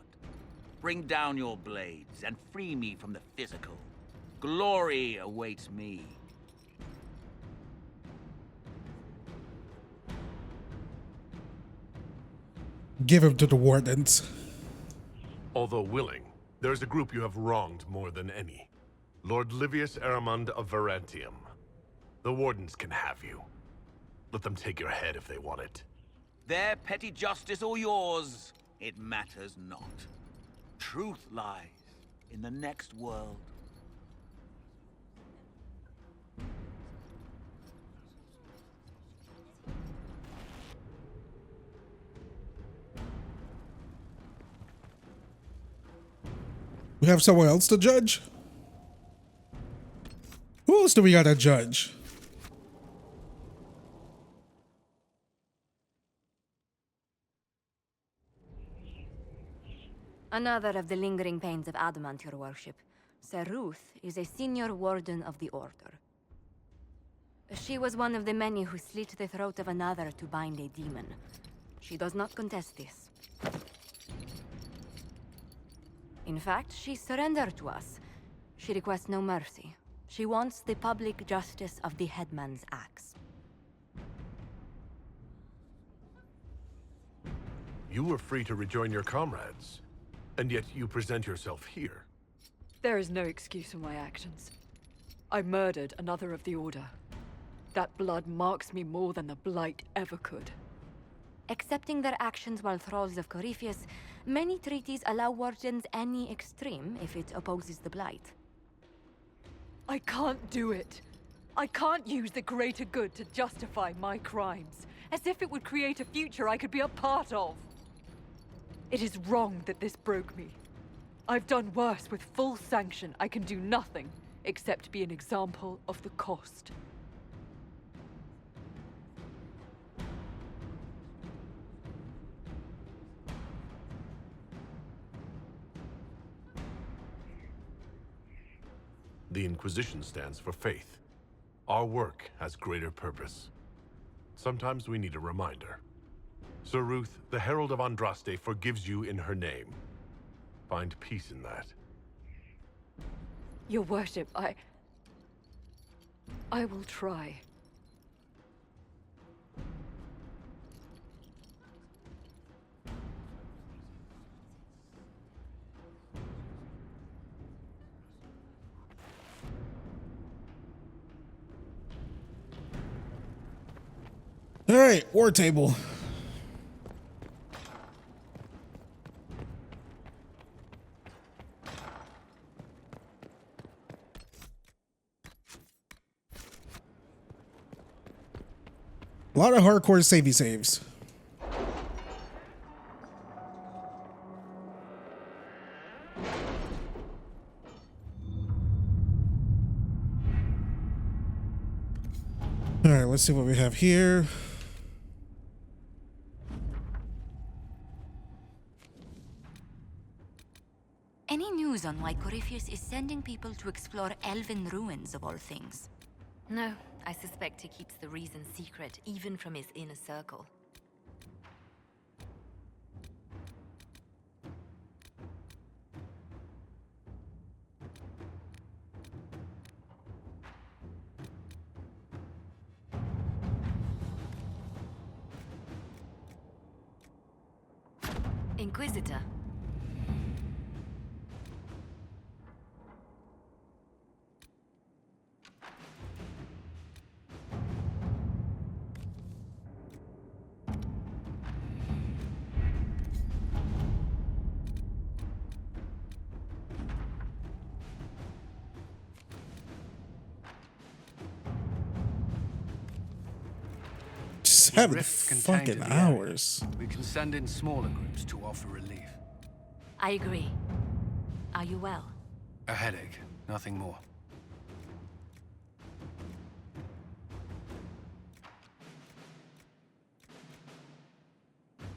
Bring down your blades and free me from the physical. Glory awaits me. Give him to the Wardens. Although willing, there is a group you have wronged more than any. Lord Livius Erimond of Virantium. The Wardens can have you. Let them take your head if they want it. Their petty justice or yours, it matters not. Truth lies in the next world. We have someone else to judge? Who else do we gotta judge? Another of the lingering pains of Adamant, your worship. Sir Ruth is a senior warden of the Order. She was one of the many who slit the throat of another to bind a demon. She does not contest this. In fact, she surrendered to us. She requests no mercy. She wants the public justice of the headman's axe. You were free to rejoin your comrades, and yet you present yourself here. There is no excuse for my actions. I murdered another of the Order. That blood marks me more than the Blight ever could. Accepting their actions while thralls of Corypheus, many treaties allow wardens any extreme if it opposes the Blight. I can't do it. I can't use the greater good to justify my crimes, as if it would create a future I could be a part of. It is wrong that this broke me. I've done worse with full sanction. I can do nothing except be an example of the cost. The Inquisition stands for faith. Our work has greater purpose. Sometimes we need a reminder. Sir Ruth, the Herald of Andraste, forgives you in her name. Find peace in that. Your worship, I will try. All right, war table. A lot of hardcore savey saves. All right, let's see what we have here. Any news on why Corypheus is sending people to explore elven ruins of all things? No, I suspect he keeps the reason secret, even from his inner circle. Inquisitor. 7 Rift contained fucking in the area. hours. We can send in smaller groups to offer relief. I agree. Are you well? A headache, nothing more.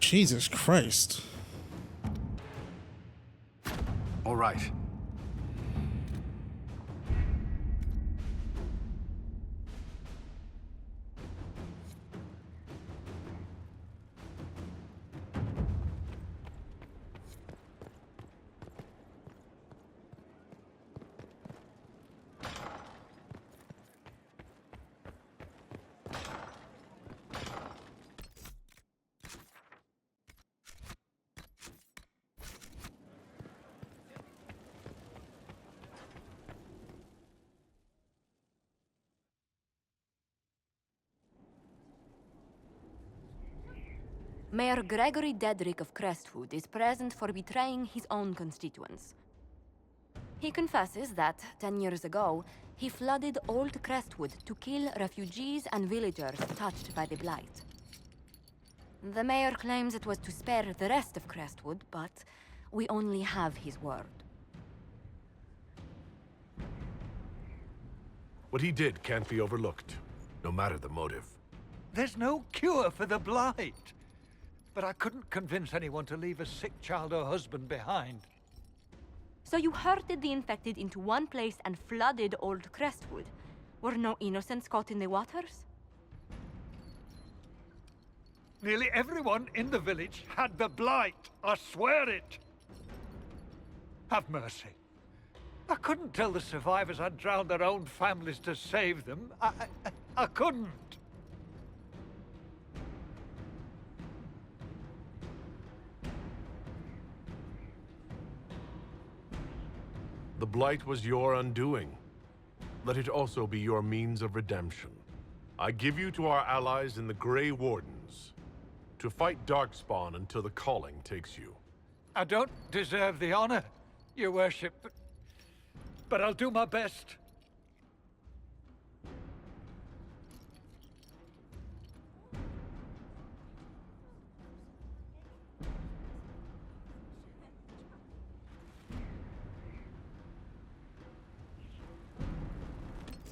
Jesus Christ. All right. Mayor Gregory Dedrick of Crestwood is present for betraying his own constituents. He confesses that, 10 years ago, he flooded Old Crestwood to kill refugees and villagers touched by the Blight. The mayor claims it was to spare the rest of Crestwood, but we only have his word. What he did can't be overlooked, no matter the motive. There's no cure for the Blight. But I couldn't convince anyone to leave a sick child or husband behind. So you herded the infected into one place and flooded Old Crestwood? Were no innocents caught in the waters? Nearly everyone in the village had the Blight. I swear it. Have mercy. I couldn't tell the survivors I'd drowned their own families to save them. I couldn't. The Blight was your undoing. Let it also be your means of redemption. I give you to our allies in the Grey Wardens, to fight Darkspawn until the calling takes you. I don't deserve the honor, your worship, but I'll do my best.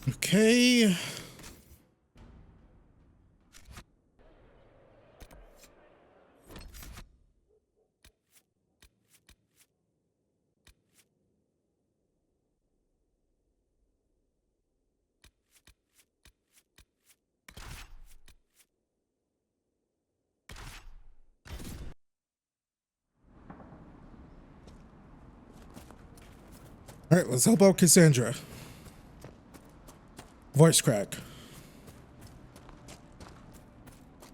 Okay. All right, let's help out Cassandra. Voice crack.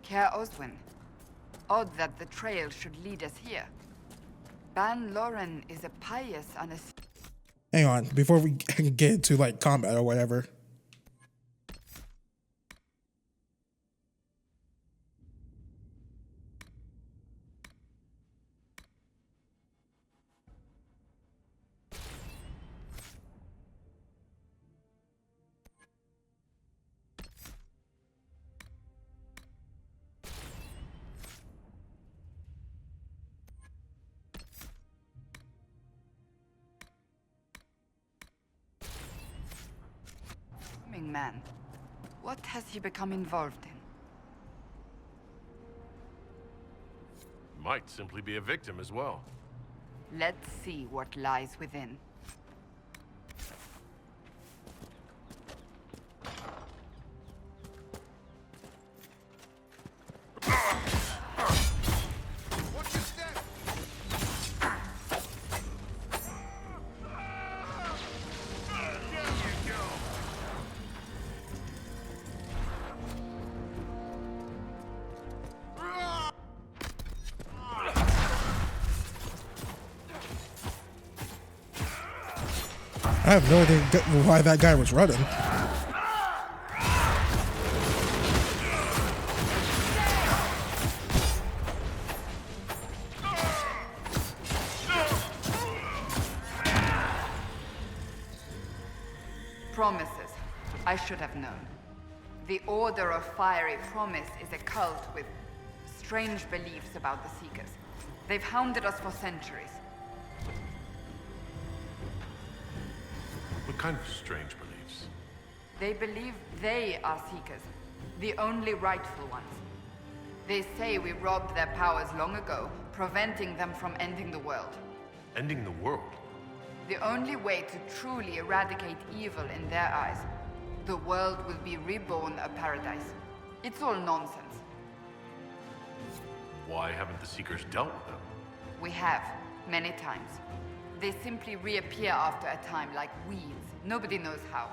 Care Oswin. Odd that the trail should lead us here. Ban Loren is a pious and a... Hang on, before we get into like combat or whatever. man. What has he become involved in? Might simply be a victim as well. Let's see what lies within. I have no idea why that guy was running. Promises. I should have known. The Order of Fiery Promise is a cult with strange beliefs about the Seekers. They've hounded us for centuries. What kind of strange beliefs? They believe they are Seekers, the only rightful ones. They say we robbed their powers long ago, preventing them from ending the world. Ending the world? The only way to truly eradicate evil in their eyes, the world will be reborn a paradise. It's all nonsense. Why haven't the Seekers dealt with them? We have, many times. They simply reappear after a time like weeds. Nobody knows how.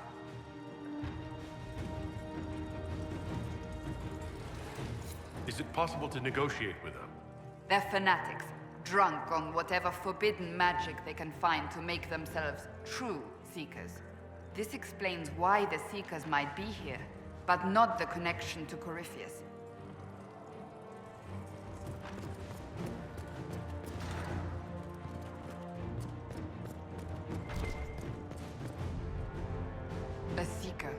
Is it possible to negotiate with them? They're fanatics, drunk on whatever forbidden magic they can find to make themselves true Seekers. This explains why the Seekers might be here, but not the connection to Corypheus. A Seeker.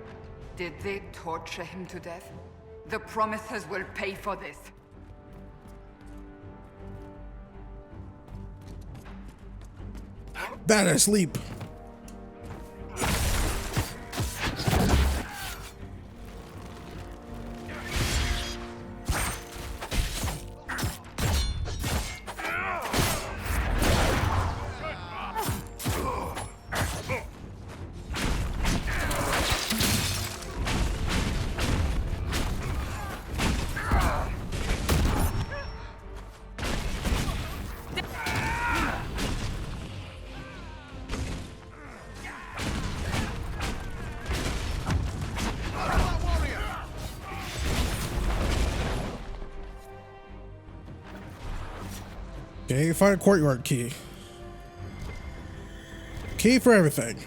Did they torture him to death? The Promisers will pay for this. Bad asleep. Okay, find a courtyard key. Key for everything.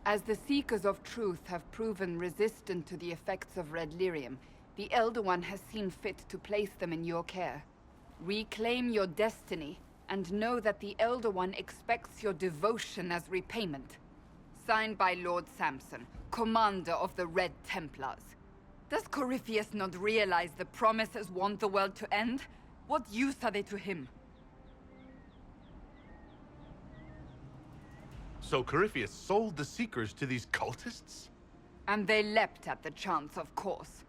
As the Seekers of Truth have proven resistant to the effects of red lyrium, the Elder One has seen fit to place them in your care. Reclaim your destiny, and know that the Elder One expects your devotion as repayment. Signed by Lord Samson, Commander of the Red Templars. Does Corypheus not realize the Promisers want the world to end? What use are they to him? So Corypheus sold the Seekers to these cultists? And they leapt at the chance, of course.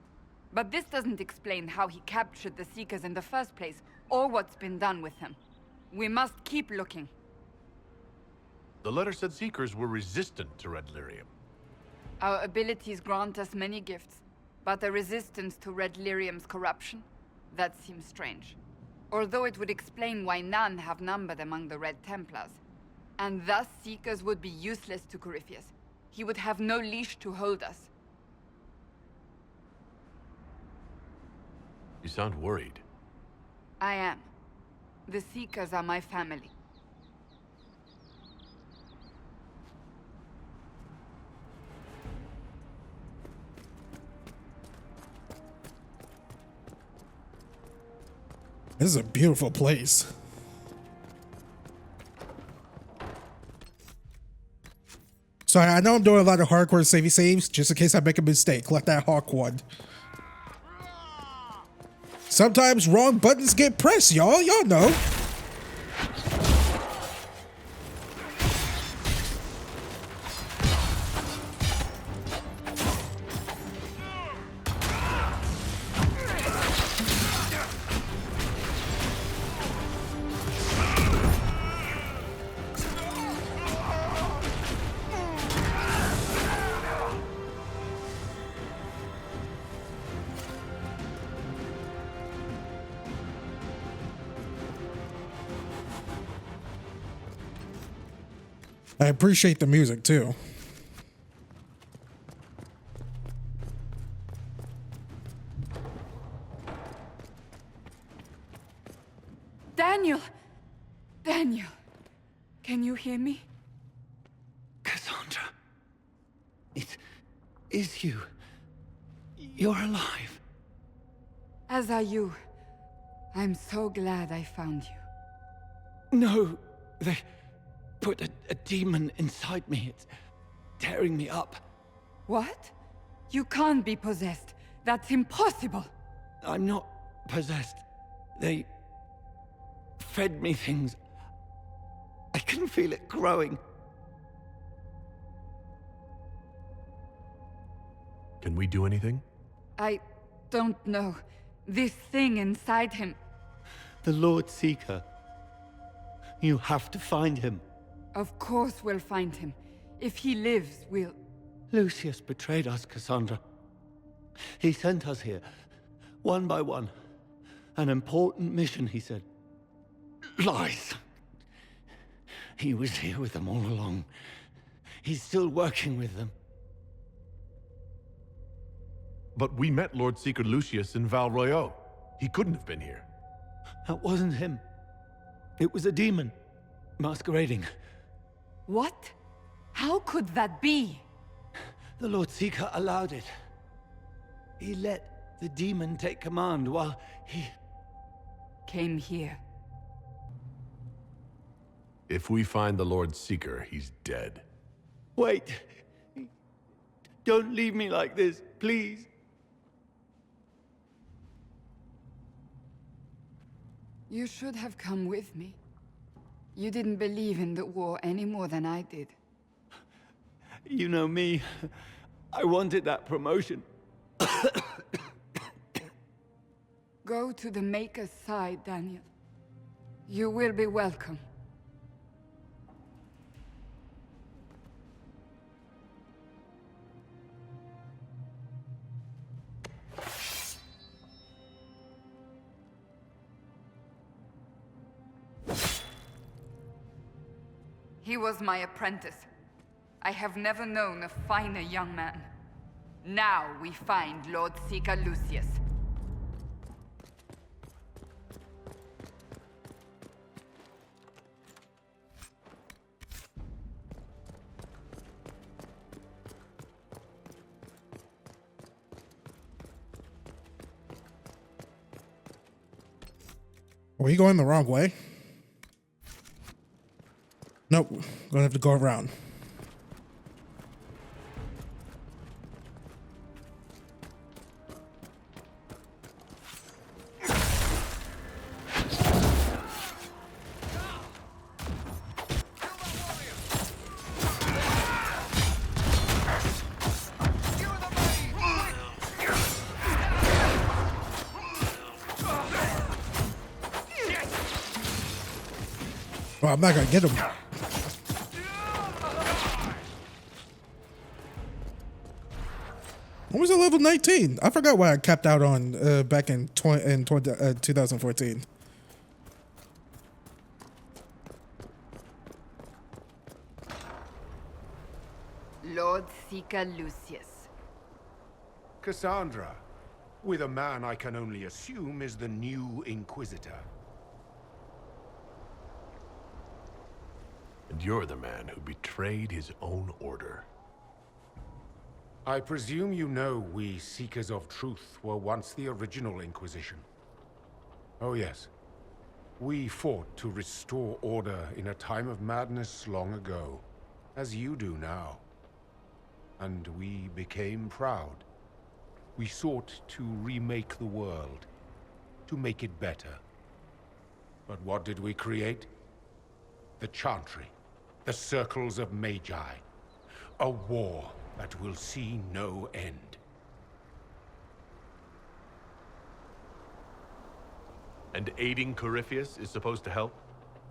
But this doesn't explain how he captured the Seekers in the first place, or what's been done with them. We must keep looking. The letter said Seekers were resistant to red lyrium. Our abilities grant us many gifts, but a resistance to red lyrium's corruption? That seems strange. Although it would explain why none have numbered among the Red Templars. And thus Seekers would be useless to Corypheus. He would have no leash to hold us. You sound worried. I am. The Seekers are my family. This is a beautiful place. Sorry, I know I'm doing a lot of hardcore savey saves, just in case I make a mistake, like that hawk one. Sometimes wrong buttons get pressed, y'all. Y'all know. I appreciate the music too. Daniel! Daniel! Can you hear me? Cassandra. It is you. You're alive. As are you. I'm so glad I found you. No, They put a demon inside me. It's tearing me up. What? You can't be possessed. That's impossible. I'm not possessed. They fed me things. I can feel it growing. Can we do anything? I don't know. This thing inside him. The Lord Seeker. You have to find him. Of course we'll find him. If he lives, we'll... Lucius betrayed us, Cassandra. He sent us here, one by one. An important mission, he said. Lies. He was here with them all along. He's still working with them. But we met Lord Seeker Lucius in Val Royeaux. He couldn't have been here. That wasn't him. It was a demon, masquerading. What? How could that be? The Lord Seeker allowed it. He let the demon take command while he... came here. If we find the Lord Seeker, he's dead. Wait. Don't leave me like this, please. You should have come with me. You didn't believe in the war any more than I did. You know me. I wanted that promotion. Go to the Maker's side, Daniel. You will be welcome. He was my apprentice. I have never known a finer young man. Now we find Lord Seeker Lucius. Are we going the wrong way? Nope, gonna have to go around. Well, I'm not gonna get him. When was it level 19? I forgot what I capped out on back in 2014. Lord Seeker Lucius. Cassandra, with a man I can only assume is the new Inquisitor. And you're the man who betrayed his own order. I presume you know we Seekers of Truth were once the original Inquisition. Oh yes. We fought to restore order in a time of madness long ago, as you do now. And we became proud. We sought to remake the world, to make it better. But what did we create? The Chantry, the Circles of Magi. A war that will see no end. And aiding Corypheus is supposed to help?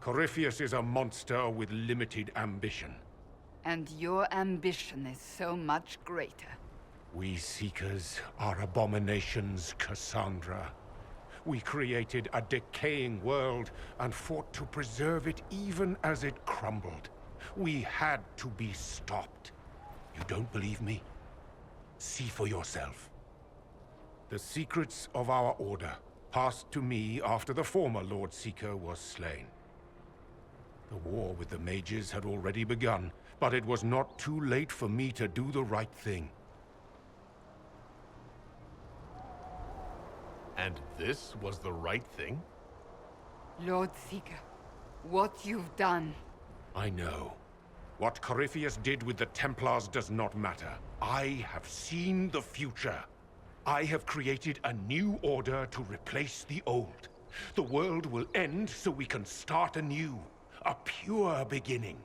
Corypheus is a monster with limited ambition. And your ambition is so much greater. We Seekers are abominations, Cassandra. We created a decaying world and fought to preserve it even as it crumbled. We had to be stopped. You don't believe me? See for yourself. The secrets of our order passed to me after the former Lord Seeker was slain. The war with the mages had already begun, but it was not too late for me to do the right thing. And this was the right thing? Lord Seeker, What you've done. I know. What Corypheus did with the Templars does not matter. I have seen the future. I have created a new order to replace the old. The world will end so we can start anew. A pure beginning.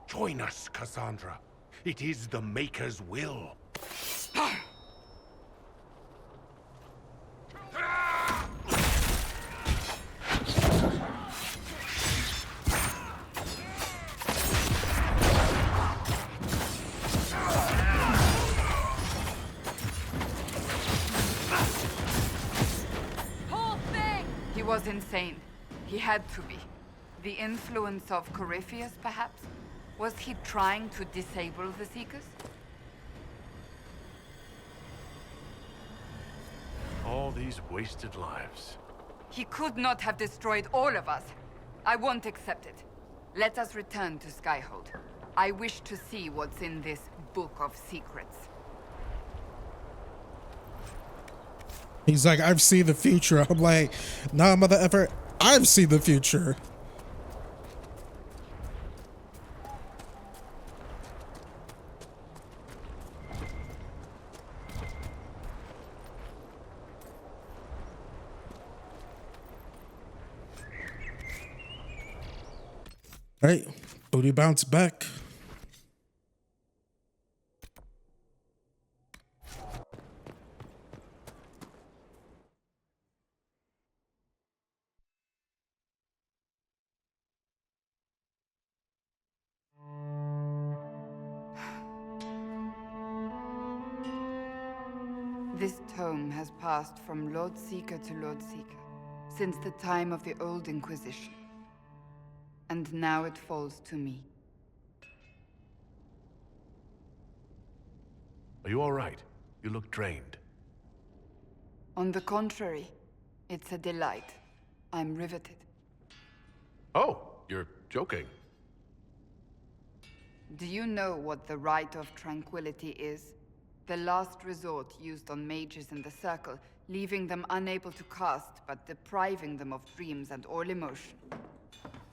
Join us, Cassandra. It is the Maker's will. He was insane. He had to be. The influence of Corypheus, perhaps? Was he trying to disable the Seekers? All these wasted lives. He could not have destroyed all of us. I won't accept it. Let us return to Skyhold. I wish to see what's in this book of secrets. He's like, I've seen the future. I'm like, nah, mother effer, I've seen the future. All right, booty bounce back. This tome has passed from Lord Seeker to Lord Seeker since the time of the old Inquisition. And now it falls to me. Are you all right? You look drained. On the contrary, it's a delight. I'm riveted. Oh, you're joking. Do you know what the Rite of Tranquility is? The last resort used on mages in the Circle, leaving them unable to cast, but depriving them of dreams and all emotion.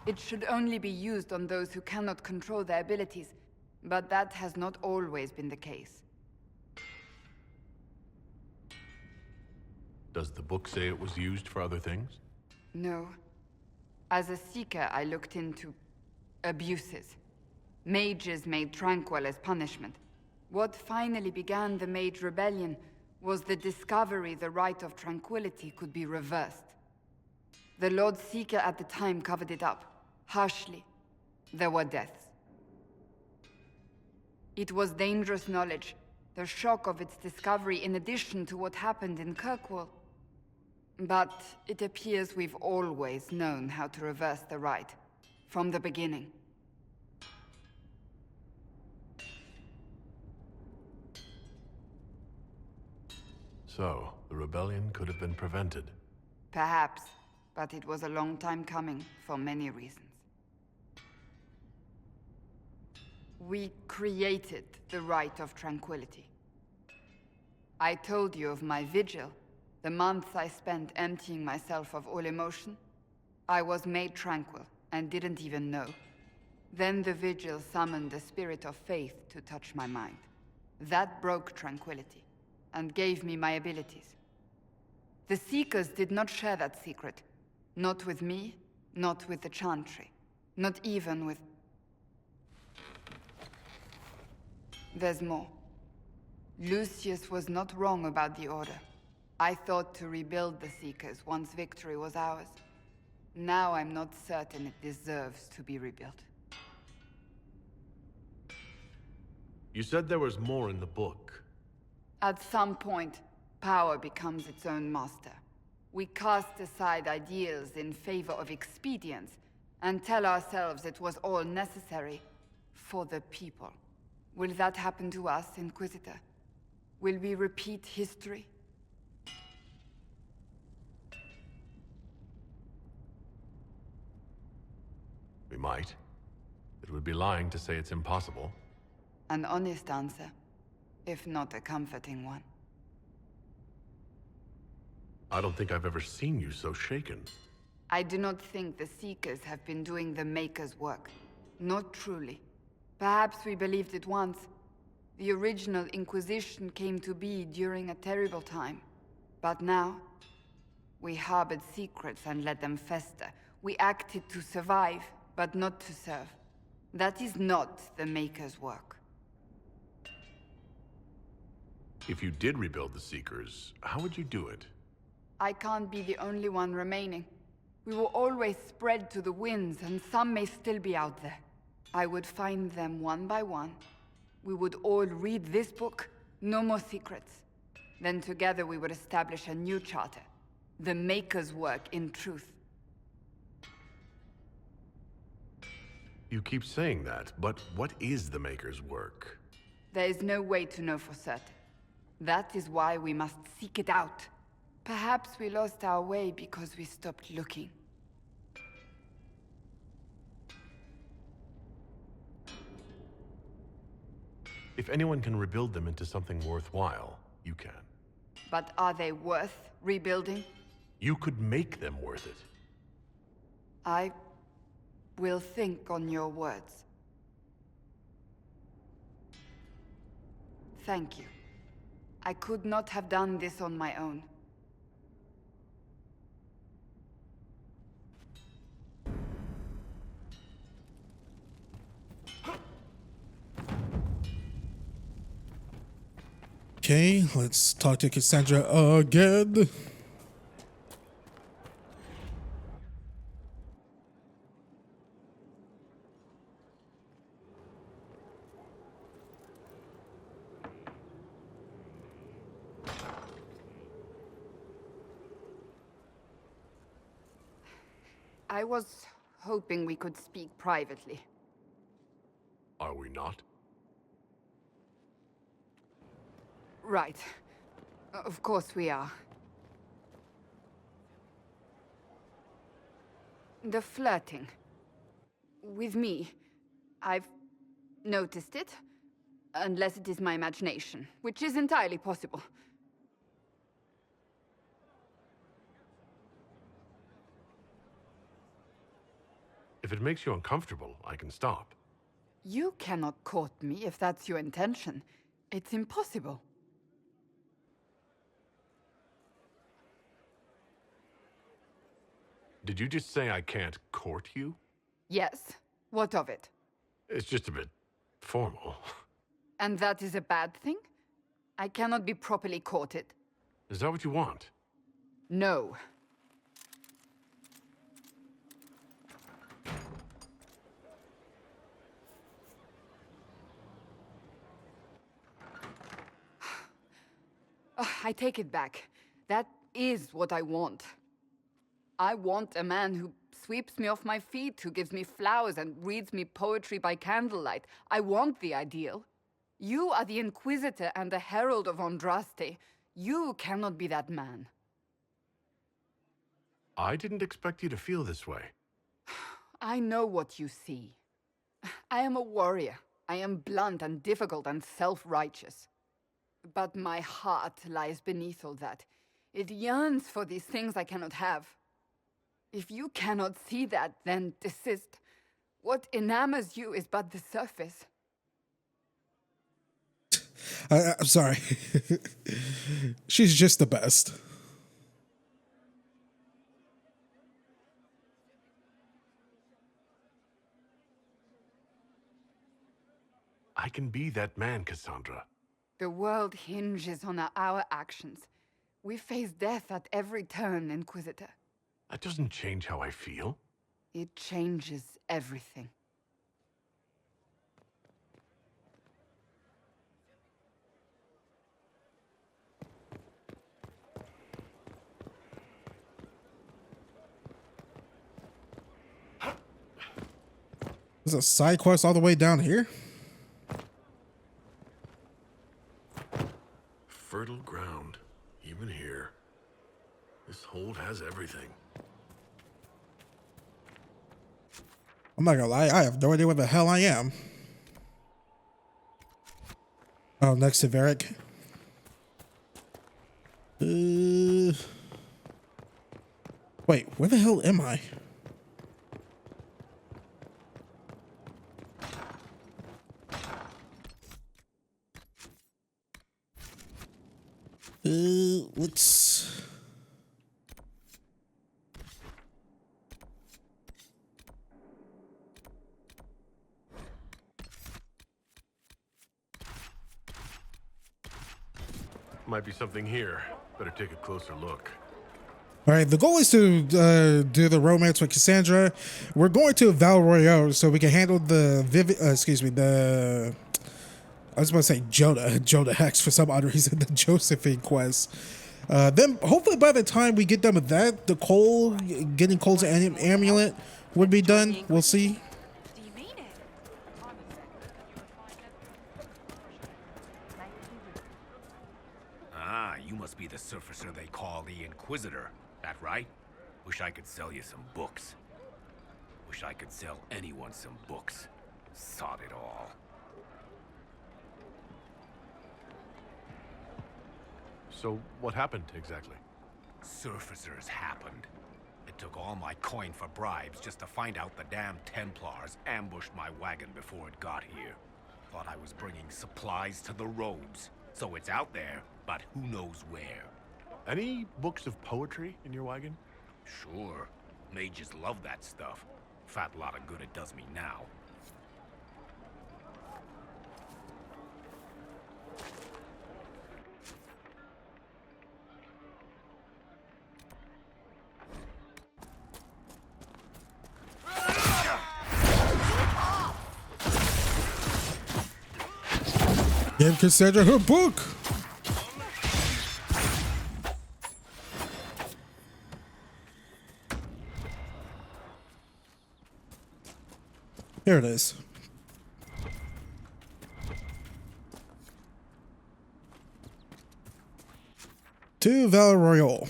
It should only be used on those who cannot control their abilities, but that has not always been the case. Does the book say it was used for other things? No. As a Seeker, I looked into abuses. Mages made Tranquil as punishment. What finally began the Mage Rebellion was the discovery the Rite of Tranquility could be reversed. The Lord Seeker at the time covered it up, harshly. There were deaths. It was dangerous knowledge, the shock of its discovery in addition to what happened in Kirkwall. But it appears we've always known how to reverse the Rite, from the beginning. So, the rebellion could have been prevented. Perhaps, but it was a long time coming, for many reasons. We created the Rite of Tranquility. I told you of my vigil, the months I spent emptying myself of all emotion. I was made tranquil, and didn't even know. Then the vigil summoned the spirit of faith to touch my mind. That broke tranquility, and gave me my abilities. The Seekers did not share that secret. Not with me, not with the Chantry, not even with... There's more. Lucius was not wrong about the Order. I thought to rebuild the Seekers once victory was ours. Now I'm not certain it deserves to be rebuilt. You said there was more in the book. At some point, power becomes its own master. We cast aside ideals in favor of expedience, and tell ourselves it was all necessary for the people. Will that happen to us, Inquisitor? Will we repeat history? We might. It would be lying to say it's impossible. An honest answer, if not a comforting one. I don't think I've ever seen you so shaken. I do not think the Seekers have been doing the Maker's work. Not truly. Perhaps we believed it once. The original Inquisition came to be during a terrible time. But now, we harbored secrets and let them fester. We acted to survive, but not to serve. That is not the Maker's work. If you did rebuild the Seekers, how would you do it? I can't be the only one remaining. We will always spread to the winds, and some may still be out there. I would find them one by one. We would all read this book, no more secrets. Then together we would establish a new charter. The Maker's work in truth. You keep saying that, but what is the Maker's work? There is no way to know for certain. That is why we must seek it out. Perhaps we lost our way because we stopped looking. If anyone can rebuild them into something worthwhile, you can. But are they worth rebuilding? You could make them worth it. I will think on your words. Thank you. I could not have done this on my own. Okay, let's talk to Cassandra again. I was hoping we could speak privately. Are we not? Right. Of course we are. The flirting. With me. I've noticed it. Unless it is my imagination, which is entirely possible. If it makes you uncomfortable, I can stop. You cannot court me if that's your intention. It's impossible. Did you just say I can't court you? Yes. What of it? It's just a bit formal. And that is a bad thing? I cannot be properly courted. Is that what you want? No. I take it back. That is what I want. I want a man who sweeps me off my feet, who gives me flowers and reads me poetry by candlelight. I want the ideal. You are the Inquisitor and the Herald of Andraste. You cannot be that man. I didn't expect you to feel this way. I know what you see. I am a warrior. I am blunt and difficult and self-righteous. But my heart lies beneath all that. It yearns for these things I cannot have. If you cannot see that, then desist. What enamors you is but the surface. I'm sorry. She's just the best. I can be that man, Cassandra. The world hinges on our actions. We face death at every turn, Inquisitor. That doesn't change how I feel. It changes everything. There's a side quest all the way down here? Fertile ground, even here. This hold has everything. I'm not gonna lie, I have no idea where the hell I am. Oh, next to Varric. Wait, Where the hell am I? Let's... Might be something here. Better take a closer look. All right, the goal is to do the romance with Cassandra. We're going to Val Royale so we can handle the I was about to say Jonah Hex for some odd reason, the Josephine quest. Then hopefully by the time we get done with that, the Cole, getting Cole's amulet would be done. We'll see. Ah, you must be the surfacer they call the Inquisitor. That right? Wish I could sell you some books. Wish I could sell anyone some books. Sod it all. So, what happened exactly? Surfacers happened. It took all my coin for bribes just to find out the damn Templars ambushed my wagon before it got here. Thought I was bringing supplies to the robes. So it's out there, but who knows where. Any books of poetry in your wagon? Sure. Mages love that stuff. Fat lot of good it does me now. Give Cassandra her book. Here it is. To Val Royale.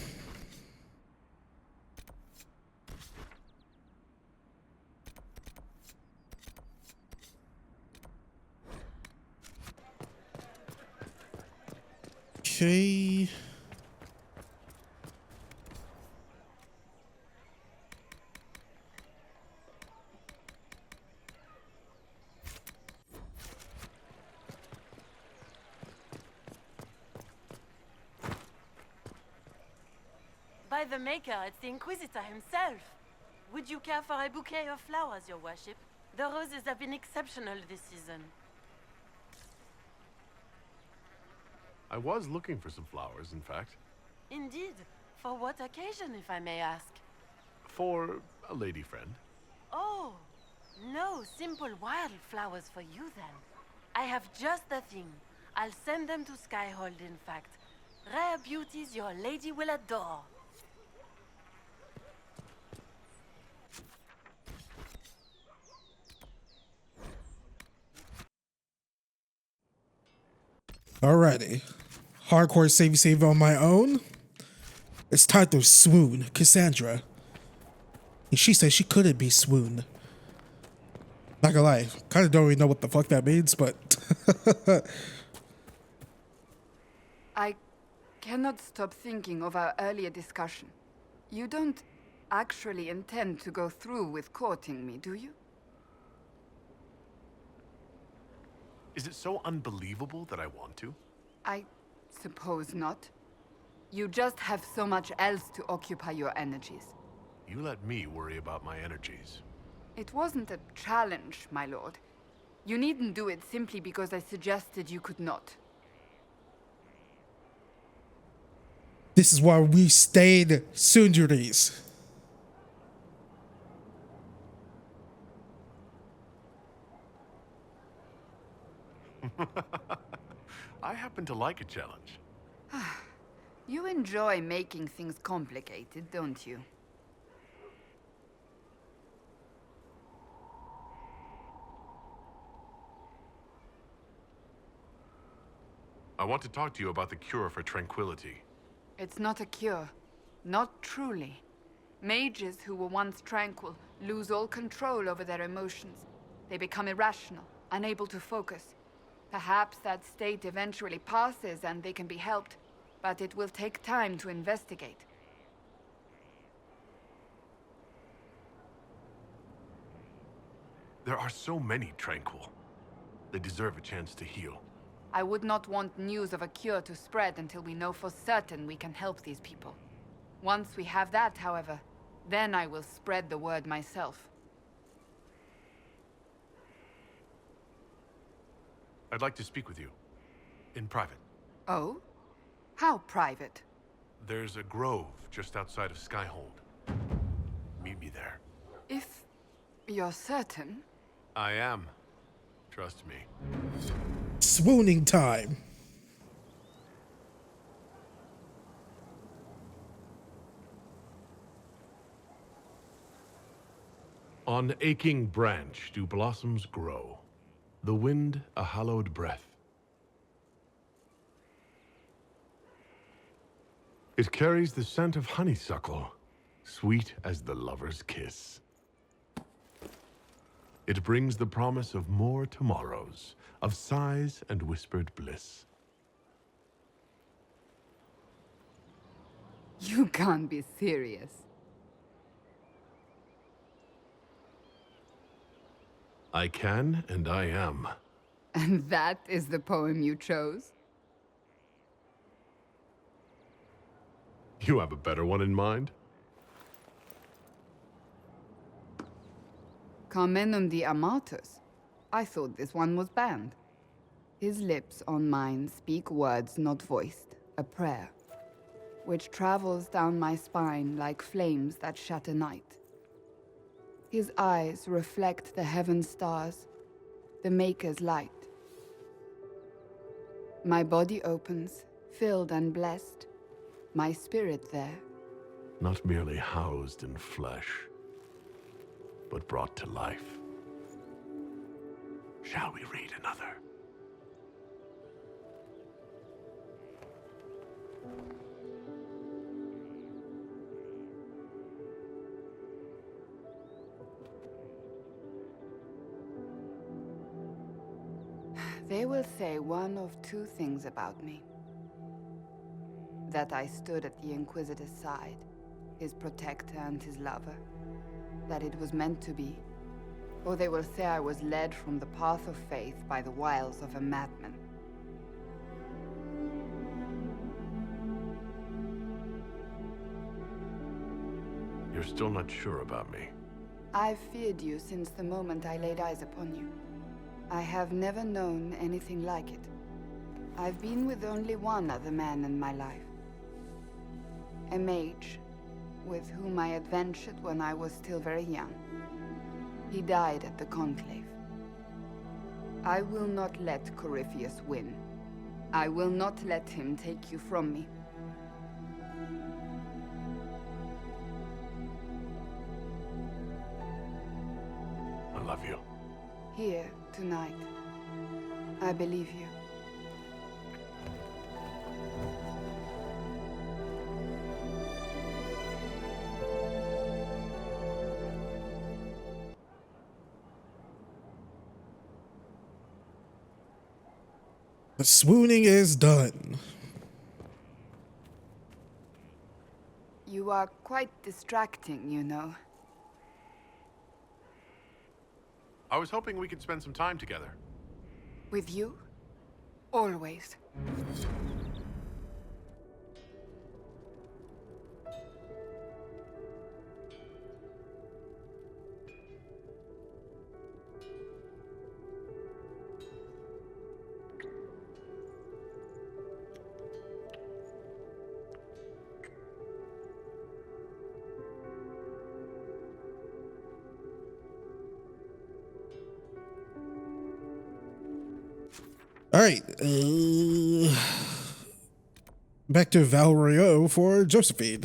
Okay. By the Maker, it's the Inquisitor himself. Would you care for a bouquet of flowers, your worship? The roses have been exceptional this season. I was looking for some flowers, in fact. Indeed. For what occasion, if I may ask? For a lady friend. Oh, no simple wildflowers for you then. I have just the thing. I'll send them to Skyhold, in fact. Rare beauties your lady will adore. Alrighty. Hardcore save on my own. It's time to swoon Cassandra. And she said she couldn't be swooned. Not gonna lie, kind of don't really know what the fuck that means, but I cannot stop thinking of our earlier discussion. You don't actually intend to go through with courting me, do you? Is it so unbelievable that I want to? I suppose not. You just have so much else to occupy your energies. You let me worry about my energies. It wasn't a challenge, my lord. You needn't do it simply because I suggested you could not. this is why we stayed Sunjuris. I happen to like a challenge. You enjoy making things complicated, don't you? I want to talk to you about the cure for tranquility. It's not a cure. Not truly. Mages who were once tranquil lose all control over their emotions. They become irrational, unable to focus. Perhaps that state eventually passes and they can be helped, but it will take time to investigate. There are so many Tranquil. They deserve a chance to heal. I would not want news of a cure to spread until we know for certain we can help these people. Once we have that, however, then I will spread the word myself. I'd like to speak with you. In private. Oh? How private? There's a grove just outside of Skyhold. Meet me there. If you're certain. I am. Trust me. Swooning time. On aching branch do blossoms grow. The wind a hallowed breath. It carries the scent of honeysuckle, sweet as the lover's kiss. It brings the promise of more tomorrows, of sighs and whispered bliss. You can't be serious. I can and I am. And that is the poem you chose? You have a better one in mind? Carmenum de Amatus. I thought this one was banned. His lips on mine speak words not voiced, a prayer, which travels down my spine like flames that shatter night. His eyes reflect the heaven stars, the Maker's light. My body opens, filled and blessed, my spirit there. Not merely housed in flesh, but brought to life. Shall we read another? They will say one of two things about me. That I stood at the Inquisitor's side, his protector and his lover. That it was meant to be. Or they will say I was led from the path of faith by the wiles of a madman. You're still not sure about me. I've feared you since the moment I laid eyes upon you. I have never known anything like it. I've been with only one other man in my life. A mage, with whom I adventured when I was still very young. He died at the Conclave. I will not let Corypheus win. I will not let him take you from me. I love you. Here, tonight. I believe you. The swooning is done. You are quite distracting, you know. I was hoping we could spend some time together. With you? Always. All right. Back to Valerio for Josephine.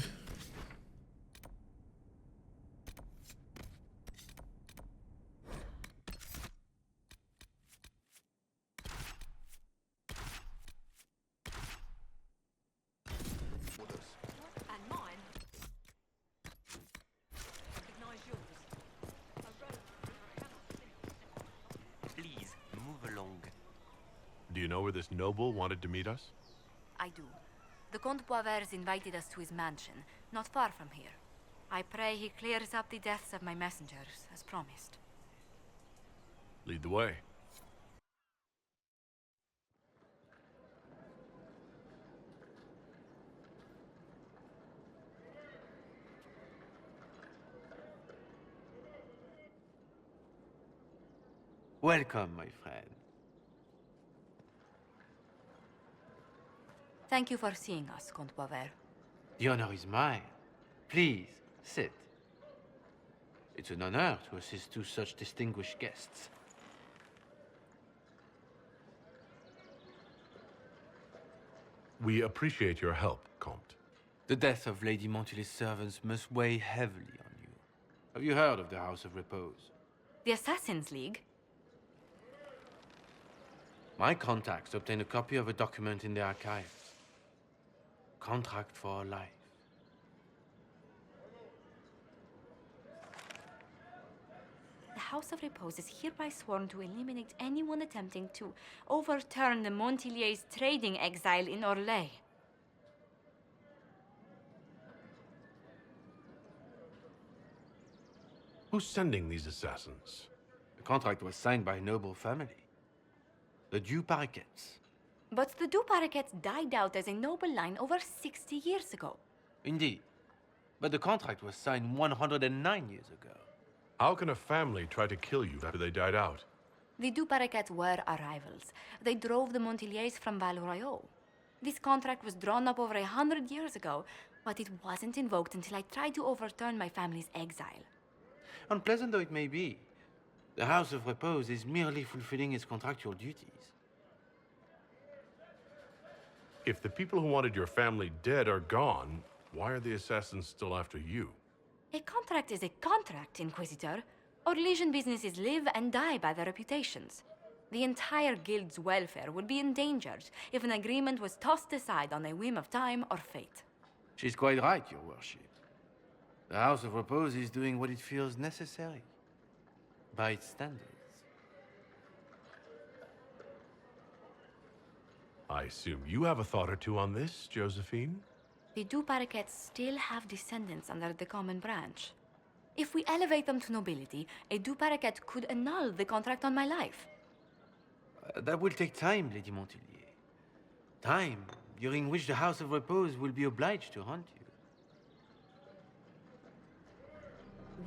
Please, move along. Do you know where this noble wanted to meet us? I do. The Comte Boisvert invited us to his mansion, not far from here. I pray he clears up the deaths of my messengers, as promised. Lead the way. Welcome, my friend. Thank you for seeing us, Comte Boisvert. The honor is mine. Please, sit. It's an honor to assist two such distinguished guests. We appreciate your help, Comte. The death of Lady Montily's servants must weigh heavily on you. Have you heard of the House of Repose? The Assassin's League? My contacts obtained a copy of a document in the archives. Contract for life. The House of Repose is hereby sworn to eliminate anyone attempting to overturn the Montiliers' trading exile in Orlais. Who's sending these assassins? The contract was signed by a noble family. The Du Paraquets. But the Du Paraquets died out as a noble line over 60 years ago. Indeed. But the contract was signed 109 years ago. How can a family try to kill you after they died out? The Du Paraquets were our rivals. They drove the Montiliers from Val Royeaux. This contract was drawn up over 100 years ago, but it wasn't invoked until I tried to overturn my family's exile. Unpleasant though it may be, the House of Repose is merely fulfilling its contractual duties. If the people who wanted your family dead are gone, why are the assassins still after you? A contract is a contract, Inquisitor. Orlesian businesses live and die by their reputations. The entire guild's welfare would be endangered if an agreement was tossed aside on a whim of time or fate. She's quite right, Your Worship. The House of Repose is doing what it feels necessary, by its standards. I assume you have a thought or two on this, Josephine? The Du Paraquets still have descendants under the common branch. If we elevate them to nobility, a Du Paraquet could annul the contract on my life. That will take time, Lady Montilier. Time during which the House of Repose will be obliged to hunt you.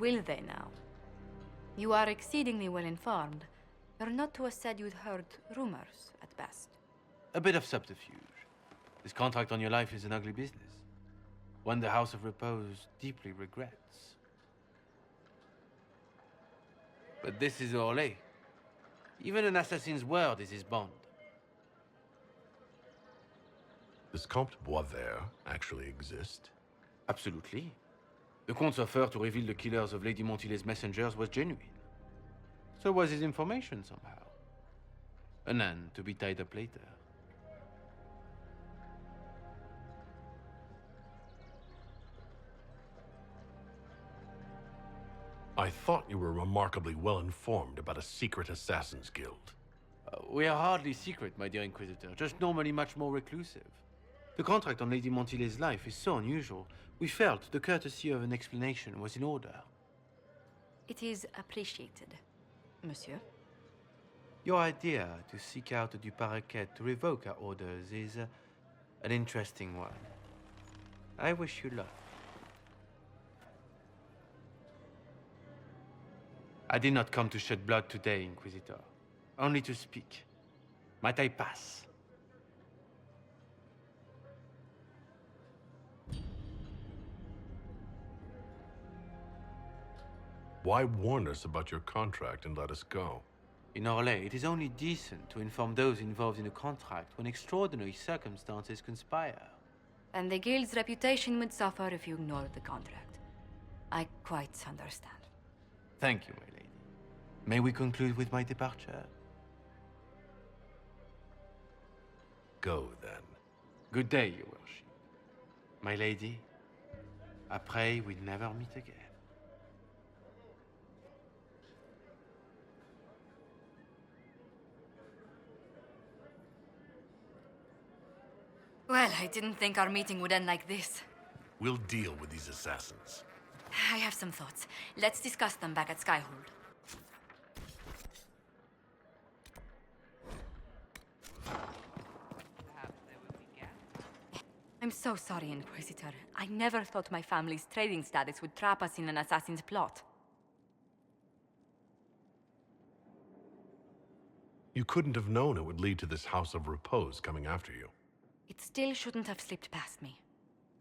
Will they now? You are exceedingly well informed. You're not to have said you'd heard rumors, at best. A bit of subterfuge. This contract on your life is an ugly business. One the House of Repose deeply regrets. But this is Orlais. Even an assassin's word is his bond. Does Comte Boisvert actually exist? Absolutely. The Comte's offer to reveal the killers of Lady Montily's messengers was genuine. So was his information somehow. An end to be tied up later. I thought you were remarkably well informed about a secret assassins guild. We are hardly secret, my dear Inquisitor, just normally much more reclusive. The contract on Lady Montily's life is so unusual, we felt the courtesy of an explanation was in order. It is appreciated, monsieur. Your idea to seek out the Du Paraquet to revoke our orders is an interesting one. I wish you luck. I did not come to shed blood today, Inquisitor. Only to speak. Might I pass? Why warn us about your contract and let us go? In Orlais, it is only decent to inform those involved in a contract when extraordinary circumstances conspire. And the guild's reputation would suffer if you ignored the contract. I quite understand. Thank you, my lady. May we conclude with my departure? Go, then. Good day, Your Worship. My lady, I pray we never meet again. Well, I didn't think our meeting would end like this. We'll deal with these assassins. I have some thoughts. Let's discuss them back at Skyhold. I'm so sorry, Inquisitor. I never thought my family's trading status would trap us in an assassin's plot. You couldn't have known it would lead to this House of Repose coming after you. It still shouldn't have slipped past me.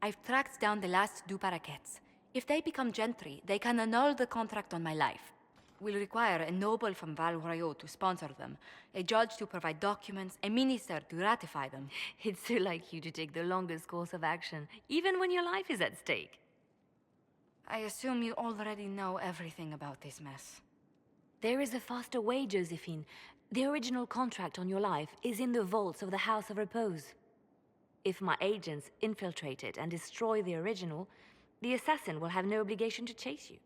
I've tracked down the last two paraquets. If they become gentry, they can annul the contract on my life. We'll require a noble from Val Royaux to sponsor them, a judge to provide documents, a minister to ratify them. It's so like you to take the longest course of action, even when your life is at stake. I assume you already know everything about this mess. There is a faster way, Josephine. The original contract on your life is in the vaults of the House of Repose. If my agents infiltrate it and destroy the original, the assassin will have no obligation to chase you.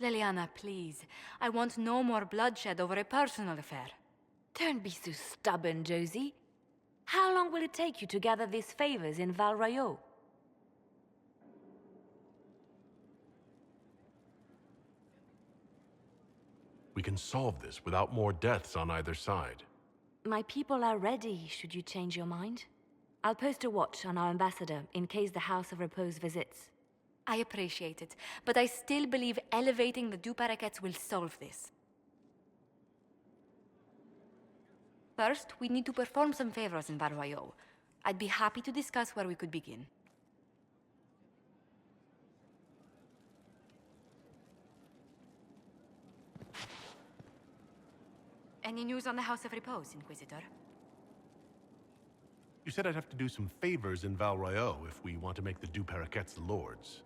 Leliana, please. I want no more bloodshed over a personal affair. Don't be so stubborn, Josie. How long will it take you to gather these favors in Val Royaux? We can solve this without more deaths on either side. My people are ready, should you change your mind. I'll post a watch on our ambassador in case the House of Repose visits. I appreciate it, but I still believe elevating the two paraquets will solve this. First, we need to perform some favors in Val Royaux. I'd be happy to discuss where we could begin. Any news on the House of Repose, Inquisitor? You said I'd have to do some favors in Val Royaux if we want to make the Du Paraquets lords.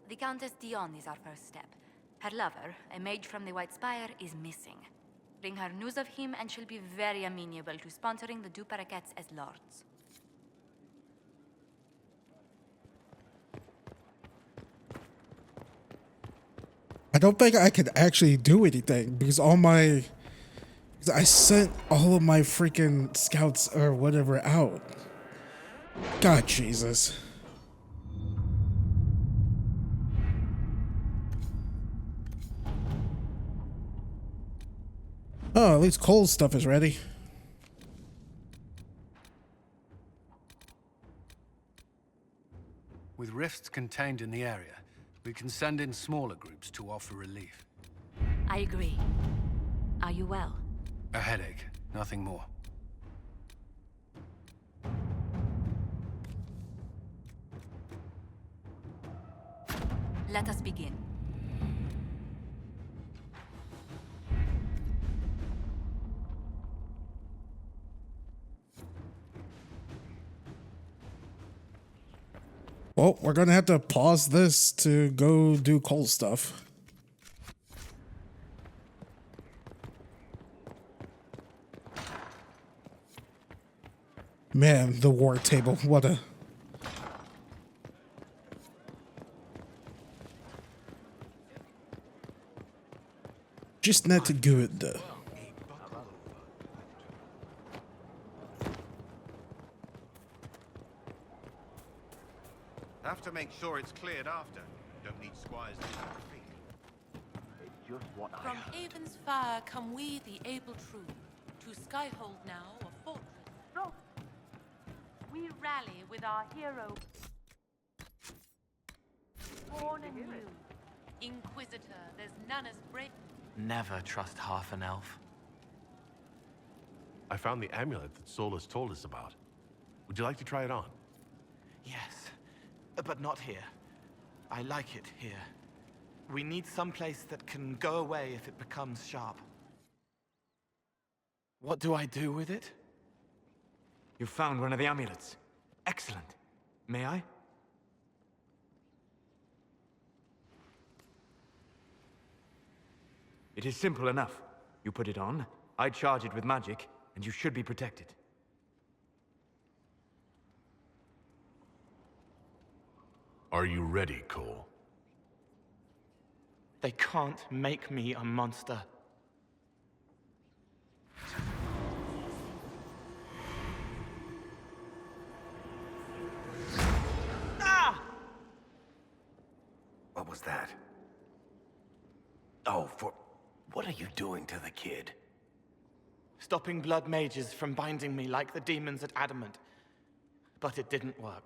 The Countess Dion is our first step. Her lover, a mage from the White Spire, is missing. Bring her news of him and she'll be very amenable to sponsoring the Du Paraquets as lords. I don't think I could actually do anything because I sent all of my freaking scouts or whatever out. God, Jesus. Oh, at least Cole's stuff is ready. With rifts contained in the area, we can send in smaller groups to offer relief. I agree. Are you well? A headache, nothing more. Let us begin. Well, we're gonna have to pause this to go do Cole stuff. Man, the war table, what a... Just not good. Have to make sure it's cleared after. Don't need squires to feet. It's just what From Haven's Fire come we, the able true, to Skyhold now, a fortress strong. We rally with our hero, born anew. Inquisitor, there's none as brave. Never trust half an elf. I found the amulet that Solus told us about. Would you like to try it on? Yes, but not here. I like it here. We need some place that can go away if it becomes sharp. What do I do with it? You found one of the amulets. Excellent. May I? It is simple enough. You put it on, I charge it with magic, and you should be protected. Are you ready, Cole? They can't make me a monster. What was that? Oh, what are you doing to the kid? Stopping blood mages from binding me like the demons at Adamant. But it didn't work.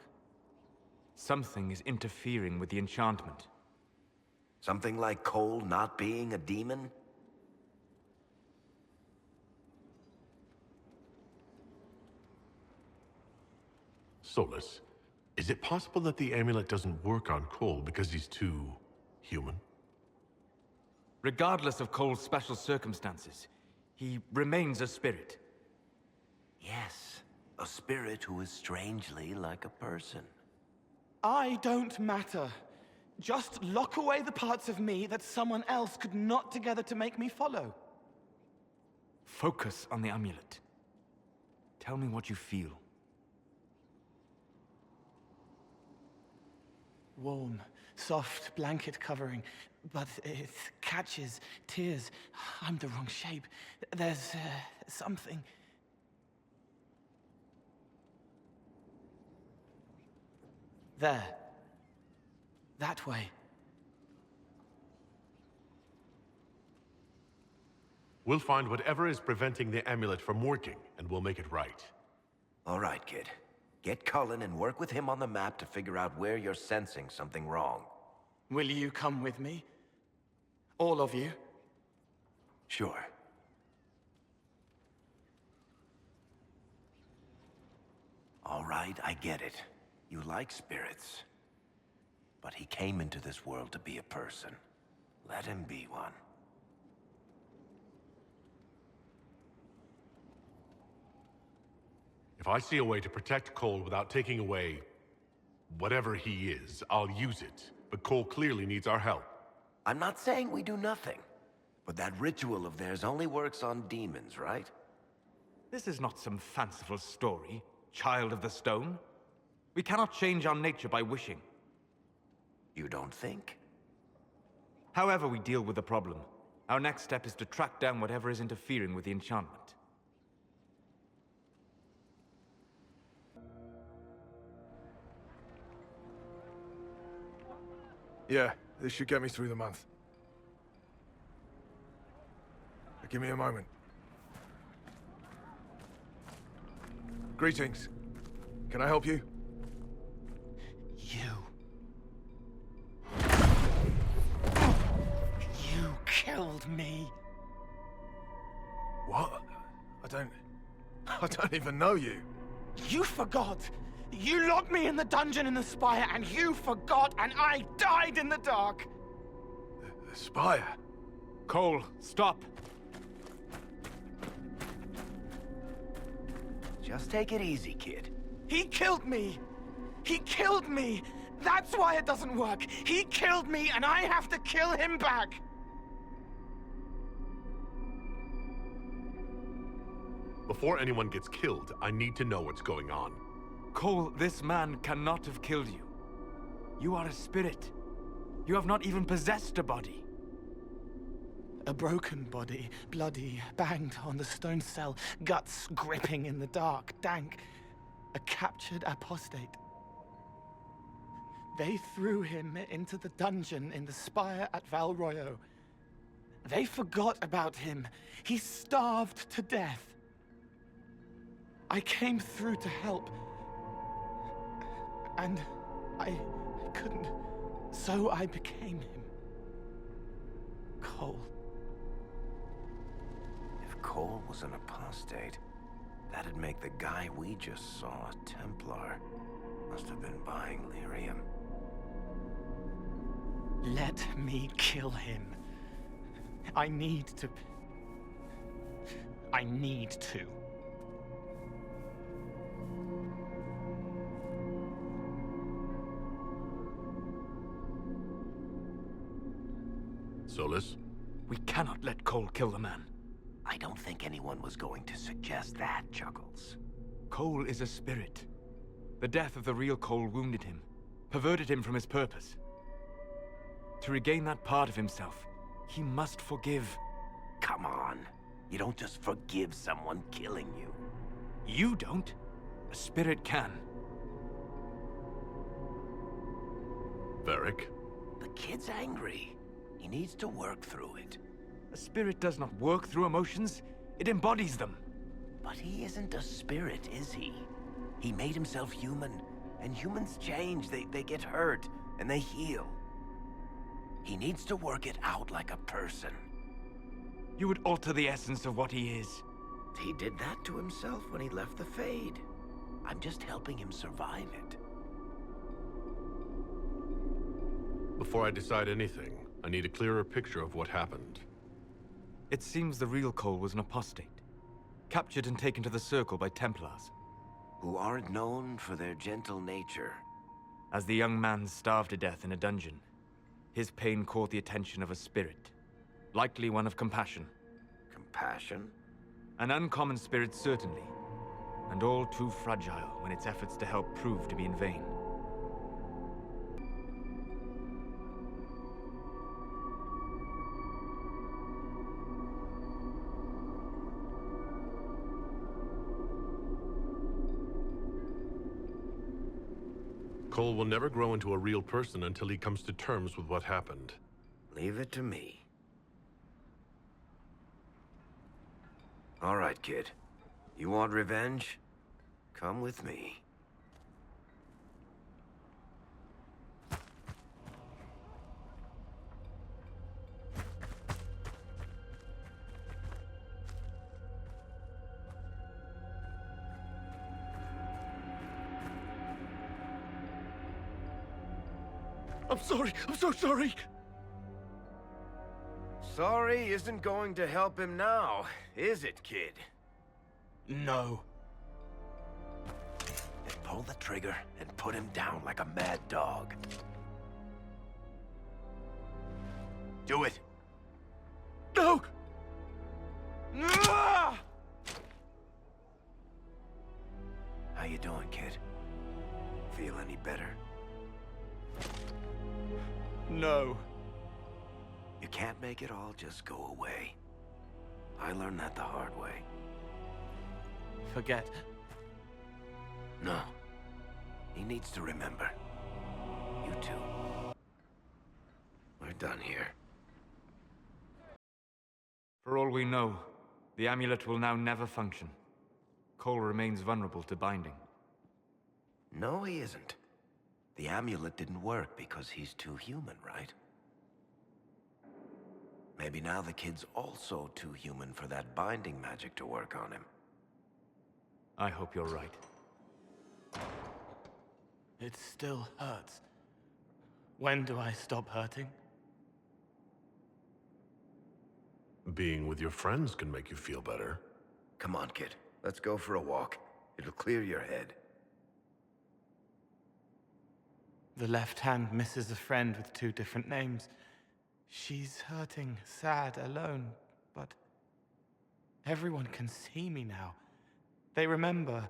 Something is interfering with the enchantment. Something like Cole not being a demon? Solus, is it possible that the amulet doesn't work on Cole because he's too human? Regardless of Cole's special circumstances, he remains a spirit. Yes, a spirit who is strangely like a person. I don't matter. Just lock away the parts of me that someone else could knot together to make me follow. Focus on the amulet. Tell me what you feel. Warm, soft blanket covering, but it catches tears. I'm the wrong shape. There's something. There. That way. We'll find whatever is preventing the amulet from working, and we'll make it right. All right, kid. Get Cullen and work with him on the map to figure out where you're sensing something wrong. Will you come with me? All of you? Sure. All right, I get it. You like spirits. But he came into this world to be a person. Let him be one. If I see a way to protect Cole without taking away whatever he is, I'll use it. But Cole clearly needs our help. I'm not saying we do nothing. But that ritual of theirs only works on demons, right? This is not some fanciful story, child of the stone. We cannot change our nature by wishing. You don't think? However we deal with the problem, our next step is to track down whatever is interfering with the enchantment. Yeah, this should get me through the month. Give me a moment. Greetings. Can I help you? You killed me. What? I don't even know you. You forgot. You locked me in the dungeon in the Spire, and you forgot, and I died in the dark. The Spire? Cole, stop. Just take it easy, kid. He killed me. He killed me. That's why it doesn't work. He killed me, and I have to kill him back. Before anyone gets killed, I need to know what's going on. Cole, this man cannot have killed you. You are a spirit. You have not even possessed a body. A broken body, bloody, banged on the stone cell, guts gripping in the dark, dank. A captured apostate. They threw him into the dungeon in the Spire at Val Royo. They forgot about him. He starved to death. I came through to help. And I couldn't. So I became him. Cole. If Cole was an apostate, that'd make the guy we just saw a Templar. Must have been buying lyrium. Let me kill him. I need to. Solus? We cannot let Cole kill the man. I don't think anyone was going to suggest that, Chuckles. Cole is a spirit. The death of the real Cole wounded him, perverted him from his purpose. To regain that part of himself, he must forgive. Come on. You don't just forgive someone killing you. You don't. A spirit can. Varric? The kid's angry. He needs to work through it. A spirit does not work through emotions. It embodies them. But he isn't a spirit, is he? He made himself human. And humans change, they get hurt, and they heal. He needs to work it out like a person. You would alter the essence of what he is. He did that to himself when he left the Fade. I'm just helping him survive it. Before I decide anything, I need a clearer picture of what happened. It seems the real Cole was an apostate, captured and taken to the Circle by Templars. Who aren't known for their gentle nature. As the young man starved to death in a dungeon, his pain caught the attention of a spirit, likely one of compassion. Compassion? An uncommon spirit, certainly, and all too fragile when its efforts to help prove to be in vain. Cole will never grow into a real person until he comes to terms with what happened. Leave it to me. All right, kid. You want revenge? Come with me. I'm sorry. I'm so sorry. Sorry isn't going to help him now, is it, kid? No. Then pull the trigger and put him down like a mad dog. Do it. No! How you doing, kid? Feel any better? No. You can't make it all just go away. I learned that the hard way. Forget. No. He needs to remember. You too. We're done here. For all we know, the amulet will now never function. Cole remains vulnerable to binding. No, he isn't. The amulet didn't work because he's too human, right? Maybe now the kid's also too human for that binding magic to work on him. I hope you're right. It still hurts. When do I stop hurting? Being with your friends can make you feel better. Come on, kid. Let's go for a walk. It'll clear your head. The left hand misses a friend with 2 different names. She's hurting, sad, alone, but everyone can see me now. They remember.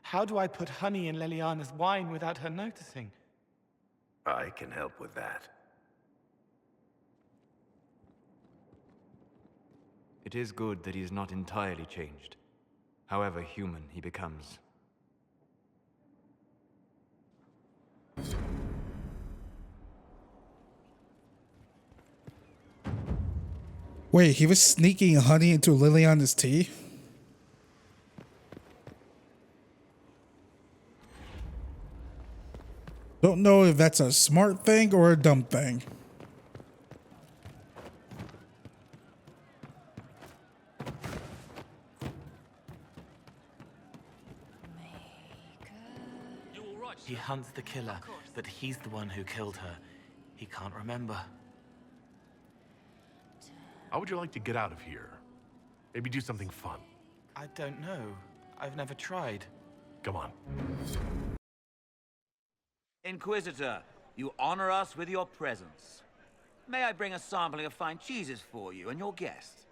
How do I put honey in Leliana's wine without her noticing? I can help with that. It is good that he is not entirely changed, however human he becomes. Wait, he was sneaking honey into Liliana's tea? Don't know if that's a smart thing or a dumb thing. He hunts the killer, but he's the one who killed her. He can't remember. How would you like to get out of here? Maybe do something fun. I don't know. I've never tried. Come on. Inquisitor, you honor us with your presence. May I bring a sampling of fine cheeses for you and your guest?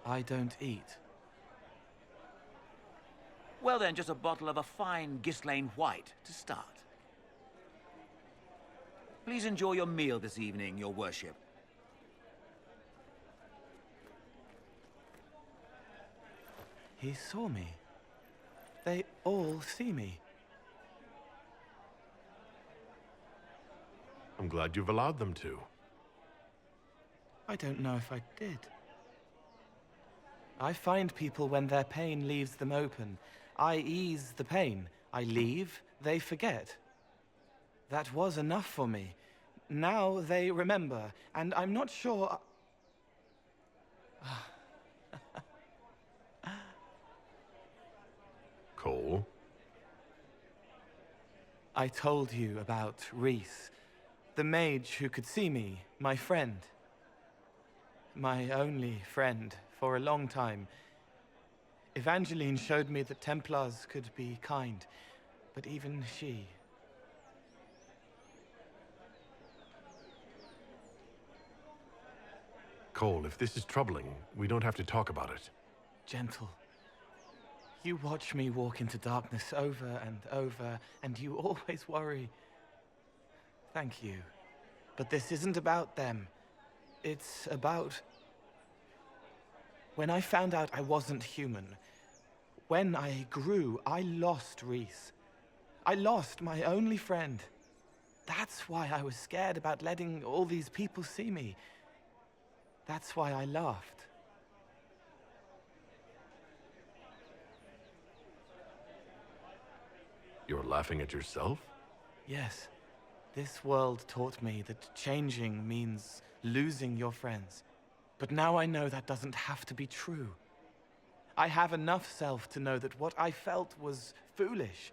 I don't eat. Well then, just a bottle of a fine Ghislaine White to start. Please enjoy your meal this evening, your worship. He saw me. They all see me. I'm glad you've allowed them to. I don't know if I did. I find people when their pain leaves them open. I ease the pain. I leave, they forget. That was enough for me. Now they remember, and I'm not sure... Cole? I told you about Reese, the mage who could see me, my friend. My only friend for a long time. Evangeline showed me that Templars could be kind, but even she... Cole, if this is troubling, we don't have to talk about it. Gentle. You watch me walk into darkness over and over, and you always worry. Thank you. But this isn't about them. It's about... When I found out I wasn't human, when I grew, I lost Reese. I lost my only friend. That's why I was scared about letting all these people see me. That's why I laughed. You're laughing at yourself? Yes. This world taught me that changing means losing your friends. But now I know that doesn't have to be true. I have enough self to know that what I felt was foolish.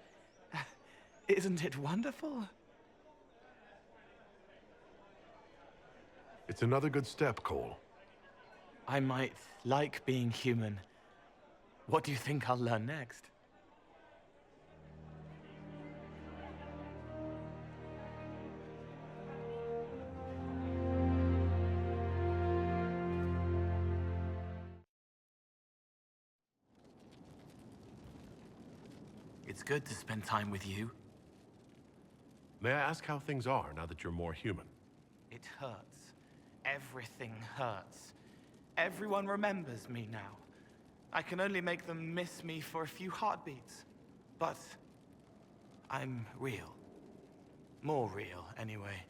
Isn't it wonderful? It's another good step, Cole. I might like being human. What do you think I'll learn next? It's good to spend time with you. May I ask how things are now that you're more human? It hurts. Everything hurts. Everyone remembers me now. I can only make them miss me for a few heartbeats. But I'm real. More real, anyway.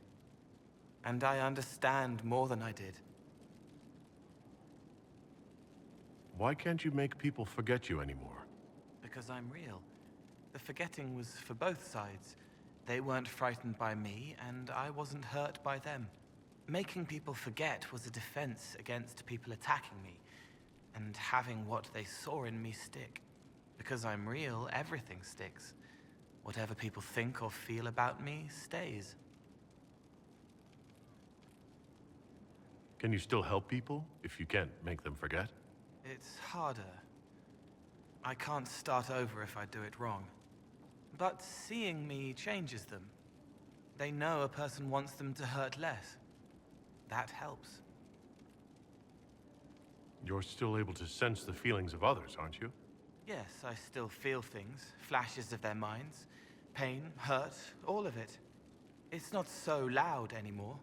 And I understand more than I did. Why can't you make people forget you anymore? Because I'm real. The forgetting was for both sides. They weren't frightened by me, and I wasn't hurt by them. Making people forget was a defense against people attacking me, and having what they saw in me stick. Because I'm real, everything sticks. Whatever people think or feel about me stays. Can you still help people if you can't make them forget? It's harder. I can't start over if I do it wrong. But seeing me changes them. They know a person wants them to hurt less. That helps. You're still able to sense the feelings of others, aren't you? Yes, I still feel things, flashes of their minds. Pain, hurt, all of it. It's not so loud anymore.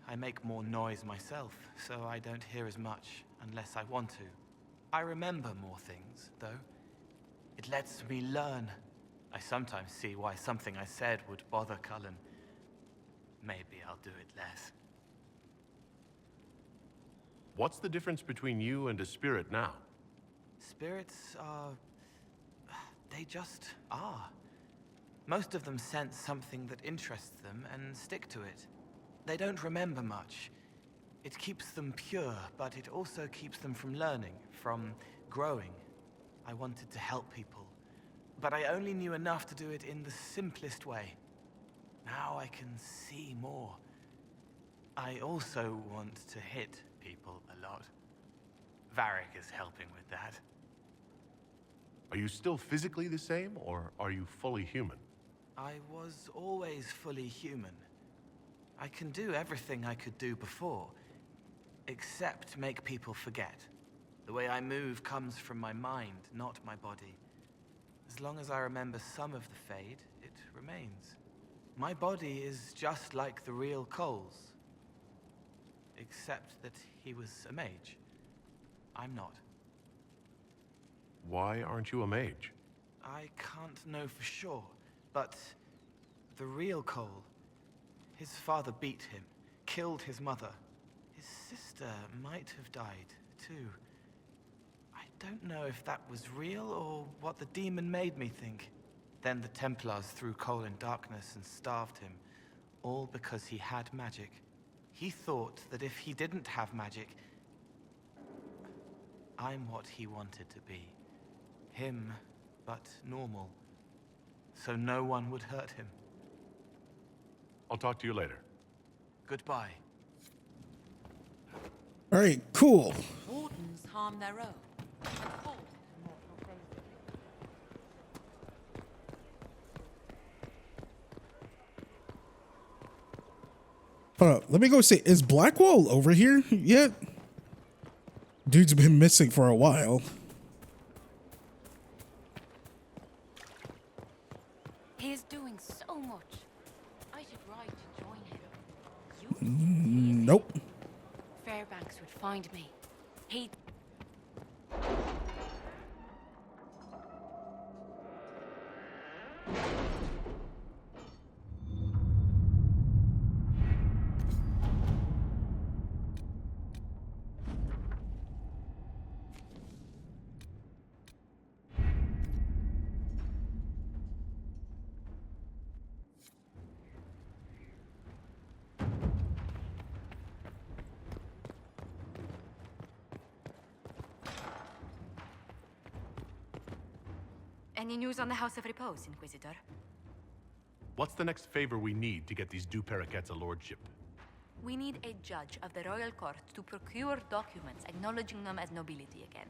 I make more noise myself, so I don't hear as much unless I want to. I remember more things, though. It lets me learn. I sometimes see why something I said would bother Cullen. Maybe I'll do it less. What's the difference between you and a spirit now? Spirits are... they just are. Most of them sense something that interests them and stick to it. They don't remember much. It keeps them pure, but it also keeps them from learning, from growing. I wanted to help people, but I only knew enough to do it in the simplest way. Now I can see more. I also want to hit people a lot. Varric is helping with that. Are you still physically the same, or are you fully human? I was always fully human. I can do everything I could do before, except make people forget. The way I move comes from my mind, not my body. As long as I remember some of the Fade, it remains. My body is just like the real Cole's. Except that he was a mage. I'm not. Why aren't you a mage? I can't know for sure, but the real Cole, his father beat him, killed his mother. His sister might have died, too. I don't know if that was real or what the demon made me think. Then the Templars threw Cole in darkness and starved him, all because he had magic. He thought that if he didn't have magic, I'm what he wanted to be. Him, but normal. So no one would hurt him. I'll talk to you later. Goodbye. All right, cool. Wardens harm their own and fall into mortal fate. Hold up, let me go see. Is Blackwall over here yet? Dude's been missing for a while. He is doing so much. I should ride to join him. Nope. Fairbanks would find me. He... Any news on the House of Repose, Inquisitor? What's the next favor we need to get these Du Paraquets a lordship? We need a judge of the royal court to procure documents acknowledging them as nobility again.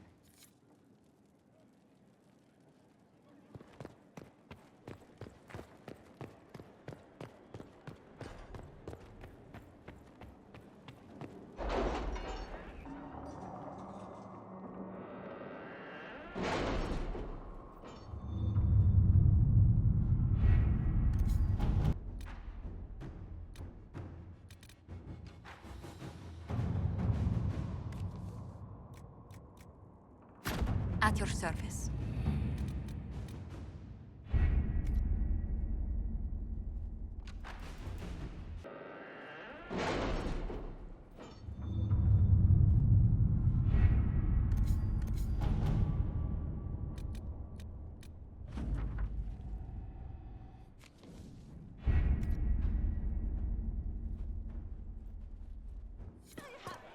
At your service.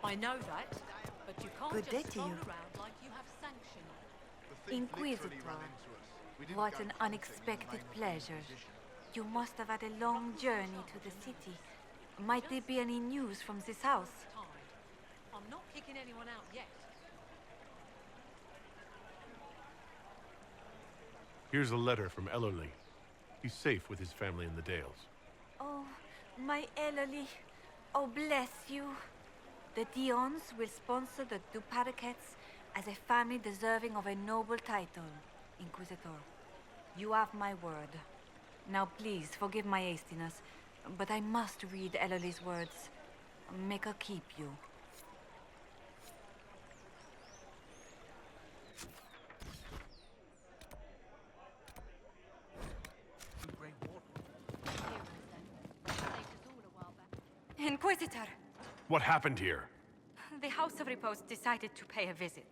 I know that, but you can't Good day just to roll you. around like you have sanction. Inquisitor, what an unexpected pleasure. You must have had a long journey to the city. Might there be any news from this house? I'm not kicking anyone out yet. Here's a letter from Ellerly. He's safe with his family in the Dales. Oh, my Ellerly. Oh, bless you. The Dions will sponsor the Du Paraquets as a family deserving of a noble title, Inquisitor. You have my word. Now please, forgive my hastiness, but I must read Ellerly's words. Make her keep you. Inquisitor! What happened here? The House of Repose decided to pay a visit.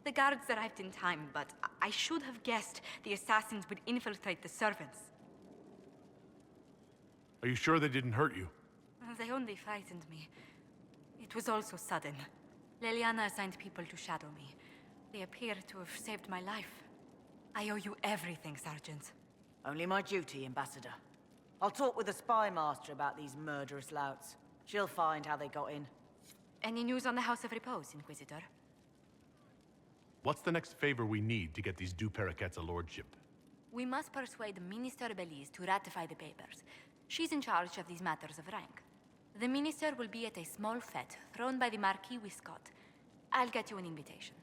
The guards arrived in time, but I should have guessed the assassins would infiltrate the servants. Are you sure they didn't hurt you? They only frightened me. It was all so sudden. Leliana assigned people to shadow me. They appear to have saved my life. I owe you everything, Sergeant. Only my duty, Ambassador. I'll talk with the spy master about these murderous louts. She'll find how they got in. Any news on the House of Repose, Inquisitor? What's the next favor we need to get these Du Paraquets a lordship? We must persuade Minister Belize to ratify the papers. She's in charge of these matters of rank. The minister will be at a small fete thrown by the Marquis Wiscott. I'll get you an invitation.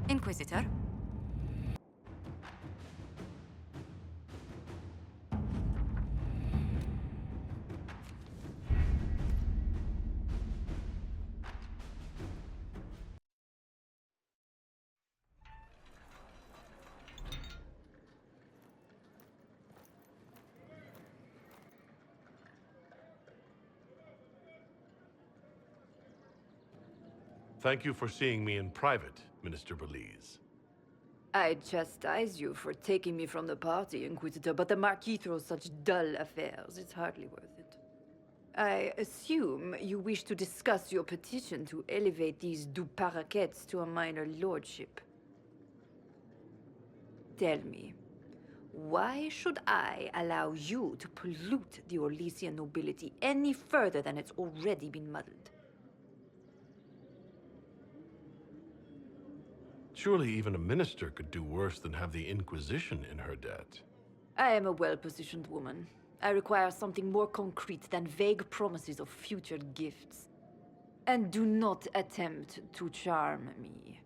Inquisitor? Thank you for seeing me in private, Minister Belize. I chastise you for taking me from the party, Inquisitor, but the Marquis throws such dull affairs. It's hardly worth it. I assume you wish to discuss your petition to elevate these du Paraquets to a minor lordship. Tell me, why should I allow you to pollute the Orlesian nobility any further than it's already been muddled? Surely even a minister could do worse than have the Inquisition in her debt. I am a well-positioned woman. I require something more concrete than vague promises of future gifts. And do not attempt to charm me.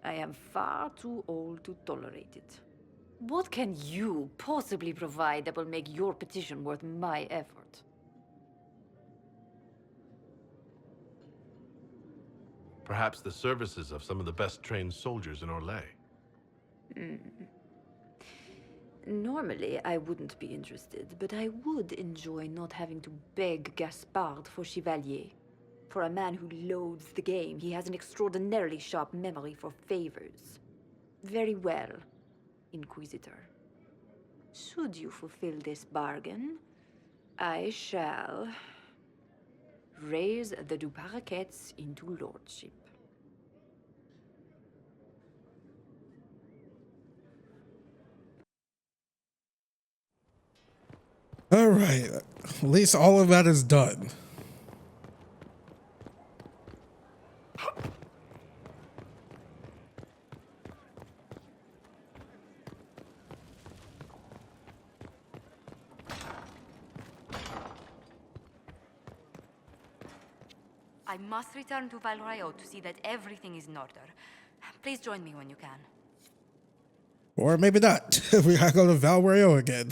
I am far too old to tolerate it. What can you possibly provide that will make your petition worth my effort? Perhaps the services of some of the best trained soldiers in Orlais. Normally, I wouldn't be interested, but I would enjoy not having to beg Gaspard for Chevalier. For a man who loathes the game, he has an extraordinarily sharp memory for favors. Very well, Inquisitor. Should you fulfill this bargain, I shall raise the du Paraquets into lordship. All right, at least all of that is done. I must return to Valroyo to see that everything is in order. Please join me when you can. Or maybe not. We gotta go to Valroyo again.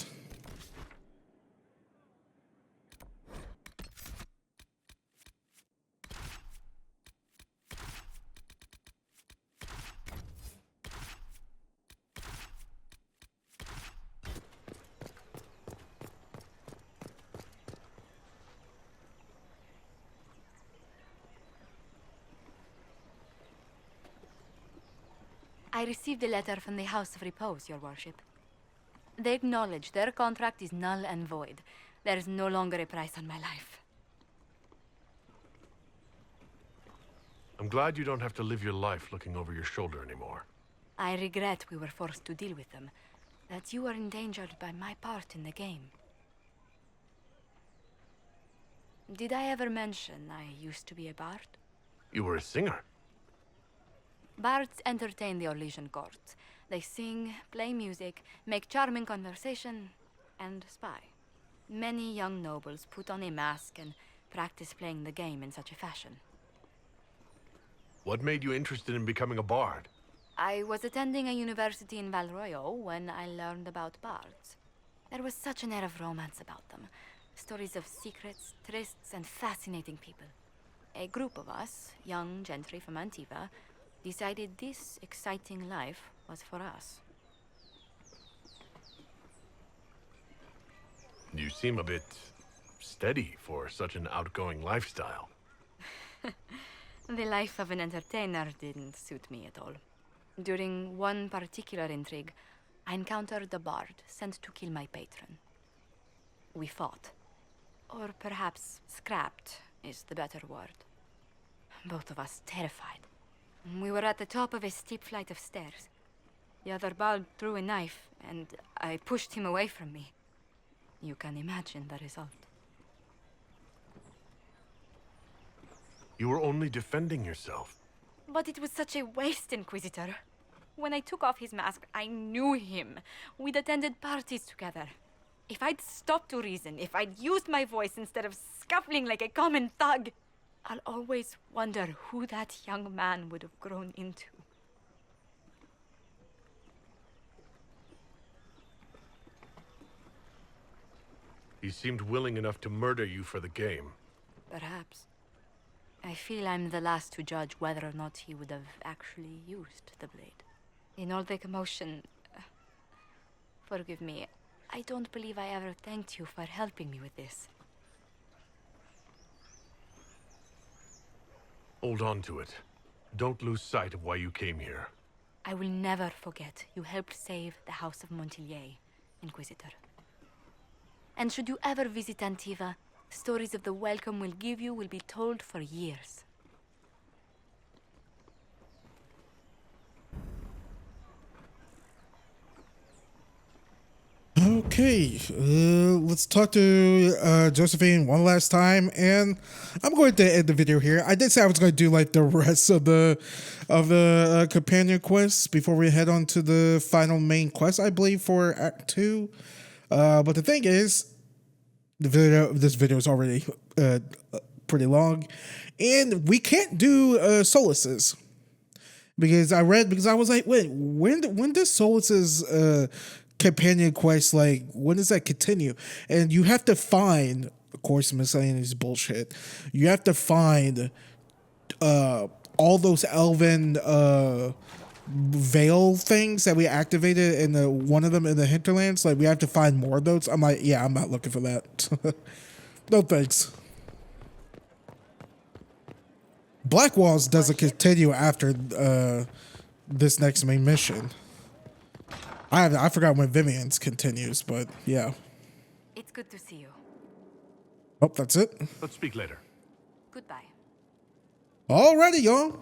I received a letter from the House of Repose, Your Worship. They acknowledge their contract is null and void. There is no longer a price on my life. I'm glad you don't have to live your life looking over your shoulder anymore. I regret we were forced to deal with them, that you were endangered by my part in the game. Did I ever mention I used to be a bard? You were a singer. Bards entertain the Orlesian court. They sing, play music, make charming conversation, and spy. Many young nobles put on a mask and practice playing the game in such a fashion. What made you interested in becoming a bard? I was attending a university in Valroyo when I learned about bards. There was such an air of romance about them. Stories of secrets, trysts, and fascinating people. A group of us, young gentry from Antiva, decided this exciting life was for us. You seem a bit steady for such an outgoing lifestyle. The life of an entertainer didn't suit me at all. During one particular intrigue, I encountered a bard sent to kill my patron. We fought. Or perhaps scrapped is the better word. Both of us terrified. We were at the top of a steep flight of stairs. The other bard threw a knife, and I pushed him away from me. You can imagine the result. You were only defending yourself. But it was such a waste, Inquisitor. When I took off his mask, I knew him. We'd attended parties together. If I'd stopped to reason, if I'd used my voice instead of scuffling like a common thug, I'll always wonder who that young man would have grown into. He seemed willing enough to murder you for the game. Perhaps. I feel I'm the last to judge whether or not he would have actually used the blade. In all the commotion... forgive me, I don't believe I ever thanked you for helping me with this. Hold on to it. Don't lose sight of why you came here. I will never forget you helped save the House of Montilyet, Inquisitor. And should you ever visit Antiva, stories of the welcome we'll give you will be told for years. Okay, let's talk to Josephine one last time, and I'm going to end the video here. I did say I was going to do like the rest of the companion quests before we head on to the final main quest, I believe, for Act 2. But the thing is, this video is already pretty long, and we can't do Solace's. Because I was like, wait, when does Solace's companion quest, like, when does that continue? And you have to find, of course, miscellaneous bullshit. You have to find all those elven veil things that we activated in one of them in the hinterlands. Like, we have to find more of those. I'm like, yeah, I'm not looking for that. No thanks. Black Walls doesn't continue after this next main mission. I forgot when Vivian's continues, but yeah. It's good to see you. Oh, that's it. Let's speak later. Goodbye. Alrighty, y'all.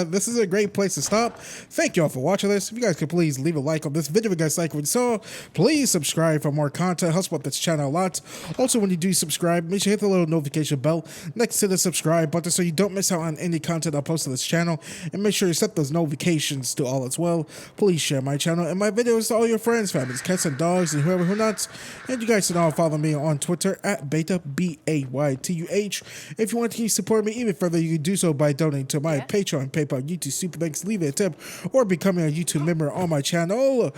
This is a great place to stop. Thank y'all for watching this. If you guys could please leave a like on this video if you guys like what you saw. Please subscribe for more content. It helps out this channel a lot. Also, when you do subscribe, make sure you hit the little notification bell next to the subscribe button so you don't miss out on any content I post on this channel. And make sure you set those notifications to all as well. Please share my channel and my videos to all your friends, families, cats and dogs, and whoever who not. And you guys can all follow me on Twitter at Baytuh, B-A-Y-T-U-H. If you want to keep supporting me even further, you can do so by donating to my Patreon, PayPal, YouTube, Super Thanks, leave it a tip, or becoming a YouTube member on my channel.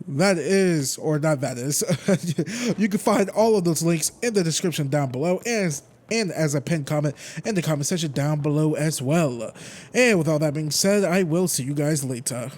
That is, or not that is, you can find all of those links in the description down below, and as a pinned comment in the comment section down below as well. And with all that being said, I will see you guys later.